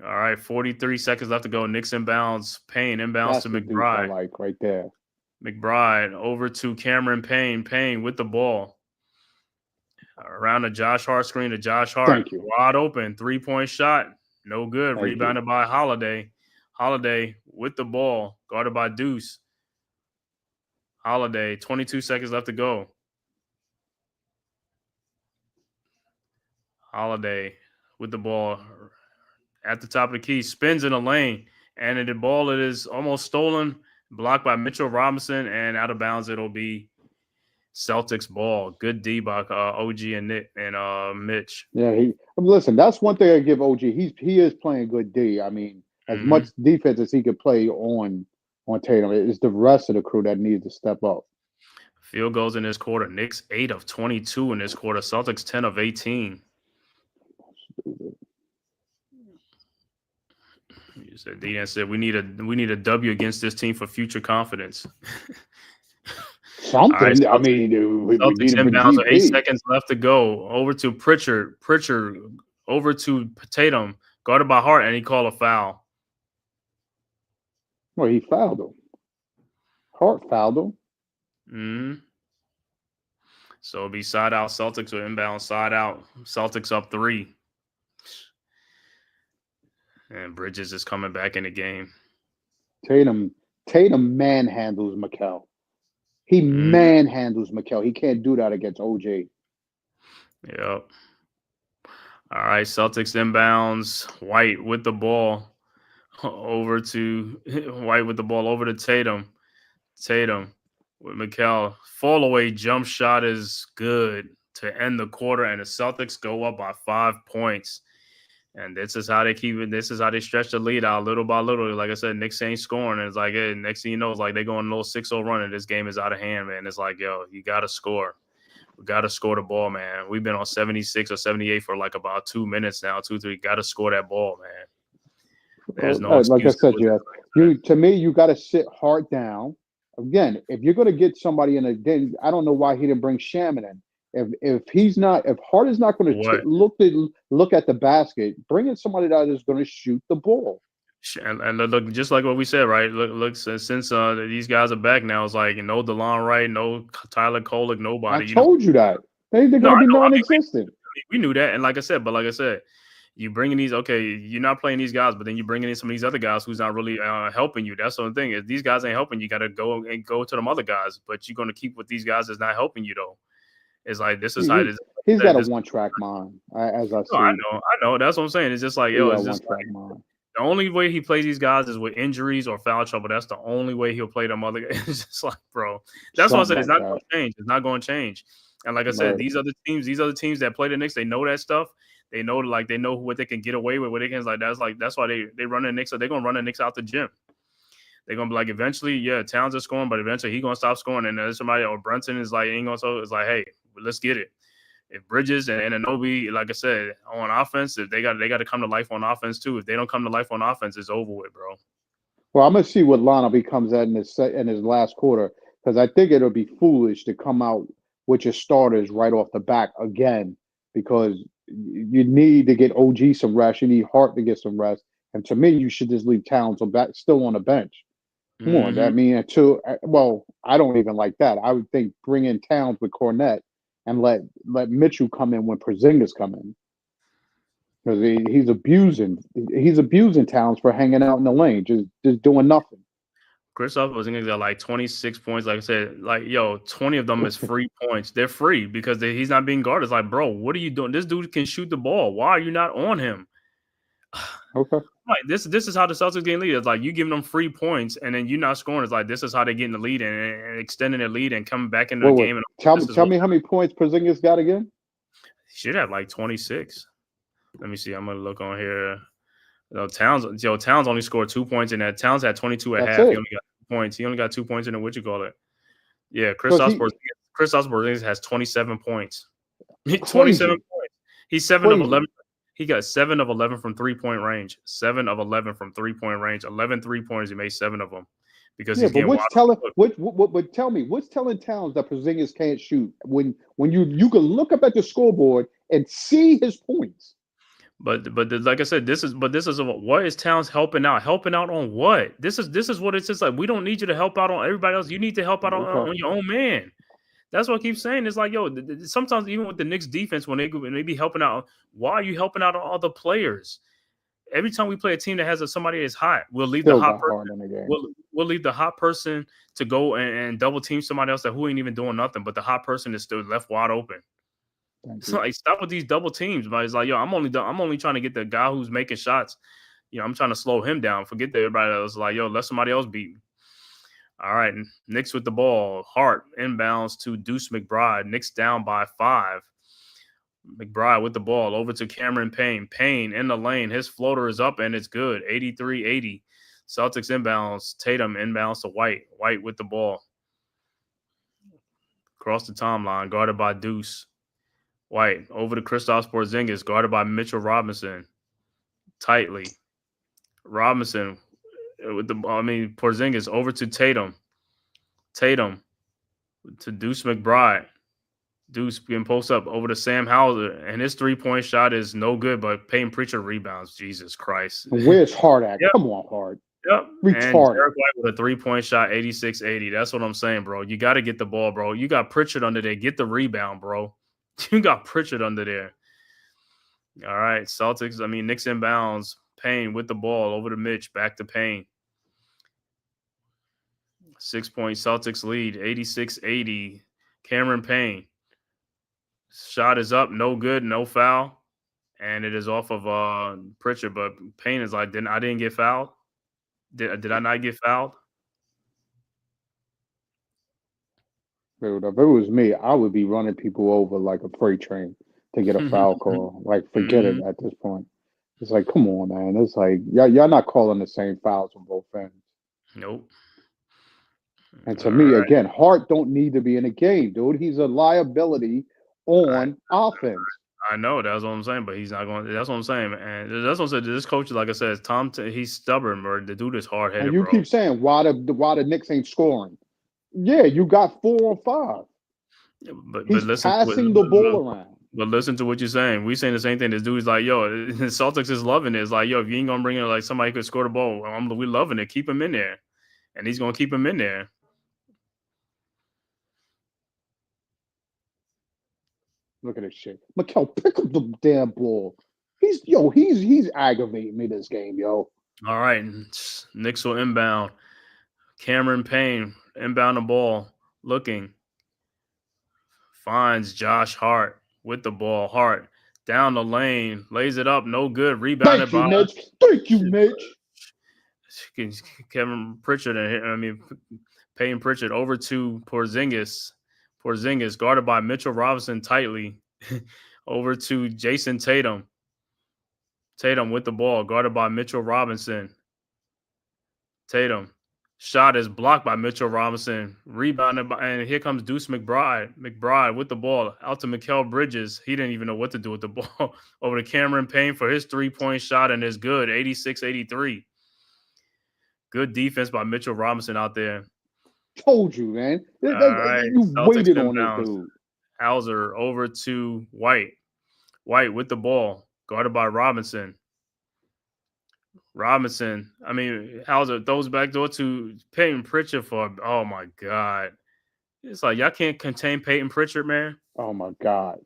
All right, 43 seconds left to go. Knicks inbounds. Payne inbounds That's to the Deuce I McBride. like right there. McBride over to Cameron Payne. Payne with the ball. Around the Josh Hart screen to Josh Hart. Thank you. Wide open. 3-point shot. No good. Thank Rebounded by Holiday. Holiday with the ball. Guarded by Deuce. Holiday. 22 seconds left to go. Holiday with the ball at the top of the key. Spins in the lane. And the ball it is almost stolen. Blocked by Mitchell Robinson. And out of bounds it'll be Celtics ball. Good D by OG and Nick and Mitch. Yeah, listen. That's one thing I give OG. He is playing good D. I mean, as much defense as he could play on Tatum, it's the rest of the crew that needs to step up. Field goals in this quarter. Knicks 8 of 22 in this quarter. Celtics 10 of 18. You said Dean said we need a W against this team for future confidence. Something. Right, I mean, we Celtics need a inbounds with 8 GP. seconds left to go. Over to Pritchard. Pritchard over to Tatum. Guarded by Hart, and he called a foul. Well, he fouled him. Hart fouled him. Mm-hmm. So it'll be side out. Celtics will inbound side out. Celtics up 3. And Bridges is coming back in the game. Tatum manhandles Mikal. He manhandles Mikal. He can't do that against OJ. Yep. All right, Celtics inbounds. White with the ball over to Tatum. Tatum with Mikal. Fall away jump shot is good to end the quarter, and the Celtics go up by 5 points. And this is how they keep it. This is how they stretch the lead out little by little. Like I said, Knicks ain't scoring. And it's like, hey, next thing you know, it's like they going a little 6-0 run, and this game is out of hand, man. It's like, yo, you got to score. We got to score the ball, man. We've been on 76 or 78 for like about 2 minutes now, 2-3. Got to score that ball, man. There's no like I excuse said, Jeff. To me, you got to sit Hart down. Again, if you're going to get somebody in then I don't know why he didn't bring Shaman in. If Hart is not going to look at the basket, bring in somebody that is going to shoot the ball. And look, just like what we said, right? Look, since these guys are back now, it's like no DeLon Wright, no Tyler Kolek, nobody. I told you that they're going to be non-existent. We knew that, and like I said, you bringing these. Okay, you're not playing these guys, but then you're bringing in some of these other guys who's not really helping you. That's the only thing. If these guys ain't helping, you got to go to them other guys. But you're going to keep with these guys that's not helping you though. It's like this is how it is. He's got a one-track mind, as I see. I know. That's what I'm saying. It's just like, yo, it's just like mind. the only way he plays these guys is with injuries or foul trouble. That's the only way he'll play them other guys. It's just like, bro. That's what I said. It's not going to change. It's not going to change. And like I said, these other teams that play the Knicks, they know that stuff. They know what they can get away with. What they can that's why they run the Knicks. So they're gonna run the Knicks out the gym. They're gonna be like, eventually, yeah, Towns is scoring, but eventually he's gonna stop scoring. And then somebody or Brunson is like, ain't gonna. So it's like, hey, let's get it. If Bridges and Anunoby, like I said, on offense, if they got to come to life on offense too. If they don't come to life on offense, it's over with, bro. Well, I'm gonna see what lineup he comes at in his last quarter because I think it'll be foolish to come out with your starters right off the back again because you need to get OG some rest. You need Hart to get some rest, and to me, you should just leave Towns on back still on the bench. Come on, Hmm. that mean until well, I don't even like that. I would think bring in Towns with Cornette and let Mitchell come in when Porzingis come in because he's abusing Towns for hanging out in the lane, just doing nothing. Kristaps Porzingis got like 26 points. Like I said, like, yo, 20 of them is free points. They're free because he's not being guarded. It's like, bro, what are you doing? This dude can shoot the ball. Why are you not on him? Okay. Like this is how the Celtics getting lead. It's like you giving them free points and then you're not scoring. It's like this is how they getting the lead and extending their lead and coming back into the Wait. game. And Tell me, this is tell what me how many points Porzingis got again? should have like 26. Let me see. I'm gonna look on here. Towns only scored 2 points in that. Towns had 22 at That's half. He it. only got 2 points. He only got 2 points in the what you call it. Yeah, Because he Kristaps Porzingis has 27 points. 27 crazy, points. He's 7 of crazy. 11. He got 7 of 11 from 3-point range. 7 of 11 from 3-point range. 11 3-pointers. He made 7 of them because Yeah, he's but getting what's wide telling open. what tell me what's telling Towns that Porzingis can't shoot when you can look up at the scoreboard and see his points. But like I said, this is what is Towns helping out? Helping out on what? This is what it's just like. We don't need you to help out on everybody else. You need to help out Okay. on your own man. That's what I keep saying. It's like, yo, sometimes even with the Knicks defense, when they be helping out, why are you helping out on other players? Every time we play a team that has somebody that's hot, we'll leave the Still hot got person. hard in the game. We'll leave the hot person to go and double team somebody else that who ain't even doing nothing, but the hot person is still left wide open. Thank It's you. like stop with these double teams. But it's like, yo, I'm only trying to get the guy who's making shots. I'm trying to slow him down. Forget that everybody else. Like, yo, let somebody else beat me. All right, Knicks with the ball. Hart inbounds to Deuce McBride. Knicks down by 5. McBride with the ball over to Cameron Payne. Payne in the lane. His floater is up and it's good. 83-80. Celtics inbounds. Tatum inbounds to White. White with the ball. Across the timeline, guarded by Deuce. White over to Kristaps Porzingis, guarded by Mitchell Robinson. Tightly. Robinson with Porzingis over to Tatum. Tatum to Deuce McBride. Deuce being post up over to Sam Hauser, and his 3-point shot is no good, but Peyton Pritchard rebounds. Jesus Christ. Where's Hard at? Yep. Come on, Hard. Yep. And Retarded. Derek White with a 3-point shot, 86-80. That's what I'm saying, bro. You got to get the ball, bro. You got Pritchard under there. Get the rebound, bro. You got Pritchard under there. All right. Knicks inbounds. Payne with the ball over to Mitch. Back to Payne. 6-point Celtics lead, 86-80. Cameron Payne. Shot is up, no good, no foul. And it is off of Pritchard, but Payne is like, I didn't get fouled? Did I not get fouled? Dude, if it was me, I would be running people over like a freight train to get a foul call. Like, forget it at this point. It's like, come on, man. It's like y'all not calling the same fouls on both ends. Nope. And to me, again, Hart don't need to be in the game, dude. He's a liability on offense. I know that's what I'm saying, but he's not going. That's what I'm saying, and that's what I'm saying. This coach, like I said, he's stubborn, bro. The dude is hard headed, And you bro. keep saying why the Knicks ain't scoring. Yeah, you got 4 on 5. But He's listen, passing the ball around. But listen to what you're saying. We saying the same thing. This dude's like, yo, the Celtics is loving it. It's like, yo, if you ain't gonna bring in like somebody who could score the ball, we loving it. Keep him in there, and he's gonna keep him in there. Look at this shit. Mikal, pick up the damn ball. He's aggravating me this game, yo. All right. Knicks will inbound. Cameron Payne inbound the ball. Looking. Finds Josh Hart with the ball. Hart down the lane. Lays it up. No good. Rebounded by Mitch. Thank you, Mitch. Kevin Pritchard. Payne Pritchard over to Porzingis. Porzingis guarded by Mitchell Robinson tightly. Over to Jason Tatum. Tatum with the ball, guarded by Mitchell Robinson. Tatum. Shot is blocked by Mitchell Robinson. Rebounded by, and here comes Deuce McBride. McBride with the ball. Out to Mikal Bridges. He didn't even know what to do with the ball. Over to Cameron Payne for his 3-point shot, and it's good. 86-83. Good defense by Mitchell Robinson out there. Told you, man. All right. You Celtics waited on this inbounds. dude. Hauser over to White. White with the ball, guarded by Robinson. Hauser throws back door to Peyton Pritchard for, oh my God. It's like y'all can't contain Peyton Pritchard, man. Oh my God.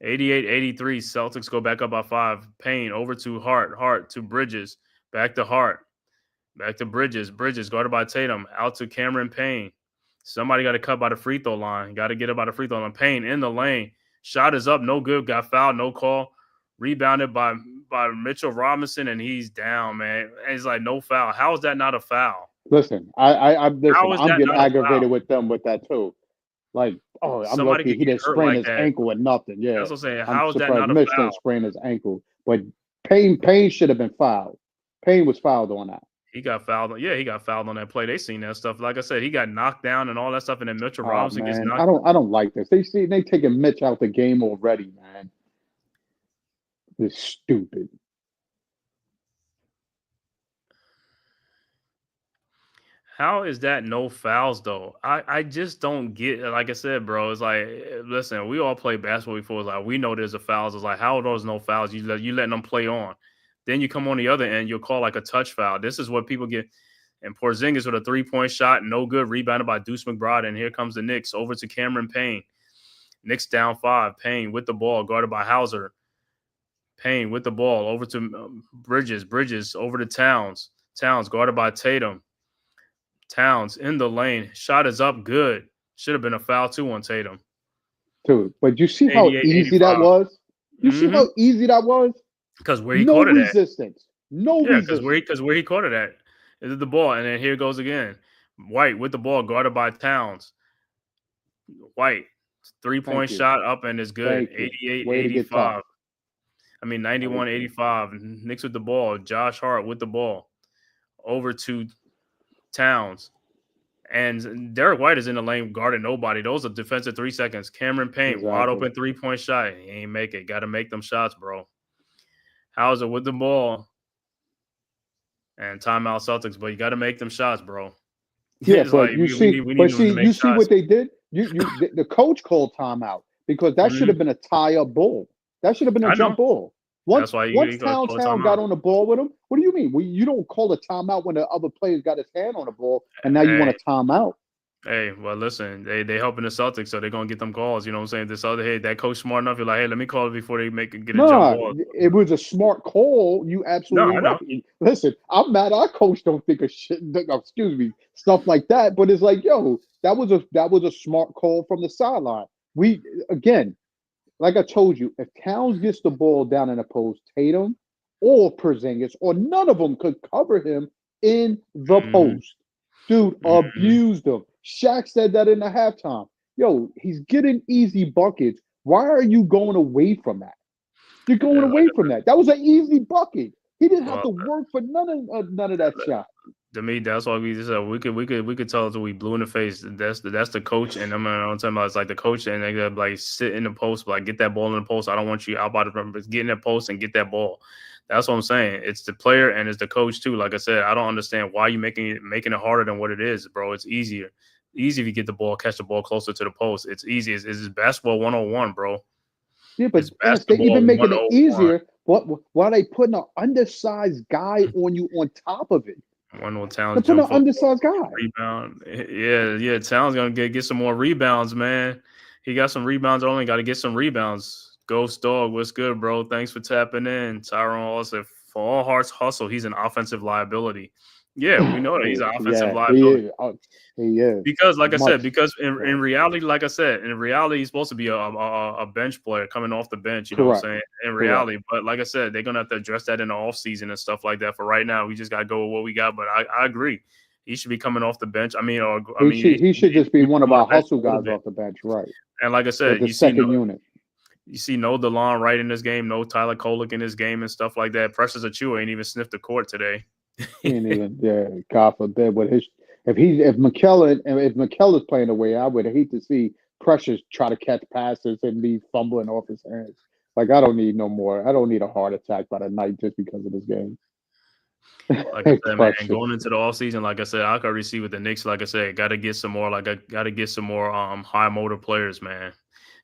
88-83, Celtics go back up by 5. Payne over to Hart. Hart to Bridges. Back to Hart. Back to Bridges. Bridges guarded by Tatum. Out to Cameron Payne. Somebody got to cut by the free throw line. Got to get up by the free throw line. Payne in the lane. Shot is up. No good. Got fouled. No call. Rebounded by Mitchell Robinson, and he's down, man. And it's like no foul. How is that not a foul? Listen, I'm getting aggravated with them with that too. Like, I'm Somebody lucky he didn't sprain like his that. ankle or nothing. Yeah, That's what I'm saying. How is that not a Mitch foul? didn't sprain his ankle, but Payne should have been fouled. Payne was fouled on that. He got fouled. Yeah, he got fouled on that play. They seen that stuff. Like I said, he got knocked down and all that stuff, and then Mitchell Robinson gets knocked. I don't like this. They taking Mitch out the game already, man. This is stupid. How is that no fouls though? I just don't get. Like I said, bro, it's like, listen, we all play basketball before. It's like we know there's a fouls. It's like, how are those no fouls? You letting them play on. Then you come on the other end, you'll call like a touch foul. This is what people get. And Porzingis with a 3-point shot, no good, rebounded by Deuce McBride. And here comes the Knicks over to Cameron Payne. Knicks down 5. Payne with the ball, guarded by Hauser. Payne with the ball over to Bridges. Bridges over to Towns. Towns guarded by Tatum. Towns in the lane. Shot is up, good. Should have been a foul too on Tatum. Dude, but you see how easy that was? You see how easy that was? Because where he caught it at. No resistance. Because where he caught it at. Is the ball, and then here it goes again. White with the ball, guarded by Towns. White, 3-point shot up and is good. 88-85. 91-85. Knicks with the ball. Josh Hart with the ball. Over to Towns. And Derek White is in the lane guarding nobody. Those are defensive 3 seconds. Cameron Payne, wide open 3-point shot. He ain't make it. Got to make them shots, bro. Hauser with the ball. And timeout Celtics, but you got to make them shots, bro. Yeah, but you see what they did? The coach called timeout because that should have been a tie-up ball. That should have been a jump ball. Once Towns got on the ball with him, what do you mean? You don't call a timeout when the other player's got his hand on the ball, and now you want a timeout. Hey, well, listen, they helping the Celtics, so they're gonna get them calls. You know what I'm saying? That coach smart enough. You're like, hey, let me call it before they get a jump ball. It was a smart call. You absolutely right. Listen, I'm mad. Our coach don't think of shit. Excuse me, stuff like that. But it's like, yo, that was a smart call from the sideline. We again, like I told you, if Towns gets the ball down in the post, Tatum or Porzingis or none of them could cover him in the post. Dude abused him. Shaq said that in the halftime. Yo, he's getting easy buckets. Why are you going away from that? You're going away from that. That was an easy bucket. He didn't have to work for none of that shot. To me, that's why we just said we could tell until we blue in the face. That's the coach, and I'm talking about it's like the coach, and they gotta like sit in the post, like get that ball in the post. I don't want you out by the rim, but get in that post and get that ball. That's what I'm saying. It's the player and it's the coach too. Like I said, I don't understand why you making it harder than what it is, bro. It's easier. Easy if you get the ball, catch the ball closer to the post. It's easy. It's basketball 101, bro. Yeah, but they even making it easier. Why are they putting an undersized guy on you on top of it? One more Towns. They're putting an undersized guy. Rebound. Yeah. Towns gonna get some more rebounds, man. He got some rebounds. Only got to get some rebounds. Ghost Dog, what's good, bro? Thanks for tapping in. Tyrone also, for all hearts hustle, he's an offensive liability. Yeah, we know that he's an offensive liability. He is. Because, like I said, in reality, he's supposed to be a bench player coming off the bench. You know what I'm saying? In reality, but like I said, they're gonna have to address that in the offseason and stuff like that. For right now, we just gotta go with what we got. But I agree. He should be coming off the bench. He should just be one of our hustle guys off the bench, right? And like I said, the second unit. You see no DeLon Wright in this game, no Tyler Kolek in this game and stuff like that. Precious Achiuwa ain't even sniffed the court today. God forbid. But if McKellar's playing away, I would hate to see Precious try to catch passes and be fumbling off his hands. Like, I don't need no more. I don't need a heart attack by the night just because of this game. Like I said, man, Clutch. going into the offseason, like I said, I can already see with the Knicks, like I said, got to get some more, high motor players, man.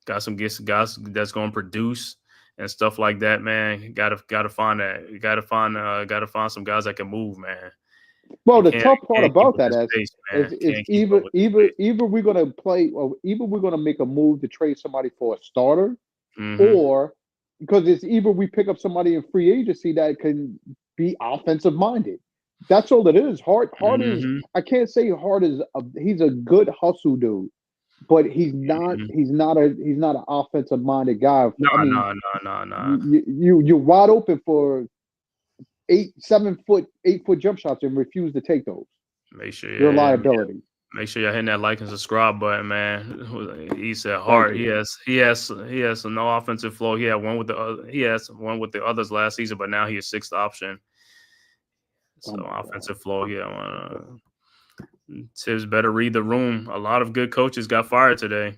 Got some guys that's going to produce and stuff like that, man. Got to find that. Got to find some guys that can move, man. Well, You the can't tough part can't keep about up that this is pace, is, man. is Can't keep up either with this either pace. either we're gonna play, or either we're gonna make a move to trade somebody for a starter, Mm-hmm. or because it's either we pick up somebody in free agency that can be offensive minded. That's all it is. Hart is. Mm-hmm. I can't say Hart is. He's a good hustle dude, but he's not. Mm-hmm. He's not an offensive minded guy. No, I mean, no. you're wide open for 8 foot jump shots and refuse to take those. Make sure, You're a yeah, liability. make sure y'all hitting that like and subscribe button, man. He said Thank Hart. you. He has no offensive flow. He had one with the others last season, but now he is sixth option. So Oh my offensive flow, yeah. Tibbs better read the room. A lot of good coaches got fired today.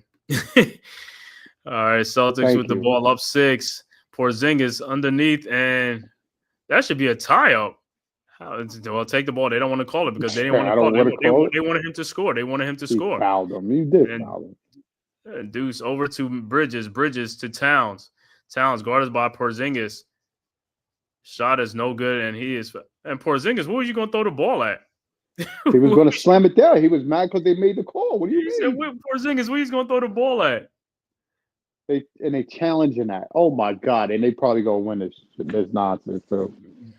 All right, Celtics Thank with the you. ball up 6. Porzingis underneath, and that should be a tie-up. Well, take the ball. They don't want to call it because they didn't want to I call don't it. want to call it. They wanted him to score. They wanted him to He score. fouled him. He did And foul him. Deuce over to Bridges. Bridges to Towns. Towns guarded by Porzingis. Shot is no good, and Porzingis. What was you going to throw the ball at? He was going to slam it down. He was mad because they made the call. What do you He said, mean? Porzingis, where he's going to throw the ball at? They challenging that. Oh my god! And they probably gonna win this nonsense. So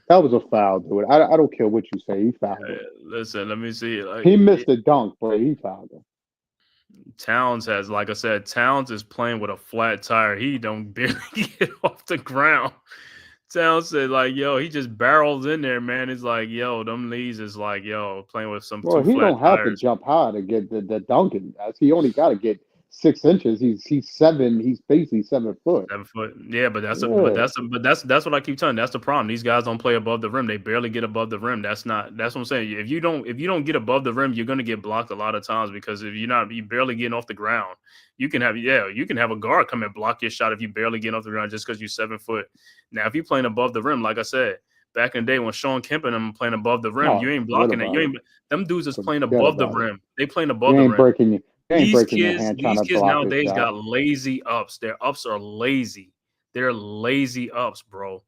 that was a foul, dude. I don't care what you say. He fouled him. Listen, let me see. He missed the dunk, but he fouled him. Towns has, like I said, Towns is playing with a flat tire. He don't barely get off the ground. Towns said, like, yo, he just barrels in there, man. It's like, yo, them knees is like, yo, playing with some Well, two he flat don't have to tires. jump high to get the dunking. He only got to get 6 inches. He's 7. He's basically 7 foot. 7 foot. Yeah, but that's what I keep telling you. That's the problem. These guys don't play above the rim. They barely get above the rim. That's what I'm saying. If you don't get above the rim, you're gonna get blocked a lot of times because if you barely getting off the ground, you can have a guard come and block your shot if you barely get off the ground just because you're 7 foot. Now, if you're playing above the rim, like I said, back in the day when Sean Kemp and them playing above the rim, you ain't blocking it. Them dudes is playing above the rim. They playing above the rim. These kids nowadays got lazy ups. Their ups are lazy. They're lazy ups, bro.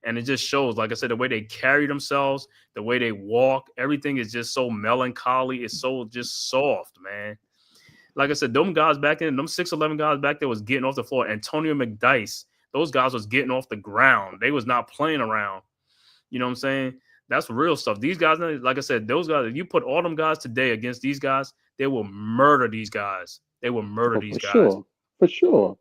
And it just shows, like I said, the way they carry themselves, the way they walk, everything is just so melancholy. It's so just soft, man. Like I said, them guys back then, them 6'11" guys back there was getting off the floor. Antonio McDyess, those guys was getting off the ground. They was not playing around. You know what I'm saying? That's real stuff. These guys, like I said, those guys, if you put all them guys today against these guys, they will murder these guys. They will murder these guys. For sure.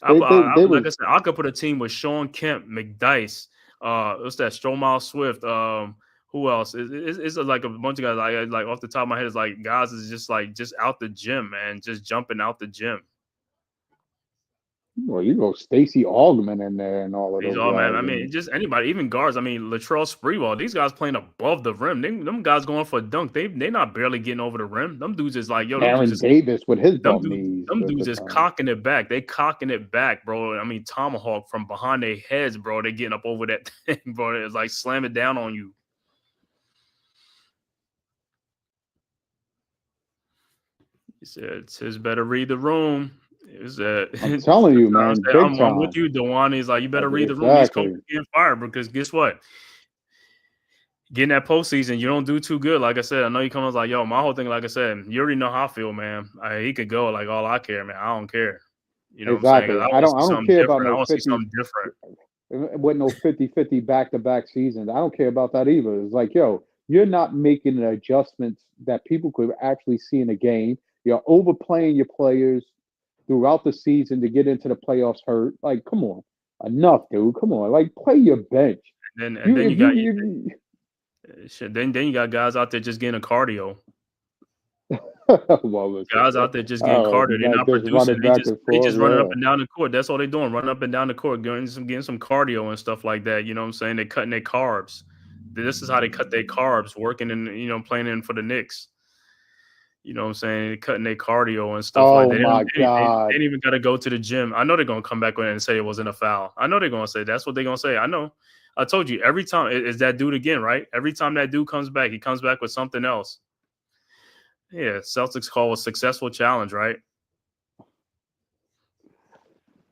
Like I said, I could put a team with Sean Kemp, McDyess, what's that? Stromile Swift. Who else? It's like a bunch of guys. Like off the top of my head, it's like guys is just out the gym, man, just jumping out the gym. Well, you go Stacey Augmon in there and all of those guys. Man. I mean, just anybody, even guards. I mean, Latrell Sprewell. These guys playing above the rim. Them guys going for a dunk. They not barely getting over the rim. Them dudes is like, yo. Aaron Davis with his bum knees. Them dudes is cocking it back. They cocking it back, bro. I mean, tomahawk from behind their heads, bro. They getting up over that thing, bro. It's like slam it down on you. He said, "Tis better read the room." I'm telling you, man. I'm with you, Dewan. He's like, you better read the room. These coaches getting fired because guess what? Getting that postseason, you don't do too good. Like I said, I know you come up like, yo, my whole thing, like I said, you already know how I feel, man. He could go. Like, all I care, man. I don't care. You know exactly. what I'm saying? I don't care about no 50, something different. It wasn't no 50-50 back-to-back seasons. I don't care about that either. It's like, yo, you're not making the adjustments that people could actually see in the game. You're overplaying your players throughout the season to get into the playoffs hurt. Like, come on. Enough, dude. Come on. Like, play your bench. Then you got guys out there just getting a cardio. Well, guys out there just getting cardio. They're not producing. They just running up and down the court. That's all they're doing. Running up and down the court, getting some cardio and stuff like that. You know what I'm saying? They're cutting their carbs. This is how they cut their carbs, working in, playing in for the Knicks. You know what I'm saying? They're cutting their cardio and stuff like that. They ain't even got to go to the gym. I know they're going to come back and say it wasn't a foul. I know they're going to say that's what they're going to say. I know I told you every time is that dude again, right? Every time that dude comes back, he comes back with something else. Yeah, Celtics call a successful challenge, right?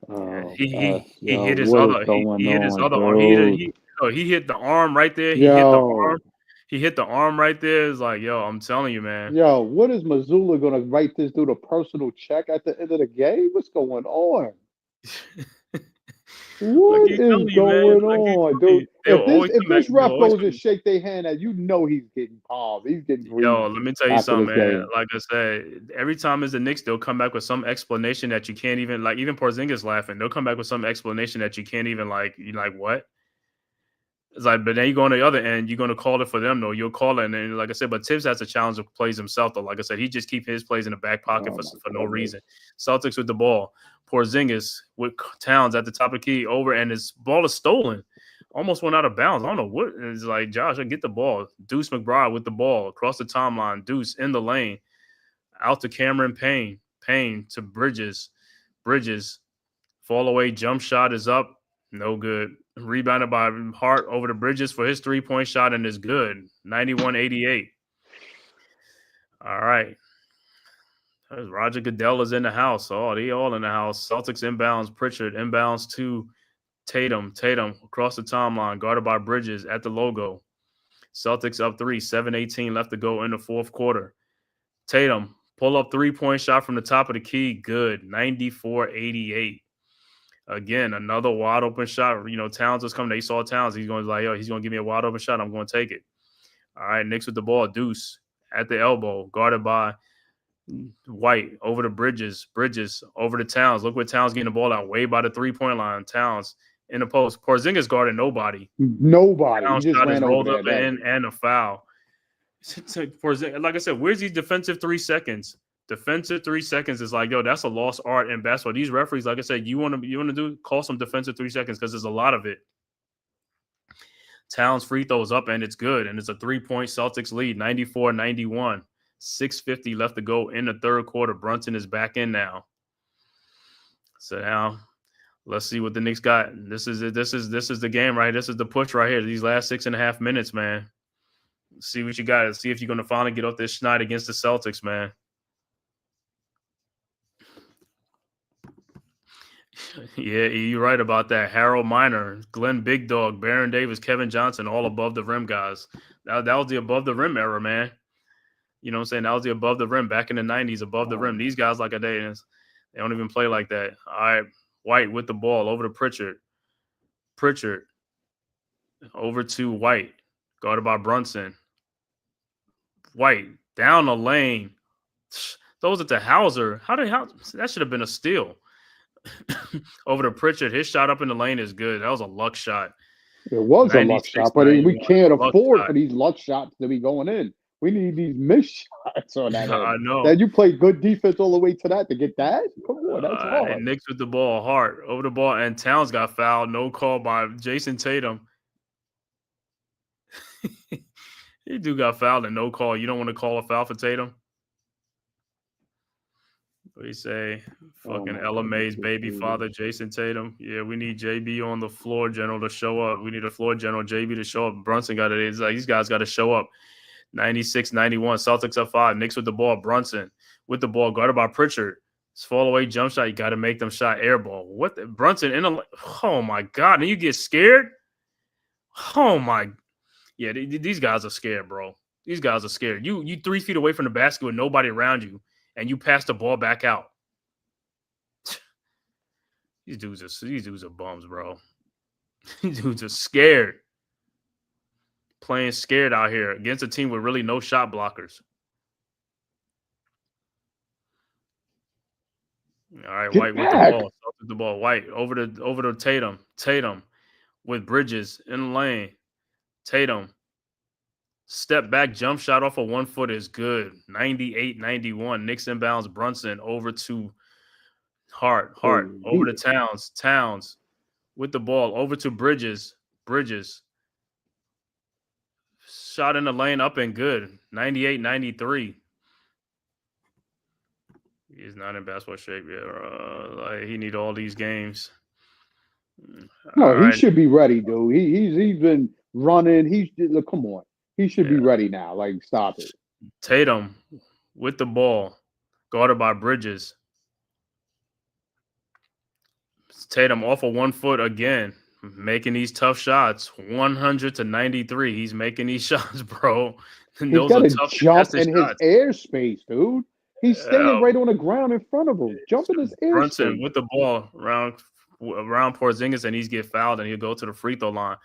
Yeah, he Yo, hit his what is other he going hit his on, other arm. He hit dude? he hit the arm right there. He hit the arm. Yo, He hit the arm right there. It's like, yo, I'm telling you, man. yo, what is Missoula gonna write this dude a personal check at the end of the game? What's going on? Like What he's is telling you, man. going Like he's on, telling dude? you. They'll always If come back. this They'll ref always goes and come. shake their hand at you, know he's getting palmed. He's getting Yo, greased let me tell you after this something, man. game. Like I said, every time it's the Knicks, they'll come back with some explanation that you can't even like. Even Porzingis laughing, they'll come back with some explanation that you can't even like. You like what? It's like, but then you go on the other end, you're gonna call it for them though. You'll call it, and then, like I said, but Tibbs has a challenge of plays himself though. Like I said, he just keep his plays in the back pocket Oh for my no goodness. reason. Celtics with the ball, Porzingis with Towns at the top of the key over, and his ball is stolen. Almost went out of bounds. I don't know what. It's like Josh, I get the ball. Deuce McBride with the ball across the timeline. Deuce in the lane, out to Cameron Payne. Payne to Bridges. Bridges fall away jump shot is up. No good. Rebounded by Hart over the Bridges for his 3-point shot and is good. 91-88. All right. Roger Goodell is in the house. Oh, they all in the house. Celtics inbounds. Pritchard inbounds to Tatum. Tatum across the timeline, guarded by Bridges at the logo. Celtics up 3, 7:18 left to go in the fourth quarter. Tatum, pull up 3-point shot from the top of the key. Good. 94-88. Again, another wide open shot. You know, Towns was coming. They saw Towns. He's going to like, yo, he's going to give me a wide open shot. I'm going to take it. All right, Knicks with the ball. Deuce at the elbow, guarded by White over the Bridges. Bridges over the Towns. Look where Towns getting the ball out way by the 3-point line. Towns in the post. Porzingis guarding nobody. Nobody. Towns He just shot is ran over rolled there. up and a foul. Like I said, where's these defensive 3 seconds? Defensive 3 seconds is like, yo, that's a lost art in basketball. These referees, like I said, you want to call some defensive 3 seconds because there's a lot of it. Towns free throws up and it's good. And it's a 3-point Celtics lead, 94-91. 6:50 left to go in the third quarter. Brunson is back in now. So now let's see what the Knicks got. This is the game, right? This is the push right here. These last 6.5 minutes, man. See what you got. See if you're going to finally get off this schneid against the Celtics, man. Yeah, you're right about that. Harold Miner, Glenn Big Dog, Baron Davis, Kevin Johnson, all above the rim guys. That was the above the rim era, man. You know what I'm saying? That was the above the rim back in the 90s, above the rim. These guys, like a day, they don't even play like that. All right, White with the ball over to Pritchard. Pritchard over to White, guarded by Brunson. White down the lane. Those at the Hauser. That should have been a steal. Over to Pritchard. His shot up in the lane is good. That was a luck shot. It was a luck shot, but we can't afford for these luck shots to be going in. We need these missed shots on that end. I know. Then you play good defense all the way to that to get that? Come on, that's hard. And Knicks with the ball. Hart over the ball. And Towns got fouled. No call by Jason Tatum. He do got fouled and no call. You don't want to call a foul for Tatum? What do you say? Fucking Ella May's baby father, Jason Tatum. Yeah, we need JB on the floor general to show up. We need a floor general, JB, to show up. Brunson got it. It's like these guys got to show up. 96-91. Celtics up 5. Knicks with the ball. Brunson with the ball, guarded by Pritchard. It's fall away jump shot. You got to make them shot air ball. What? Brunson in a. Oh my God! And you get scared? Oh my. Yeah, these guys are scared, bro. These guys are scared. You 3 feet away from the basket with nobody around you, and you pass the ball back out. These dudes are bums, bro. These dudes are scared. Playing scared out here against a team with really no shot blockers. All right, Get White back. with the ball. White over to Tatum. Tatum with Bridges in the lane. Tatum. Step back jump shot off of 1 foot is good. 98-91. Knicks inbounds. Brunson over to Hart over to Towns. Towns with the ball over to Bridges. Bridges. Shot in the lane up and good. 98-93. He's not in basketball shape yet. He need all these games. No, All he right. should be ready, dude. He's been running. Look, come on. He should be Yeah. ready now. Like, stop it. Tatum with the ball, guarded by Bridges. Tatum off of 1 foot again, making these tough shots. 100 to 93. He's making these shots, bro. And He's those got are to tough jump contested in his shots. airspace, dude. He's standing right on the ground in front of him. Jump in his Brunson airspace. with the ball around Porzingis, and he's get fouled, and he'll go to the free throw line.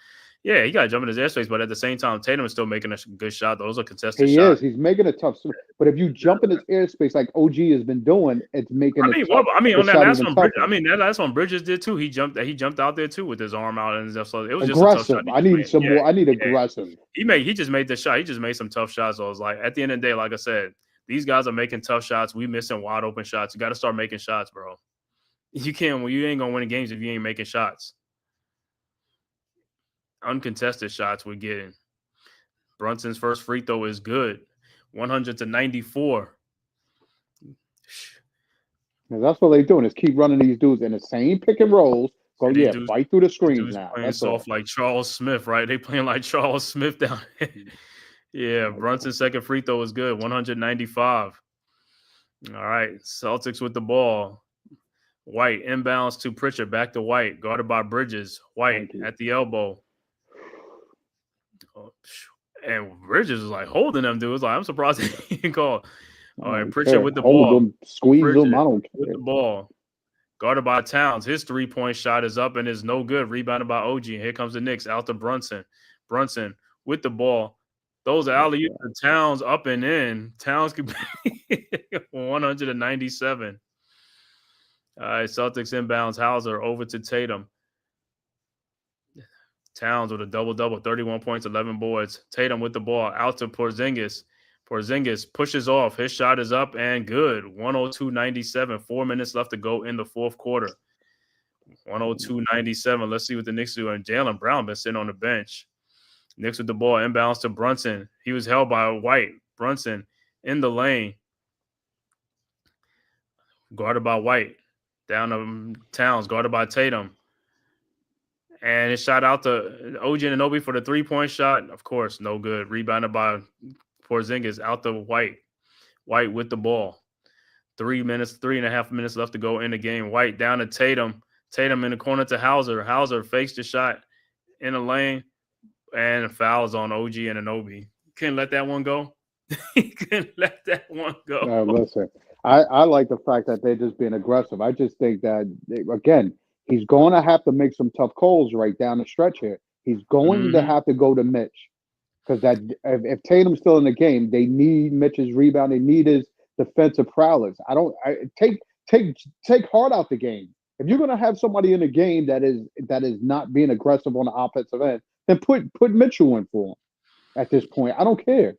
Yeah, he got to jump in his airspace, but at the same time, Tatum is still making a good shot. Those are contested He shots. is. He's making a tough. But if you jump in his airspace like OG has been doing, it's making it tough. On that shot last even one, tougher. that last one Bridges did too. He jumped out there too with his arm out and stuff. So it was just Aggressive. a tough shot. I need some more. I need aggressive. He just made the shot. He just made some tough shots. So I was like, at the end of the day, like I said, these guys are making tough shots. We missing wide open shots. You got to start making shots, bro. You can't. You ain't gonna win games if you ain't making shots. Uncontested shots we're getting. Brunson's first free throw is good. 100 to 94. And that's what they're doing is keep running these dudes in the same pick and rolls. So yeah, fight through the screens now. Playing That's soft all. like Charles Smith, right? They playing like Charles Smith down there. Yeah, Brunson's second free throw is good. 195. All right, Celtics with the ball. White inbounds to Pritchard, back to White, guarded by Bridges. White at the elbow. And Bridges was like holding them dudes. Like, I'm surprised he didn't call. All right, Pritchard with the ball. Them, squeeze Pritchard them. I don't care. with the ball. Guarded by Towns. His 3-point shot is up and is no good. Rebounded by OG. And here comes the Knicks out to Brunson. Brunson with the ball. Those alley-oops to Towns up and in. Towns could be 197. All right, Celtics inbounds. Hauser over to Tatum. Towns with a double-double, 31 points, 11 boards. Tatum with the ball out to Porzingis. Porzingis pushes off. His shot is up and good. 102-97. 4 minutes left to go in the fourth quarter. 102-97. Let's see what the Knicks do. And Jaylen Brown been sitting on the bench. Knicks with the ball. Inbounds to Brunson. He was held by White. Brunson in the lane. Guarded by White. Down to Towns. Guarded by Tatum. And it shot out to OG Anunoby for the 3-point shot. Of course, no good. Rebounded by Porzingis out to White. White with the ball. 3.5 minutes left to go in the game. White down to Tatum. Tatum in the corner to Hauser. Hauser fakes the shot in the lane and fouls on OG Anunoby. Couldn't let that one go. Couldn't let that one go. Listen, I like the fact that they're just being aggressive. I just think that, again, he's going to have to make some tough calls right down the stretch here. He's going to have to go to Mitch. Because that if Tatum's still in the game, they need Mitch's rebound. They need his defensive prowess. Take Hart out the game. If you're going to have somebody in the game that is not being aggressive on the offensive end, then put Mitchell in for him. At this point, I don't care.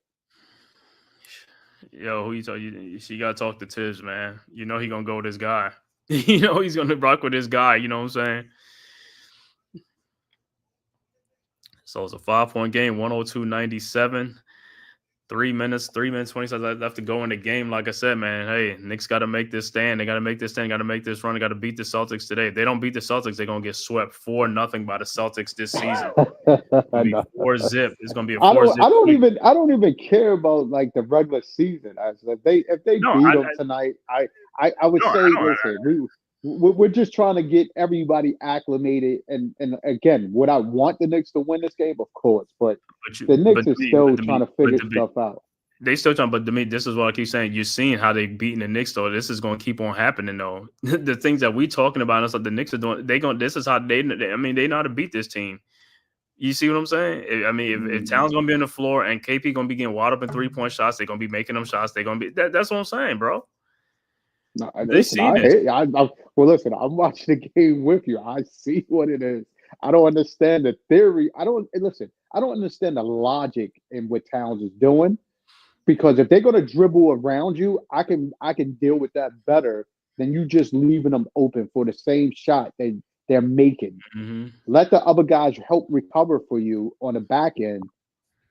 Yo, who you talk? You gotta talk to Tibbs, man. You know he gonna go with this guy. You know he's gonna rock with this guy. You know what I'm saying? So it's a 5-point game, 102-97. 3 minutes, 20 seconds left to go in the game. Like I said, man, hey, Knicks got to make this stand. They got to make this stand, got to make this run. They got to beat the Celtics today. If they don't beat the Celtics, they're going to get swept 4-0 by the Celtics this season. 4-zip. It's going to be a 4-zip. I don't even care about like the regular season. If they beat them tonight, I would say, listen, we're just trying to get everybody acclimated. And again, would I want the Knicks to win this game? Of course, but the Knicks are still trying to figure stuff out. They still trying, but to me, this is what I keep saying. You're seeing how they beating the Knicks, though. This is going to keep on happening, though. The things that we talking about, it's like the Knicks are doing. This is how they know how to beat this team. You see what I'm saying? I mean, if Towns going to be on the floor and KP going to be getting wide open 3-point shots, they're going to be making them shots. They're going to be. That's what I'm saying, bro. No, listen, listen, I'm watching the game with you. I see what it is. I don't understand the theory. I don't understand the logic in what Towns is doing, because if they're going to dribble around you, I can deal with that better than you just leaving them open for the same shot they're making. Mm-hmm. Let the other guys help recover for you on the back end,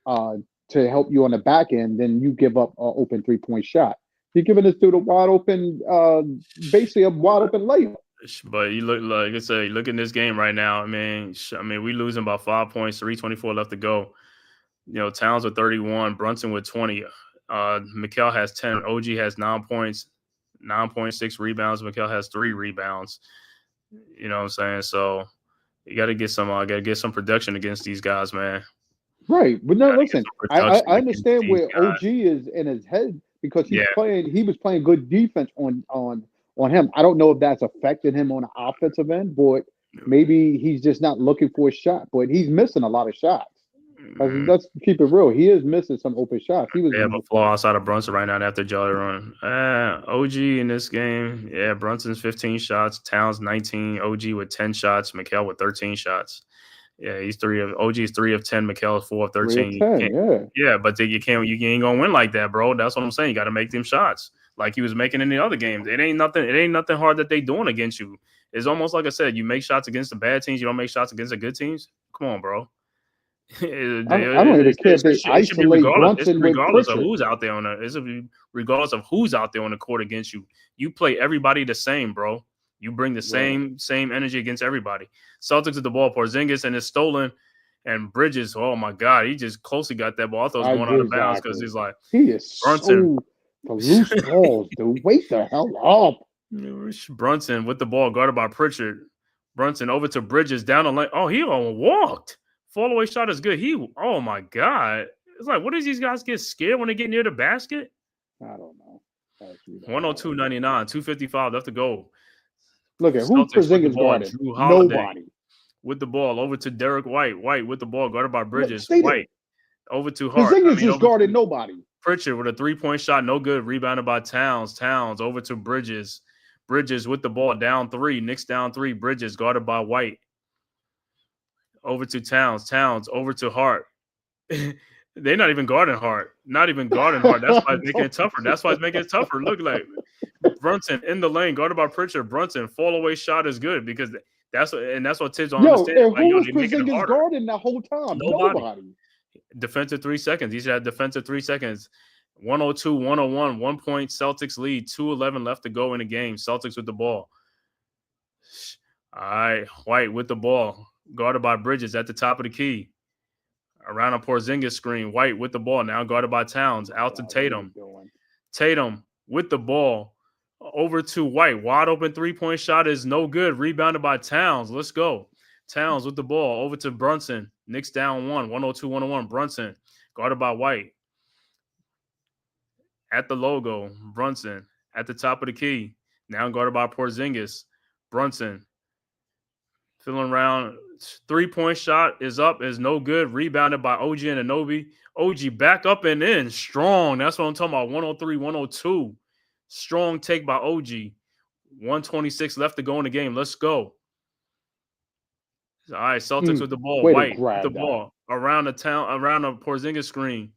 to help you on the back end. Then you give up an open 3-point shot. You're giving this dude a wide open, basically a wide open layup. But you look like I said, look in this game right now. We losing about 5 points, 3:24 left to go. Towns with 31, Brunson with 20. Mikal has 10. OG has 9 points, 9.6 rebounds. Mikal has 3 rebounds. You know what I'm saying? So you got to get some production against these guys, man. Right, but no, listen, I understand where guys. OG is in his head because Yeah. he was playing good defense on him. I don't know if that's affected him on the offensive end, but maybe he's just not looking for a shot. But he's missing a lot of shots. Let's keep it real. He is missing some open shots. They have a flaw outside of Brunson right now after Jolly run. OG in this game, yeah, Brunson's 15 shots, Towns 19, OG with 10 shots, Mikal with 13 shots. Yeah, OG's 3 of 10, Mikal is 4 of 13. 3 of 10, yeah, but you ain't gonna win like that, bro. That's what I'm saying. You got to make them shots like he was making in the other games. It ain't nothing hard that they doing against you. It's almost like I said, you make shots against the bad teams, you don't make shots against the good teams. Come on, bro. I don't even care if they isolate Brunson with regardless of Pritchard. who's out there regardless of who's out there on the court against you. You play everybody the same, bro. You bring the same energy against everybody. Celtics at the ball, Porzingis and it's stolen, and Bridges. Oh my God, he just closely got that ball. I thought it was going out of bounds because he's like he is Brunson. So the loose balls, dude. Wait the hell up. Brunson with the ball guarded by Pritchard. Brunson over to Bridges down the lane. Oh, he walked. Fall away shot is good. Oh my God. It's like, what does these guys get scared when they get near the basket? I don't know. 102.99, 2:55 left to go. Look at who Porzingis guarded. Nobody. With the ball over to Derek White. White with the ball guarded by Bridges. White over to Hart. Porzingis just guarded nobody. Pritchard with a 3-point shot, no good. Rebounded by Towns. Towns over to Bridges. Bridges with the ball down 3. Knicks down 3. Bridges guarded by White. Over to Towns. Towns over to Hart. They're not even guarding Hart. Not even guarding Hart. That's why it's making it tougher. Look like Brunson in the lane, guarded by Pritchard. Brunson fall away shot is good because that's what Tibbs don't understand. Who was Porzingis guarding the whole time? Nobody. Defensive 3 seconds. He should have defensive 3 seconds. 102-101, 1 point Celtics lead. 2:11 left to go in the game. Celtics with the ball. All right, White with the ball. Guarded by Bridges at the top of the key. Around a Porzingis screen. White with the ball. Now guarded by Towns. Out to Tatum. Tatum with the ball. Over to White. Wide open 3-point shot is no good. Rebounded by Towns. Let's go. Towns with the ball. Over to Brunson. Knicks down 1. 102-101. Brunson. Guarded by White. At the logo. Brunson. At the top of the key. Now guarded by Porzingis. Brunson. Filling around. 3-point shot is up, is no good. Rebounded by OG and Anunoby. OG back up and in. Strong. That's what I'm talking about. 103-102. Strong take by OG. 126 left to go in the game. Let's go. All right, Celtics with the ball. White with the ball. Around the Porzingis screen.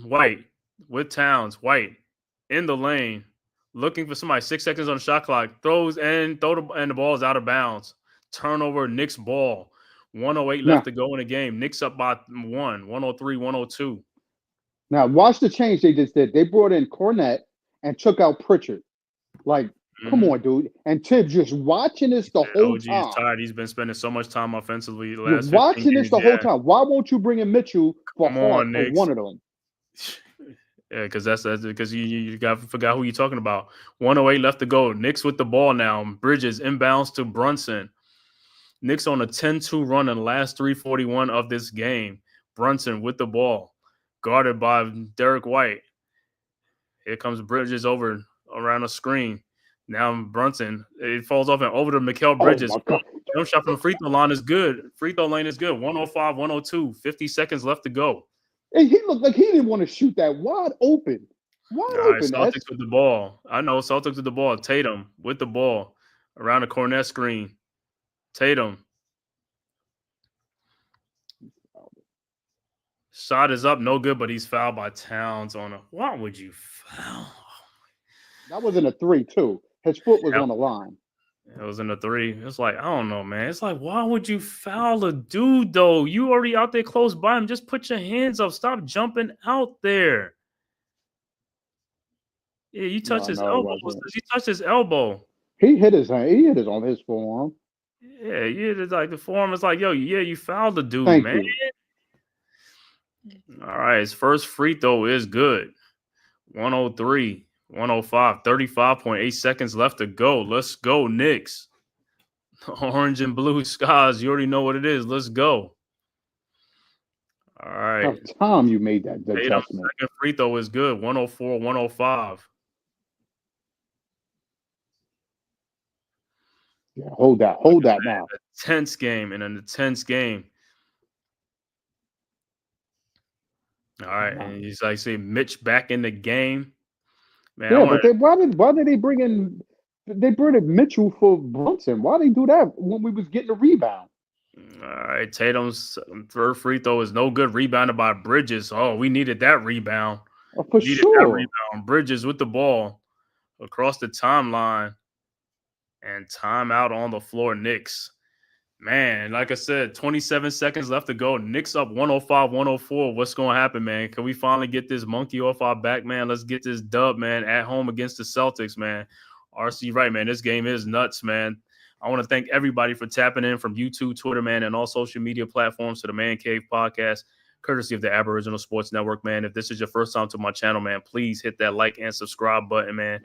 White with Towns. White in the lane. Looking for somebody. 6 seconds on the shot clock. Throws and the ball is out of bounds. Turnover, Knicks ball. 108 left to go in the game. Knicks up by 1. 103-102. Now, watch the change they just did. They brought in Cornette and took out Pritchard. Like, come on, dude. And Tibbs just watching this the whole time. OG is tired. He's been spending so much time offensively the last watching this the whole time. Why won't you bring in Mitchell for one of them? Yeah, because that's because you forgot who you're talking about. 108 left to go. Knicks with the ball now. Bridges inbounds to Brunson. Knicks on a 10-2 run in the last 3:41 of this game. Brunson with the ball. Guarded by Derek White. Here comes Bridges over around the screen. Now Brunson. It falls off and over to Mikal Bridges. Jump shot from the free throw line is good. Free throw lane is good. 105-102. 50 seconds left to go. And he looked like he didn't want to shoot that wide open. Celtics with the ball. I know Celtics with the ball. Tatum with the ball around the Cornette screen. Tatum. Shot is up, no good, but he's fouled by Towns on a. Why would you foul? That was in a 3 too. His foot was on the line. It was in a 3. It's like, I don't know, man. It's like, why would you foul a dude, though? You already out there close by him. Just put your hands up. Stop jumping out there. Yeah, you touched his No, it elbow. wasn't. You touched his elbow. He hit his hand. He hit his on his forearm. Yeah, it's like the forearm is like, yo, yeah, you fouled the dude, Thank man. you. All right, his first free throw is good. 103, 105, 35.8 seconds left to go. Let's go, Knicks. Orange and blue skies. You already know what it is. Let's go. All right. Tough time you made that Tatum's adjustment. second free throw is good. 104, 105. Yeah, hold that now. A tense game and an intense game. All right, and he's like, say, Mitch back in the game. Man, yeah, but why did they bring in Mitchell for Brunson? Why they do that when we was getting a rebound? All right, Tatum's third free throw is no good. Rebounded by Bridges. Oh, we needed that rebound. For Needed sure. that rebound. Bridges with the ball across the timeline. And timeout on the floor, Knicks. Man, like I said, 27 seconds left to go. Knicks up 105, 104. What's going to happen, man? Can we finally get this monkey off our back, man? Let's get this dub, man, at home against the Celtics, man. RC right, man. This game is nuts, man. I want to thank everybody for tapping in from YouTube, Twitter, man, and all social media platforms to the Man Cave Podcast, courtesy of the Aboriginal Sports Network, man. If this is your first time to my channel, man, please hit that like and subscribe button, man.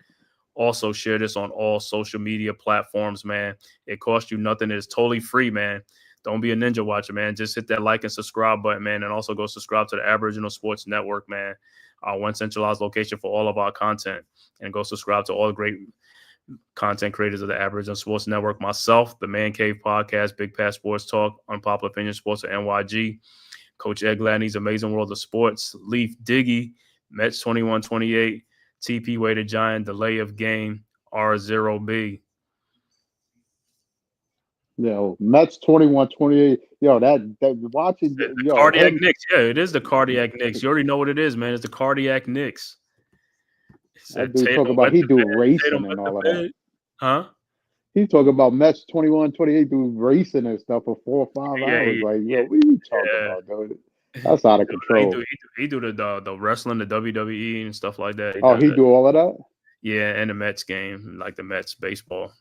Also, share this on all social media platforms, man. It costs you nothing. It's totally free, man. Don't be a ninja watcher, man. Just hit that like and subscribe button, man. And also go subscribe to the Aboriginal Sports Network, man. Our one centralized location for all of our content. And go subscribe to all the great content creators of the Aboriginal Sports Network. Myself, the Man Cave Podcast, Big Pass Sports Talk, Unpopular Opinion Sports at NYG. Coach Ed Gladney's Amazing World of Sports. Leaf Diggy, Mets 2128. TP Weighted Giant, Delay of Game, R0B. Yo, Mets 21-28. Yo, that watching The cardiac Knicks. Yeah, it is the cardiac Knicks. You already know what it is, man. It's the cardiac Knicks. That dude talking about he do racing and all of that. Huh? He talking about Mets 21-28 do racing and stuff for 4 or 5 hours. Like, yo, what are you talking about, dude? That's out of control. He do the wrestling, the WWE and stuff like that. He do all of that? Yeah, and the Mets game, like the Mets baseball.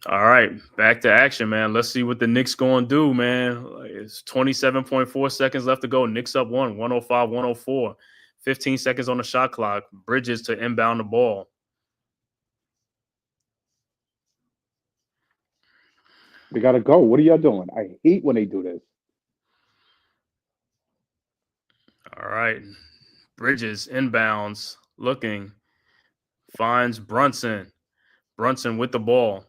All right, back to action, man. Let's see what the Knicks going to do, man. It's 27.4 seconds left to go. Knicks up 105, 104. 15 seconds on the shot clock. Bridges to inbound the ball. We got to go. What are y'all doing? I hate when they do this. All right. Bridges inbounds, looking, finds Brunson. Brunson with the ball.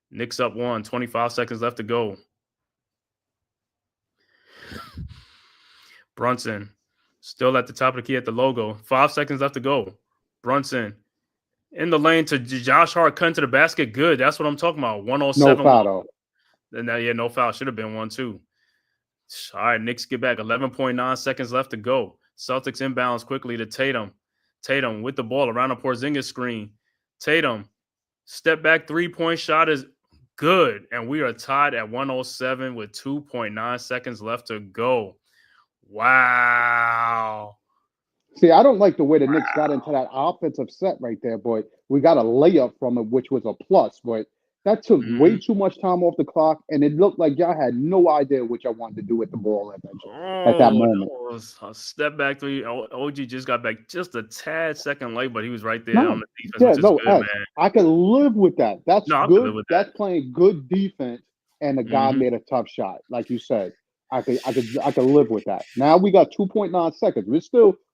Knicks up 1, 25 seconds left to go. Brunson still at the top of the key at the logo. 5 seconds left to go. Brunson in the lane to Josh Hart, cutting to the basket. Good. That's what I'm talking about. 107. No foul, though. Yeah, no foul. Should have been 1, too. All right, Knicks get back. 11.9 seconds left to go. Celtics inbounds quickly to Tatum. Tatum with the ball around the Porzingis screen. Tatum, step back three-point shot is good. And we are tied at 107 with 2.9 seconds left to go. Wow. See, I don't like the way the Knicks got into that offensive set right there, boy. We got a layup from it, which was a plus, but that took way too much time off the clock, and it looked like y'all had no idea what y'all wanted to do with the ball at that moment. That was a step back three. OG just got back just a tad second late, but he was right there on the defense, which is good, man. I can live with that. That's good. That's playing good defense, and the guy made a tough shot, like you said. I could live with that. Now we got 2.9 seconds.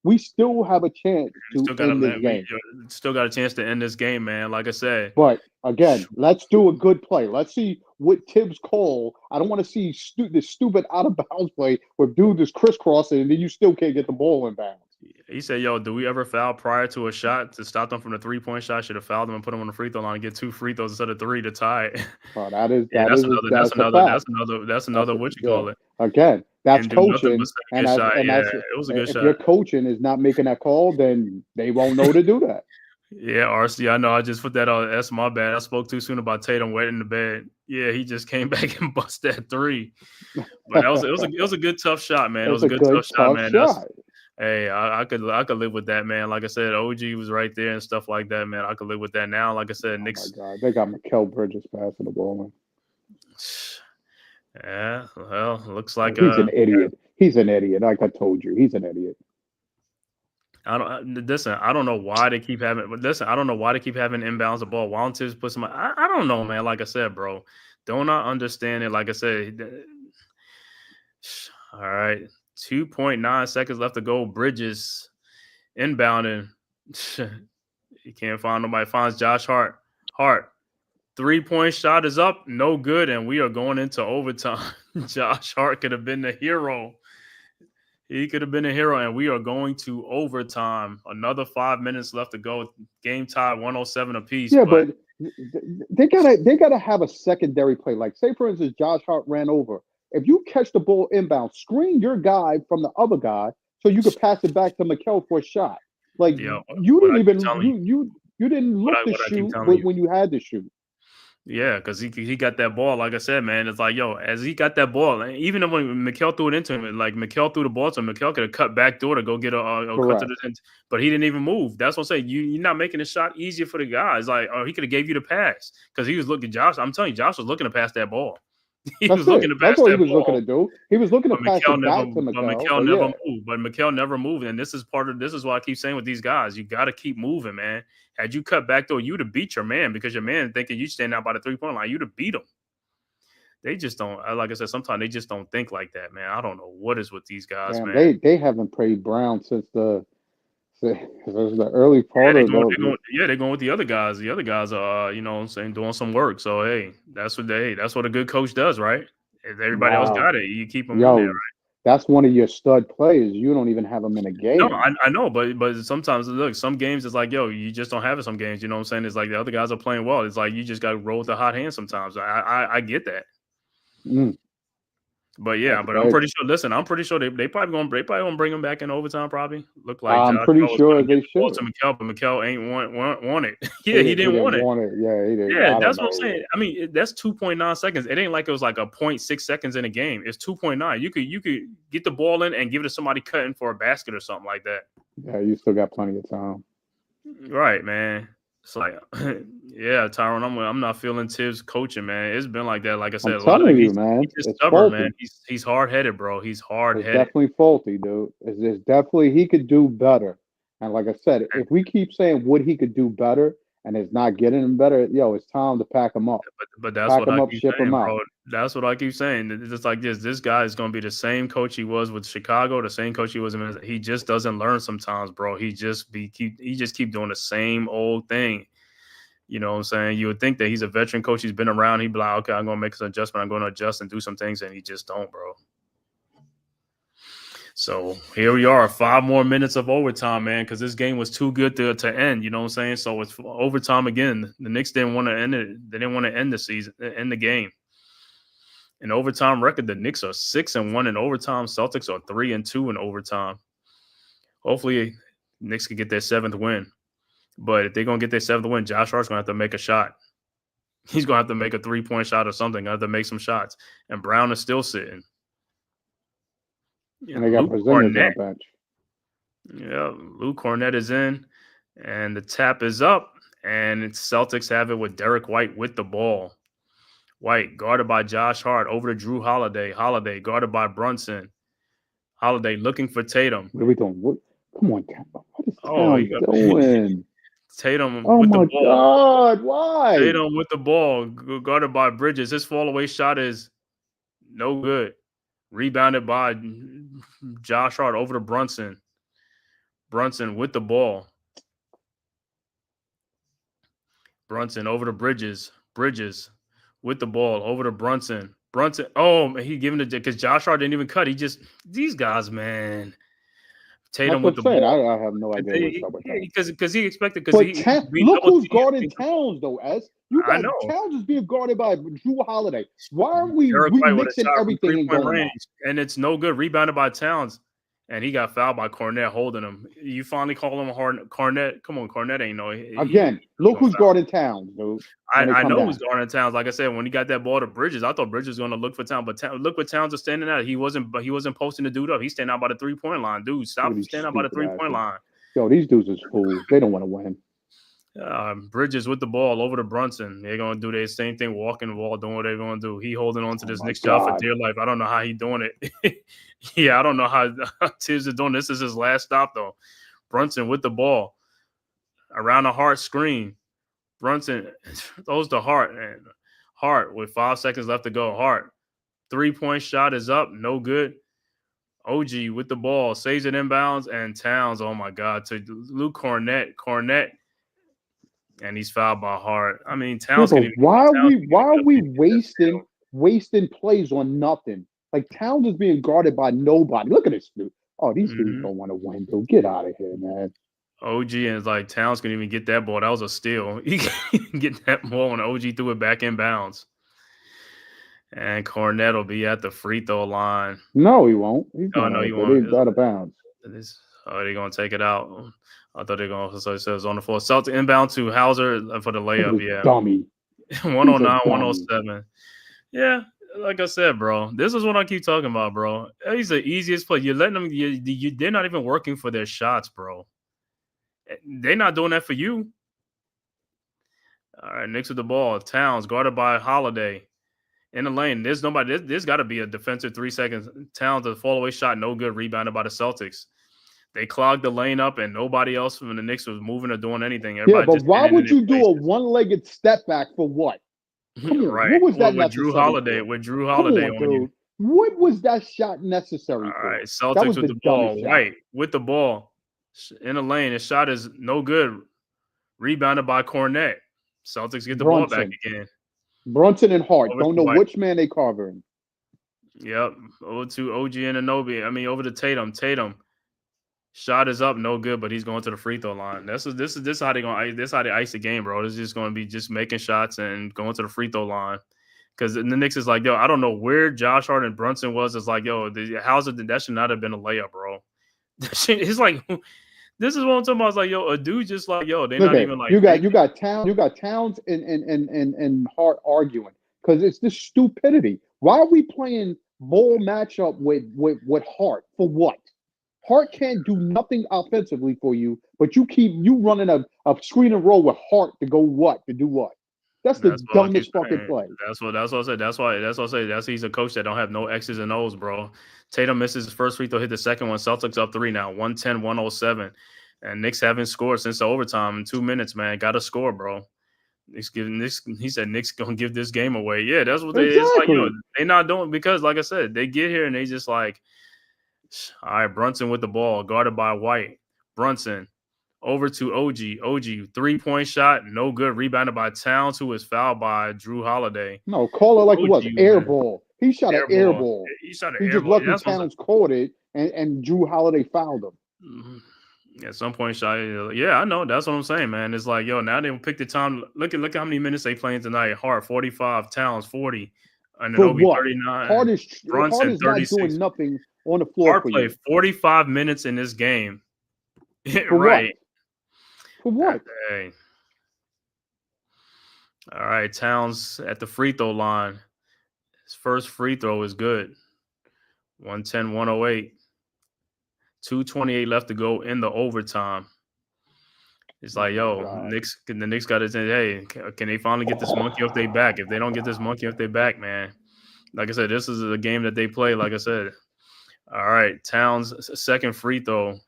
We still have a chance to end this game. Still got a chance to end this game, man. Like I said. But again, let's do a good play. Let's see what Tibbs call. I don't want to see this stupid out of bounds play where dude is crisscrossing and then you still can't get the ball in bounds. He said, "Yo, do we ever foul prior to a shot to stop them from the 3-point shot? Should have fouled them and put them on the free throw line and get 2 free throws instead of 3 to tie it." Oh, that's another what you call it. Again, that's coaching. And it was a good shot. If your coaching is not making that call, then they won't know to do that. Yeah, RC, I know. I just put that on. That's my bad. I spoke too soon about Tatum wetting the bed. Yeah, he just came back and busted that 3. But it was a good tough shot, man. It was a good tough shot, man. Hey, I could live with that, man. Like I said, OG was right there and stuff like that, man. I could live with that now. Like I said, Oh my Knicks. God, they got Mikal Bridges passing the ball. Yeah, well, looks like He's an idiot. He's an idiot. Like I told you, he's an idiot. I don't listen. I don't know why they keep having. But listen, I don't know why they keep having inbounds the ball. Why don't Tibbs put some? I don't know, man. Like I said, bro, don't not understand it. Like I said, all right, 2.9 seconds left to go. Bridges inbounding. He can't find nobody. Finds Josh Hart. 3-point shot is up, no good, and we are going into overtime. Josh Hart could have been the hero. He could have been a hero, and we are going to overtime. Another 5 minutes left to go. Game tie, 107 apiece. Yeah, but they gotta have a secondary play. Like, say for instance, Josh Hart ran over. If you catch the ball inbound, screen your guy from the other guy so you could pass it back to Mikal for a shot. Like Yeah, you didn't even you didn't look to shoot when you had to shoot. Yeah, because he got that ball. Like I said, man, it's like, yo, as he got that ball, even when Mikal threw it into him, like Mikal threw the ball to him, Mikal could have cut back door to go get a cut to the end, but he didn't even move. That's what I'm saying. You're not making the shot easier for the guys. Like, he could have gave you the pass because he was looking. Josh, I'm telling you, Josh was looking to pass that ball. He was looking to pass that ball. That's what he was looking to do. He was looking to pass it back to Mikal. But Mikal never moved. But Mikal never moved, and this is why I keep saying with these guys, you got to keep moving, man. Had you cut back door, you'd have beat your man because your man thinking you stand out by the 3-point line, you'd have beat him. They just don't. Like I said, sometimes they just don't think like that, man. I don't know what is with these guys, man. They haven't played Brown since the early part of the. They're going with the other guys. The other guys are, you know what I'm saying, doing some work. So hey, that's what a good coach does, right? If everybody else got it, you keep them in there, right? That's one of your stud players. You don't even have them in a game. No, I know, but sometimes look, some games it's like, yo, you just don't have it. Some games, you know what I'm saying? It's like the other guys are playing well. It's like you just got to roll with the hot hand sometimes. I get that. But yeah, That's but right. I'm pretty sure. Listen, I'm pretty sure they probably gonna bring him back in overtime. Probably look like I'm pretty sure they should. To Mikal, but Mikal ain't want it. Yeah, he didn't want it. Yeah, he didn't. Yeah, that's what I'm saying. I mean, that's 2.9 seconds. It ain't like it was like a 0.6 seconds in a game. It's 2.9. You could get the ball in and give it to somebody cutting for a basket or something like that. Yeah, you still got plenty of time. Right, man. It's like, yeah, Tyron, I'm not feeling Tibbs coaching, man. It's been like that. Like I said, I'm telling you, man. He's just stubborn, man. He's hard-headed, bro. He's hard-headed. It's definitely faulty, dude. It's definitely he could do better. And like I said, if we keep saying what he could do better and it's not getting him better, it's time to pack him up. But that's what I keep saying, bro. That's what I keep saying. It's just like this. This guy is going to be the same coach he was with Chicago, the same coach he was in. He just doesn't learn sometimes, bro. He just keep doing the same old thing. You know what I'm saying? You would think that he's a veteran coach. He's been around. He'd be like, okay, I'm going to make an adjustment. I'm going to adjust and do some things, and he just don't, bro. So here we are, 5 more minutes of overtime, man, because this game was too good to end. You know what I'm saying? So it's overtime again. The Knicks didn't want to end it. They didn't want to end the season, end the game. In overtime record, the Knicks are 6-1 in overtime. Celtics are 3-2 in overtime. Hopefully, Knicks can get their 7th win. But if they're going to get their 7th win, Josh Hart's going to have to make a shot. He's going to have to make a 3-point shot or something. Going to have to make some shots. And Brown is still sitting. And they got Porzingis on the bench. Yeah, Luke Cornett is in. And the tap is up. And Celtics have it with Derek White with the ball. White guarded by Josh Hart over to Drew Holiday. Holiday guarded by Brunson. Holiday looking for Tatum. What are we doing? Come on, Tatum. What is Tatum doing? Tatum with the ball. Oh, my God. Why? Tatum with the ball, guarded by Bridges. His fall-away shot is no good. Rebounded by Josh Hart over to Brunson. Brunson with the ball. Brunson over to Bridges. Bridges with the ball over to Brunson. Brunson. Oh, he giving it because Josh Hart didn't even cut. These guys, man. Tatum with the ball. I have no idea what's up with that. Because he expected. Look who's guarding Towns, though, Ez. I know. Towns is being guarded by Drew Holiday. Why are we mixing everything and going range, and it's no good. Rebounded by Towns. and he got fouled by Cornette holding him. You finally call him Cornette? Come on, Cornette ain't no. Again, look who's guarding Towns, dude. I know who's guarding Towns. Like I said, when he got that ball to Bridges, I thought Bridges was going to look for Towns, but look what Towns is standing at. He wasn't posting the dude up. He's standing out by the 3-point line, dude. Stop standing out by the 3-point line. Yo, these dudes is fools. They don't want to win. Bridges with the ball over to Brunson. They're going to do their same thing, walking the wall, doing what they're going to do. He holding on to this Knicks job for dear life. I don't know how he doing it. Yeah, I don't know how Tibbs is doing. This is his last stop, though. Brunson with the ball around the Hart screen. Brunson throws to Hart, and Hart with 5 seconds left to go. Hart, 3-point shot is up, no good. OG with the ball, saves it inbounds, and Towns, oh my God, to Luke Cornette, and he's fouled by Hart. I mean, Towns. Why are we wasting plays on nothing? Like Towns is being guarded by nobody. Look at this dude. Oh, these dudes don't want to win, dude. Get out of here, man. OG and it's like Towns couldn't even get that ball. That was a steal. He can get that ball when OG threw it back in bounds. And Cornette will be at the free throw line. No, he won't. He's he won't. He's out of bounds. They're going to take it out. I thought they're going to. So it says on the floor. Celtic inbound to Hauser for the layup. Yeah. Dummy. 109, 107. Yeah. Like I said, bro, this is what I keep talking about, bro. He's the easiest play. You're letting them. They're not even working for their shots, bro. They're not doing that for you. All right, Knicks with the ball. Towns guarded by Holiday in the lane. There's nobody. There's got to be a defensive 3 seconds. Towns a fall away shot, no good. Rebounded by the Celtics. They clogged the lane up, and nobody else from the Knicks was moving or doing anything. Everybody but why would you do a one-legged step back for what? Right. What was that with Drew Holiday on you. What was that shot necessary for? All right, Celtics with the ball. White with the ball in the lane. His shot is no good. Rebounded by Cornette. Celtics get the ball back again. Brunson and Hart. Don't know which man they covering. Yep. Over to OG and Anunoby. Over to Tatum. Tatum. Shot is up, no good, but he's going to the free throw line. This is how they going. This is how they ice the game, bro. This is just going to be just making shots and going to the free throw line. Because the Knicks is like, yo, I don't know where Josh Hart and Brunson was. It's like, yo, that should not have been a layup, bro. It's like, this is what I'm talking about. It's like, yo, a dude just like, yo, they're not even like. You got Towns and Hart arguing because it's this stupidity. Why are we playing ball matchup with Hart for what? Hart can't do nothing offensively for you, but you running a screen and roll with Hart to go what? To do what? That's the dumbest fucking play. That's what I said. That's why I say he's a coach that don't have no X's and O's, bro. Tatum misses his first free throw, hit the second one. Celtics up 3 now, 110-107. And Knicks haven't scored since the overtime in 2 minutes, man. Got to score, bro. He said Knicks gonna give this game away. Yeah, that's what it's like. They're not doing because, like I said, they get here and they just like. All right, Brunson with the ball, guarded by White. Brunson over to OG. OG, 3-point shot, no good. Rebounded by Towns, who was fouled by Drew Holiday. No, call it like it was. Air ball. He shot an air ball. He shot an air ball. He just lucky Towns caught it, and Drew Holiday fouled him. Mm-hmm. At some point, shot. Yeah, I know. That's what I'm saying, man. It's like, yo, now they pick the time. Look how many minutes they playing tonight. Hart 45, Towns 40, and then Obi 39. Hart is not doing nothing on the floor. Hart played 45 minutes in this game. Right. For what? Hey. All right, Towns at the free throw line. His first free throw is good. 110-108. 2:28 left to go in the overtime. It's like, yo, the Knicks got to say, hey, can they finally get this monkey off their back? If they don't get this monkey off their back, man, like I said, this is a game that they play, like I said. All right, Towns' second free throw.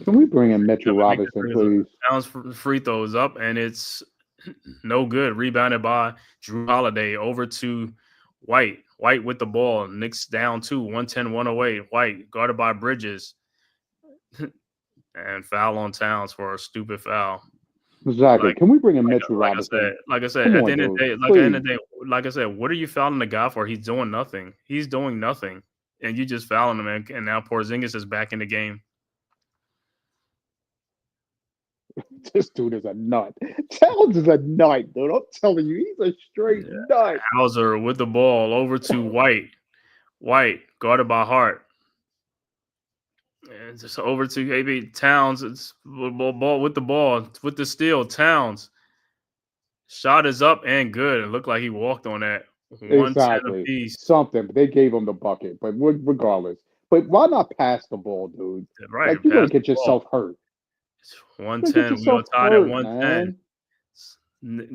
Can we bring in Mitchell Robinson, please? Towns' free throw is up, and it's no good. Rebounded by Drew Holiday over to White. White with the ball. Knicks down 2, 110-108. White guarded by Bridges. And foul on Towns for a stupid foul. Exactly. Can we bring in Mitchell Robinson? Like I said, at the end of the day, like I said, what are you fouling the guy for? He's doing nothing. He's doing nothing. And you just fouling him, and now Porzingis is back in the game. This dude is a nut. Towns is a nut, dude. I'm telling you, he's a straight nut. Hauser with the ball over to White. White, guarded by Hart. And just over to AB Towns. It's ball with the ball, with the steal. Towns. Shot is up and good. It looked like he walked on that. 110 Exactly. apiece. Something, but they gave him the bucket. But regardless. But why not pass the ball, dude? Right. Like, you're going Pass to get the ball. yourself hurt. You're gonna get 110. We are yourself tied at hurt, 110. man.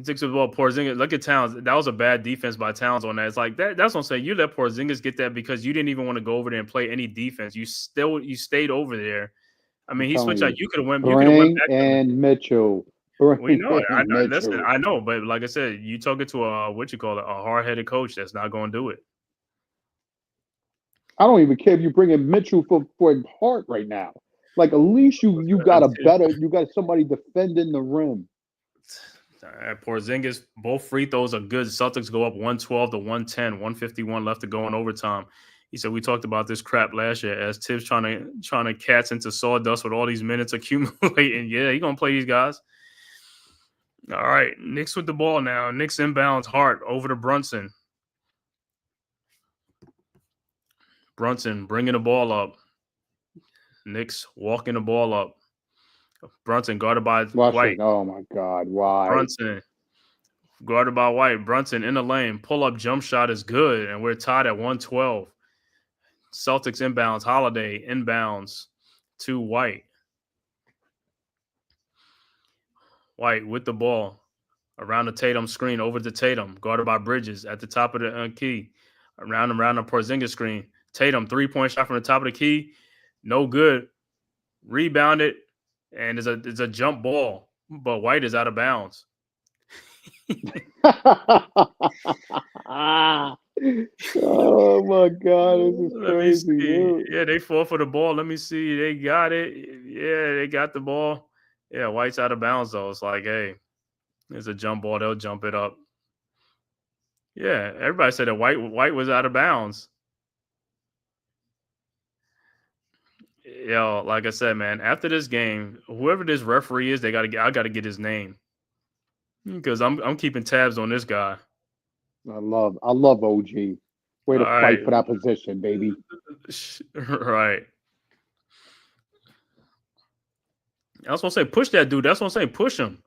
Six with the ball. Porzingis. Look at Towns. That was a bad defense by Towns on that. It's like that. That's what I'm saying. You let Porzingis get that because you didn't even want to go over there and play any defense. You stayed over there. I mean, I'm he switched telling out. you. You could have went. You could have went Bring back. in Mitchell. We Bring know it. I in know. Listen, Mitchell. I know. But like I said, you talking to a a hard-headed coach that's not going to do it. I don't even care if you bring in Mitchell for Hart right now. Like, at least you got somebody defending the rim. Porzingis, both free throws are good. Celtics go up 112 to 110, 151 left to go in overtime. He said we talked about this crap last year as Tibbs trying to catch into sawdust with all these minutes accumulating. Yeah, he's gonna play these guys. All right, Knicks with the ball now. Knicks inbounds Hart over to Brunson. Brunson bringing the ball up. Knicks walking the ball up. Brunson guarded by White. Oh my God, why? Brunson guarded by White. Brunson in the lane. Pull-up jump shot is good, and we're tied at 112. Celtics inbounds. Holiday inbounds to White. White with the ball. Around the Tatum screen. Over to Tatum. Guarded by Bridges at the top of the key. Around the Porzingis screen. Tatum, three-point shot from the top of the key. No good. Rebounded. And it's a jump ball. But White is out of bounds. Oh my God, this is crazy. Dude. Yeah, they fought for the ball. Let me see. They got it. Yeah, they got the ball. Yeah, White's out of bounds though. It's like, hey, it's a jump ball. They'll jump it up. Yeah, everybody said that White was out of bounds. Yo, like I said, man, after this game, whoever this referee is, I gotta get his name. Because I'm keeping tabs on this guy. I love OG. Way to fight for that position, baby. Right. I was gonna say push that dude. That's what I'm saying. Push him.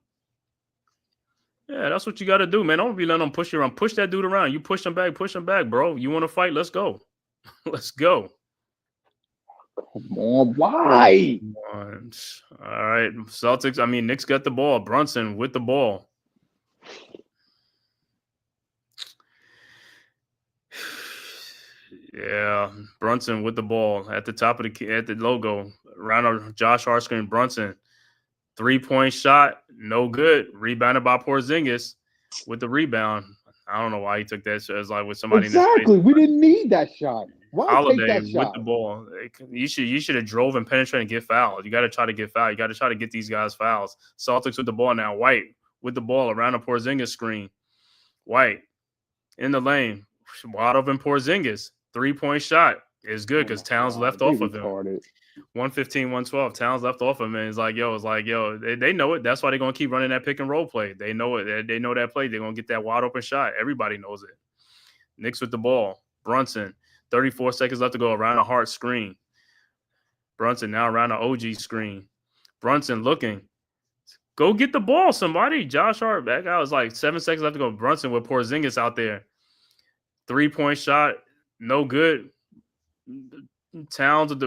Yeah, that's what you gotta do, man. Don't be letting him push you around. Push that dude around. You push him back, bro. You want to fight? Let's go. Let's go. Come on, why? All right. Knicks got the ball. Brunson with the ball. Yeah, Brunson with the ball at the top of the logo. Around Josh Hart screen. Brunson, 3-point shot, no good. Rebounded by Porzingis with the rebound. I don't know why he took that. So it's like with somebody exactly. in his face. We didn't need that shot. Why Holiday take that shot? with the ball. You should have drove and penetrated and get fouled. You got to try to get fouled. You got to try to get these guys fouls. Celtics with the ball now. White with the ball around the Porzingis screen. White in the lane. Wide open Porzingis. 3-point shot is good because Towns left off of him. 115, 112. Towns left off of him. And it's like, yo, they know it. That's why they're going to keep running that pick and roll play. They know it. They know that play. They're going to get that wide open shot. Everybody knows it. Knicks with the ball. Brunson. 34 seconds left to go around a Hart screen. Brunson now around the OG screen. Brunson looking. Go get the ball, somebody. Josh Hart back out. It's like 7 seconds left to go. Brunson with Porzingis out there. 3-point shot. No good. Towns with the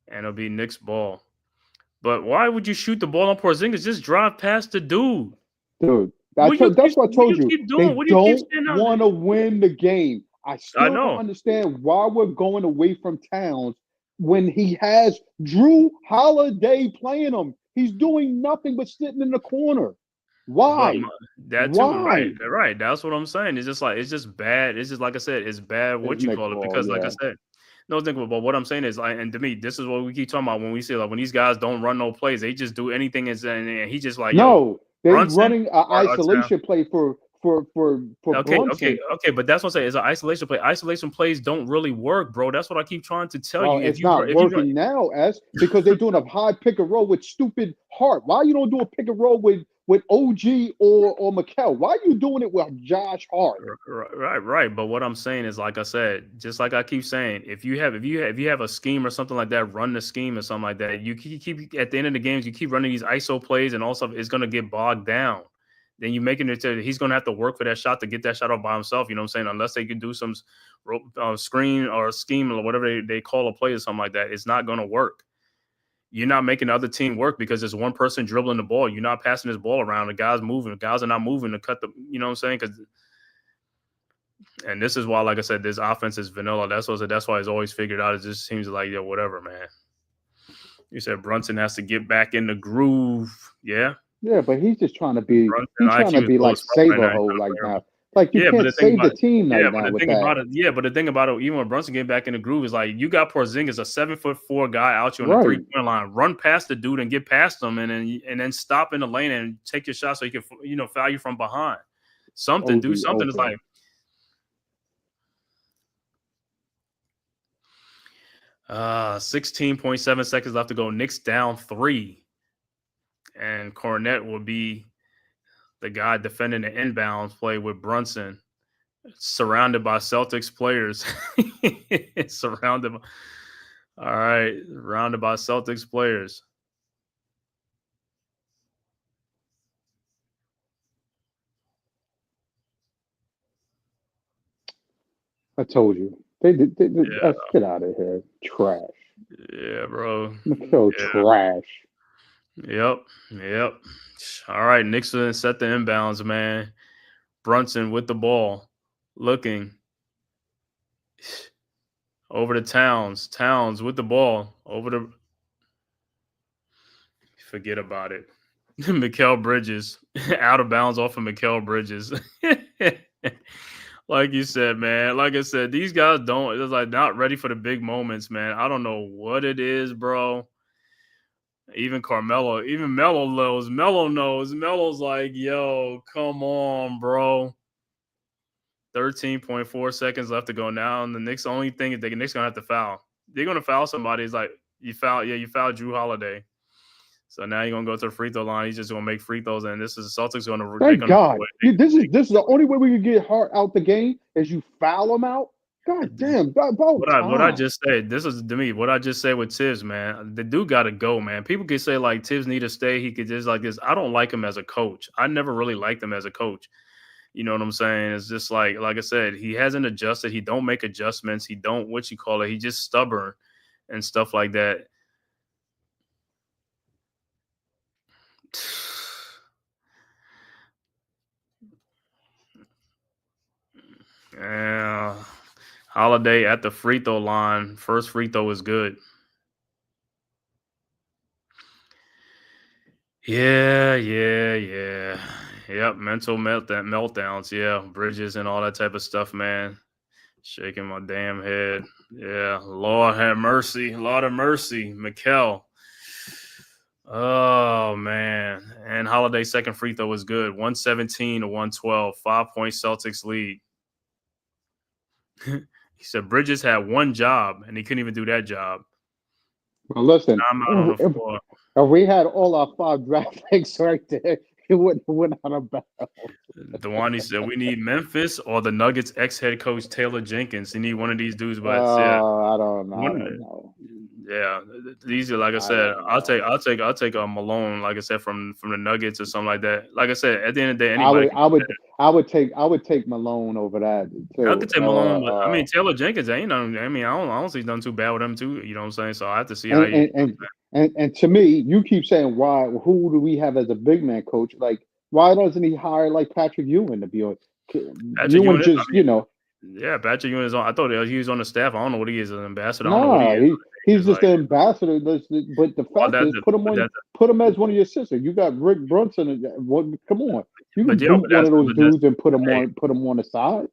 and it'll be Knicks ball. But why would you shoot the ball on Porzingis? Just drive past the dude. Dude, that's what I told you. They don't want to win the game. I still don't understand why we're going away from Towns when he has Drew Holiday playing him. He's doing nothing but sitting in the corner. Why? That too, why? Right. That's what I'm saying. It's just bad. It's just like I said, it's bad what you call it. Because like I said, no think about what I'm saying is and to me, this is what we keep talking about when we say like when these guys don't run no plays, they just do anything and he just like they're running an isolation play for Brunson. Okay, but that's what I'm saying. It's an isolation play. Isolation plays don't really work, bro. That's what I keep trying to tell you. It's not working now, because they're doing a high pick and roll with stupid Hart. Why you don't do a pick and roll with with OG or Mikel? Why are you doing it with Josh Hart? Right. But what I'm saying is, like I said, just like I keep saying, if you have a scheme or something like that, run the scheme or something like that. You keep at the end of the games, you keep running these ISO plays, and also it's going to get bogged down. Then you making it to he's going to have to work for that shot to get that shot off by himself. You know what I'm saying? Unless they can do some screen or scheme or whatever they call a play or something like that, it's not going to work. You're not making the other team work because there's one person dribbling the ball. You're not passing this ball around. The guys moving. The guys are not moving to cut the. You know what I'm saying? And this is why, like I said, this offense is vanilla. That's why it's always figured out. It just seems like, yeah, whatever, man. You said Brunson has to get back in the groove. Yeah. Yeah, but he's just trying to be. Brunson, He's trying to be like Saberho like now. Like you can't save the team right now with that. But the thing about it, even when Brunson get back in the groove, is like you got Porzingis, a 7'4" guy out you on the 3-point line. Run past the dude and get past him, and then stop in the lane and take your shot so you can foul you from behind. Something, do something. Is like 16.7 seconds left to go. Knicks down 3, and Cornette will be the guy defending the inbounds play with Brunson, surrounded by Celtics players. Surrounded by Celtics players. I told you. They get out of here. Trash. Yeah, bro. Trash. Yep. All right, Knicks set the inbounds, man. Brunson with the ball, looking over to Towns. Towns with the ball over to. Forget about it. Mikal Bridges out of bounds off of Mikal Bridges. Like you said, man. Like I said, these guys it's like not ready for the big moments, man. I don't know what it is, bro. Even Carmelo, even Melo knows. Melo knows. Melo's like, yo, come on, bro. 13.4 seconds left to go now. And the Knicks, only thing is the Knicks going to have to foul. They're going to foul somebody. It's like, you fouled Drew Holiday. So now you're going to go to the free throw line. He's just going to make free throws. And this is the Celtics going to. Thank God. This is the only way we can get Hart out the game is you foul him out. God damn. What I just said, this is to me, what I just said with Tibbs, man. The dude got to go, man. People can say, like, Tibbs need to stay. He could just like this. I don't like him as a coach. I never really liked him as a coach. You know what I'm saying? It's just like I said, he hasn't adjusted. He don't make adjustments. He don't, he's just stubborn and stuff like that. Yeah. Holiday at the free throw line. First free throw is good. Yeah. Yep, mental meltdowns. Yeah, Bridges and all that type of stuff, man. Shaking my damn head. Yeah, Lord have mercy. Lord of mercy. Mikal. Oh, man. And Holiday's second free throw was good. 117 to 112. 5-point Celtics lead. He said Bridges had one job, and he couldn't even do that job. Well, listen, if we had all our 5 draft picks right there, it wouldn't have went out of bounds. Dewani said we need Memphis or the Nuggets ex-head coach Taylor Jenkins. You need one of these dudes, but I don't know. Yeah, these are, like I said, I'll take a Malone, like I said, from the Nuggets or something like that. Like I said, at the end of the day, anybody I would take Malone over that too. I could take Malone, but I mean Taylor Jenkins, I don't see he's done too bad with him too. You know what I'm saying? So I have to see how he. And to me, you keep saying who do we have as a big man coach? Like, why doesn't he hire like Patrick Ewing to be on? Ewing just, Yeah, Patrick Ewing is on. I thought he was on the staff. I don't know what he is, an ambassador. He's just an ambassador. But the fact is, put him as one of your sisters. You got Rick Brunson. Come on, you can boot one of those dudes and put him on the side.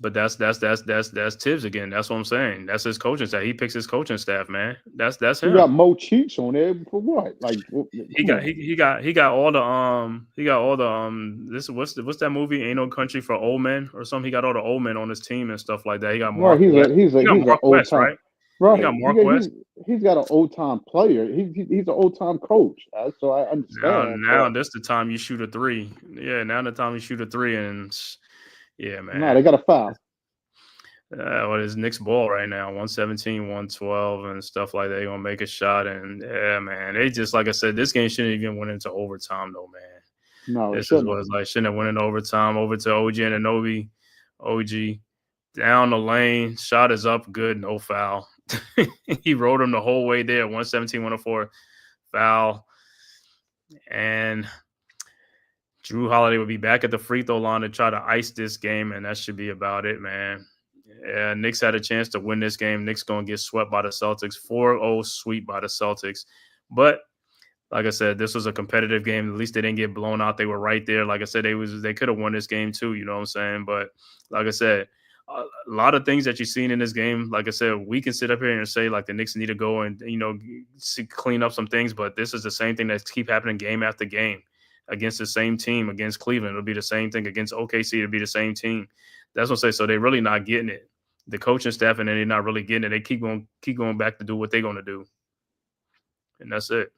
But that's Tibbs again. That's what I'm saying. That's his coaching staff. He picks his coaching staff, man. That's him. You got Mo Cheeks on there for what? Like he got all the this what's that movie? Ain't No Country for Old Men or something. He got all the old men on his team and stuff like that. He got Mark. He's an Mark old West, time. right? You got Right. Mark West. He's got an old time player. He's an old time coach. So I understand. Now But this the time you shoot a three. Yeah, now the time you shoot a three, and yeah, no, they man. got a foul. What is Nick's ball right now? 117, 112, and stuff like that. They're gonna make a shot, and yeah, man. They just like I said, this game shouldn't even went into overtime, though, man. No, it This is shouldn't. what it's like. Shouldn't have went into overtime. Over to OG Anunoby. OG down the lane. Shot is up. Good. No foul. He rode him the whole way there. 117, 104. Foul. And Drew Holiday will be back at the free throw line to try to ice this game, and that should be about it, man. Yeah, Knicks had a chance to win this game. Knicks going to get swept by the Celtics. 4-0 sweep by the Celtics. But like I said, this was a competitive game. At least they didn't get blown out. They were right there. Like I said, they could have won this game too, you know what I'm saying? But like I said, a lot of things that you've seen in this game, like I said, we can sit up here and say like the Knicks need to go and, clean up some things, but this is the same thing that keep happening game after game against the same team, against Cleveland. It'll be the same thing against OKC. It'll be the same team. That's what I say. So they're really not getting it. The coaching staff, and they're not really getting it. They keep going back to do what they're going to do. And that's it.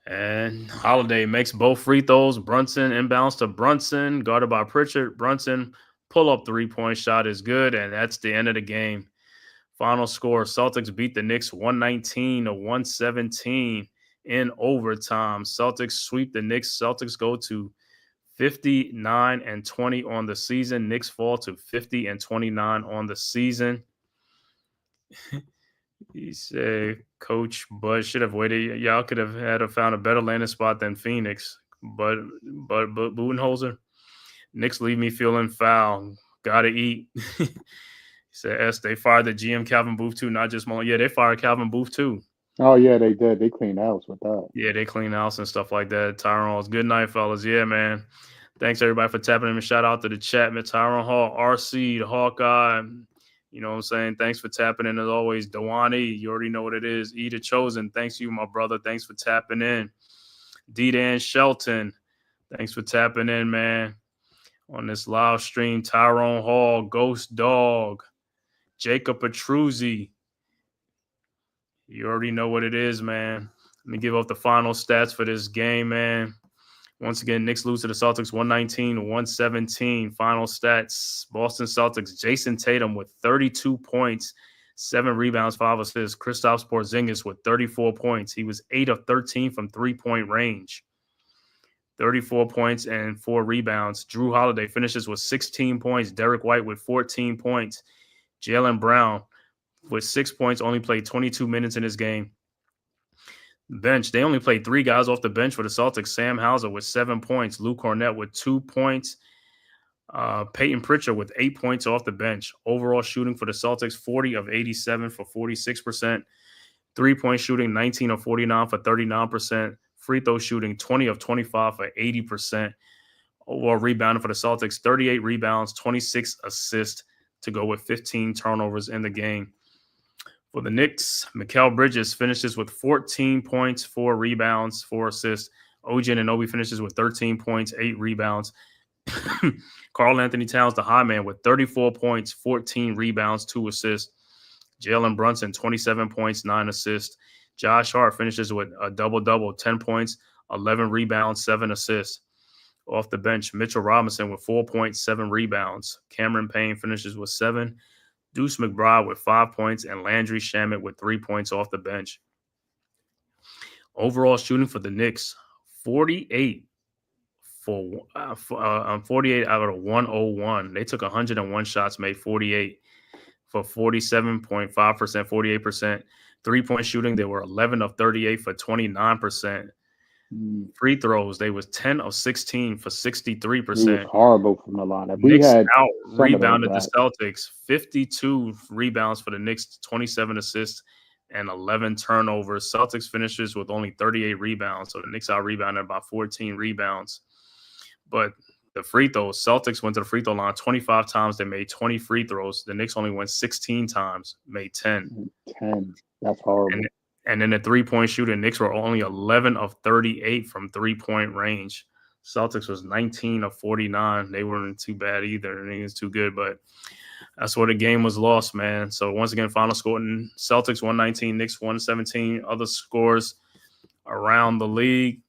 And Holiday makes both free throws. Brunson inbounds to Brunson, guarded by Pritchard. Brunson pull-up three-point shot is good, and that's the end of the game. Final score, Celtics beat the Knicks 119-117 in overtime. Celtics sweep the Knicks. Celtics go to 59-20 on the season. Knicks fall to 50-29 on the season. He said, Coach Bud should have waited. Y'all could have found a better landing spot than Phoenix. But Budenholzer, Knicks leave me feeling foul. Gotta eat. He said, they fired the GM Calvin Booth too, not just Malone. Yeah, they fired Calvin Booth too. Oh, yeah, they did. They cleaned house with that. Yeah, they cleaned house and stuff like that. Tyrone Hall's good night, fellas. Yeah, man. Thanks, everybody, for tapping in. Shout out to the chat, man. Tyrone Hall, RC, the Hawkeye. You know what I'm saying? Thanks for tapping in as always. Dewani, you already know what it is. E the Chosen, thanks you, my brother. Thanks for tapping in. D-Dan Shelton, thanks for tapping in, man. On this live stream, Tyrone Hall, Ghost Dog, Jacob Petruzzi. You already know what it is, man. Let me give up the final stats for this game, man. Once again, Knicks lose to the Celtics 119-117. Final stats, Boston Celtics, Jason Tatum with 32 points, 7 rebounds, 5 assists. Kristaps Porzingis with 34 points. He was 8 of 13 from three-point range. 34 points and 4 rebounds. Drew Holiday finishes with 16 points. Derek White with 14 points. Jaylen Brown with 6 points, only played 22 minutes in this game. Bench, they only played 3 guys off the bench for the Celtics. Sam Hauser with 7 points. Lou Cornett with 2 points. Peyton Pritchard with 8 points off the bench. Overall shooting for the Celtics, 40 of 87 for 46%. 3-point shooting, 19 of 49 for 39%. Free throw shooting, 20 of 25 for 80%. Overall rebounding for the Celtics, 38 rebounds, 26 assists to go with 15 turnovers in the game. For the Knicks, Mikal Bridges finishes with 14 points, 4 rebounds, 4 assists. OG Anunoby finishes with 13 points, 8 rebounds. Karl Anthony Towns, the high man, with 34 points, 14 rebounds, 2 assists. Jalen Brunson, 27 points, 9 assists. Josh Hart finishes with a double-double, 10 points, 11 rebounds, 7 assists. Off the bench, Mitchell Robinson with 4 points, 7 rebounds. Cameron Payne finishes with 7. Deuce McBride with 5 points, and Landry Shamet with 3 points off the bench. Overall shooting for the Knicks, 48 out of 101. They took 101 shots, made 48 for 47.5%, 48%. 3-point shooting, they were 11 of 38 for 29%. Free throws, they was 10 of 16 for 63%. It was horrible from the lineup. Knicks out rebounded the Celtics, 52 rebounds for the Knicks, 27 assists, and 11 turnovers. Celtics finishes with only 38 rebounds, so the Knicks out rebounded by 14 rebounds. But the free throws, Celtics went to the free throw line 25 times. They made 20 free throws. The Knicks only went 16 times, made 10. 10. That's horrible. And then the 3-point shooting, Knicks were only 11 of 38 from 3-point range. Celtics was 19 of 49. They weren't too bad either. I think it's too good. But that's where the game was lost, man. So once again, final score: Celtics 119, Knicks 117. Other scores around the league.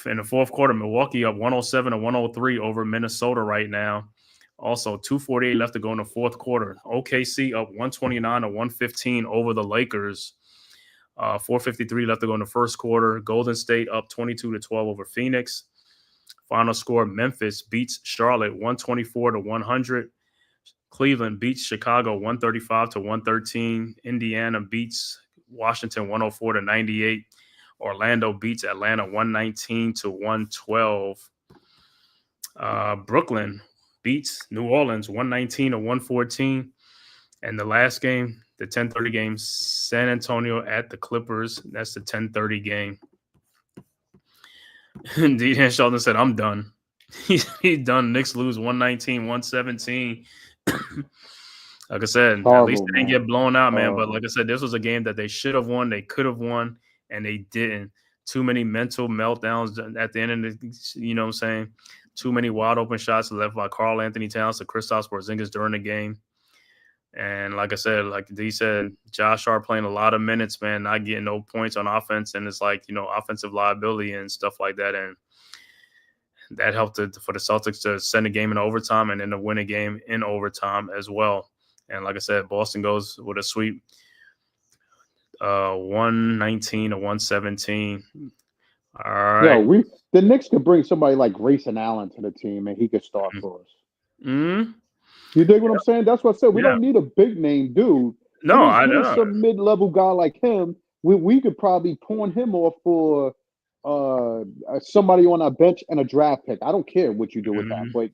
In the fourth quarter, Milwaukee up 107-103 over Minnesota right now. Also, 2:48 left to go in the fourth quarter. OKC up 129-115 over the Lakers. 4:53 left to go in the first quarter. Golden State up 22-12 over Phoenix. Final score: Memphis beats Charlotte 124-100. Cleveland beats Chicago 135-113. Indiana beats Washington 104-98. Orlando beats Atlanta 119-112. Brooklyn beats New Orleans 119-114. And the last game, the 10:30 game, San Antonio at the Clippers. That's the 10:30 game. D.J. Sheldon said, I'm done. He's done. Knicks lose 119-117. Like I said, at least they didn't get blown out, man. But like I said, this was a game that they should have won. They could have won. And they didn't. Too many mental meltdowns at the end of the, you know what I'm saying? Too many wide open shots left by Karl Anthony Towns to Kristaps Porzingis during the game. And like I said, like D said, Josh Hart playing a lot of minutes, man, not getting no points on offense. And it's like, offensive liability and stuff like that. And that helped for the Celtics to send a game in overtime and then to win a game in overtime as well. And like I said, Boston goes with a sweep. 119-117. All right. Yo, the Knicks could bring somebody like Grayson Allen to the team, and he could start for us. Mm-hmm. You dig what I'm saying? That's what I said. We don't need a big name dude. No, I know. Some mid-level guy like him, we could probably pawn him off for somebody on our bench and a draft pick. I don't care what you do with that, but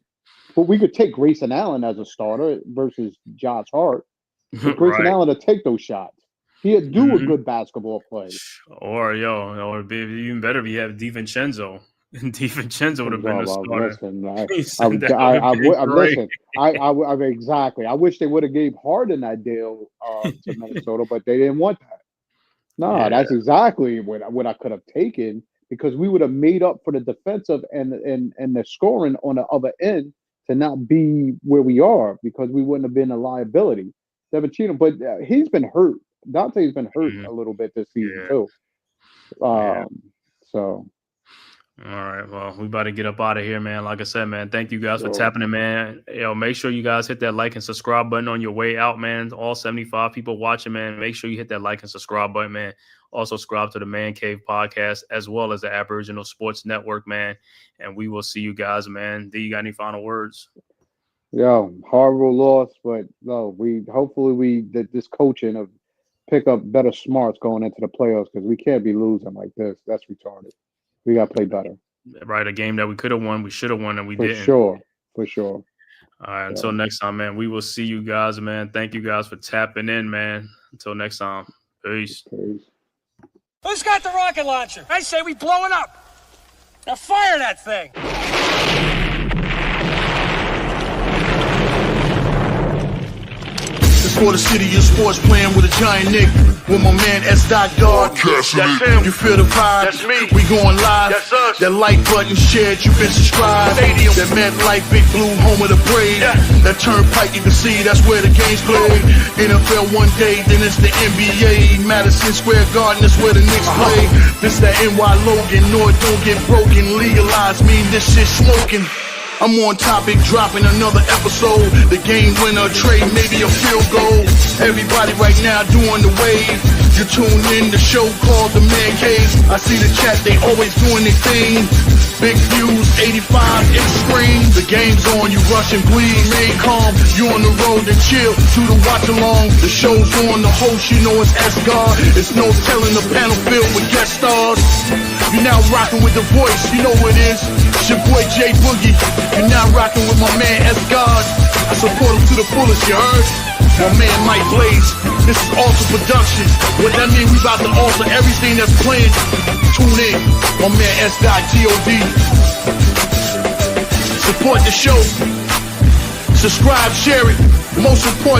we could take Grayson Allen as a starter versus Josh Hart. Grayson Allen to take those shots. He'd do a good basketball play. Or it'd be even better if you have DiVincenzo. DiVincenzo would have been a starter. Exactly. I wish they would have gave Harden that deal to Minnesota, but they didn't want that. That's exactly what I could have taken, because we would have made up for the defensive and the scoring on the other end to not be where we are, because we wouldn't have been a liability. Devin Cheatham, but he's been hurt. Dante's been hurt a little bit this season too. So, all right. Well, we about to get up out of here, man. Like I said, man, thank you guys for tapping in, man. Make sure you guys hit that like and subscribe button on your way out, man. All 75 people watching, man. Make sure you hit that like and subscribe button, man. Also, subscribe to the Man Cave podcast as well as the Aboriginal Sports Network, man. And we will see you guys, man. Do you got any final words? Horrible loss, but no, hopefully this coaching of pick up better smarts going into the playoffs, because we can't be losing like this. That's retarded. We got to play better. Right, a game that we could have won, we should have won, and we didn't. For sure. All right, until next time, man, we will see you guys, man. Thank you guys for tapping in, man. Until next time, peace. Who's got the rocket launcher? I say we blow it up. Now fire that thing. For the city of sports, playing with a giant Nick. With my man S. Guard. That's him. You feel the vibe? That's me. We going live. That's us. That like button shared, you been subscribed. Stadium. That MetLife, Big Blue, home of the Braves. Yeah. That turnpike, you can see that's where the game's played. NFL one day, then it's the NBA. Madison Square Garden, that's where the Knicks play. This that NY Logan, North don't get broken. Legalize, mean this shit smoking. I'm on topic, dropping another episode. The game winner, trade, maybe a field goal. Everybody right now doing the wave. You tune in, the show called The Man Cave. I see the chat, they always doing their thing. Big views, 85 inch screen. The game's on, you rush and bleed. Stay calm, you on the road and chill. Do the watch along, the show's on. The host, you know it's S-God. It's no telling the panel filled with guest stars. You're now rocking with the voice, you know who it is. It's your boy J Boogie. You're now rocking with my man S-God. I support him to the fullest, you heard? My man Mike Blaze. This is Alter Production. What that mean? We about to alter everything that's playing. Tune in. My man S.T.O.D. Support the show. Subscribe, share it. Most important.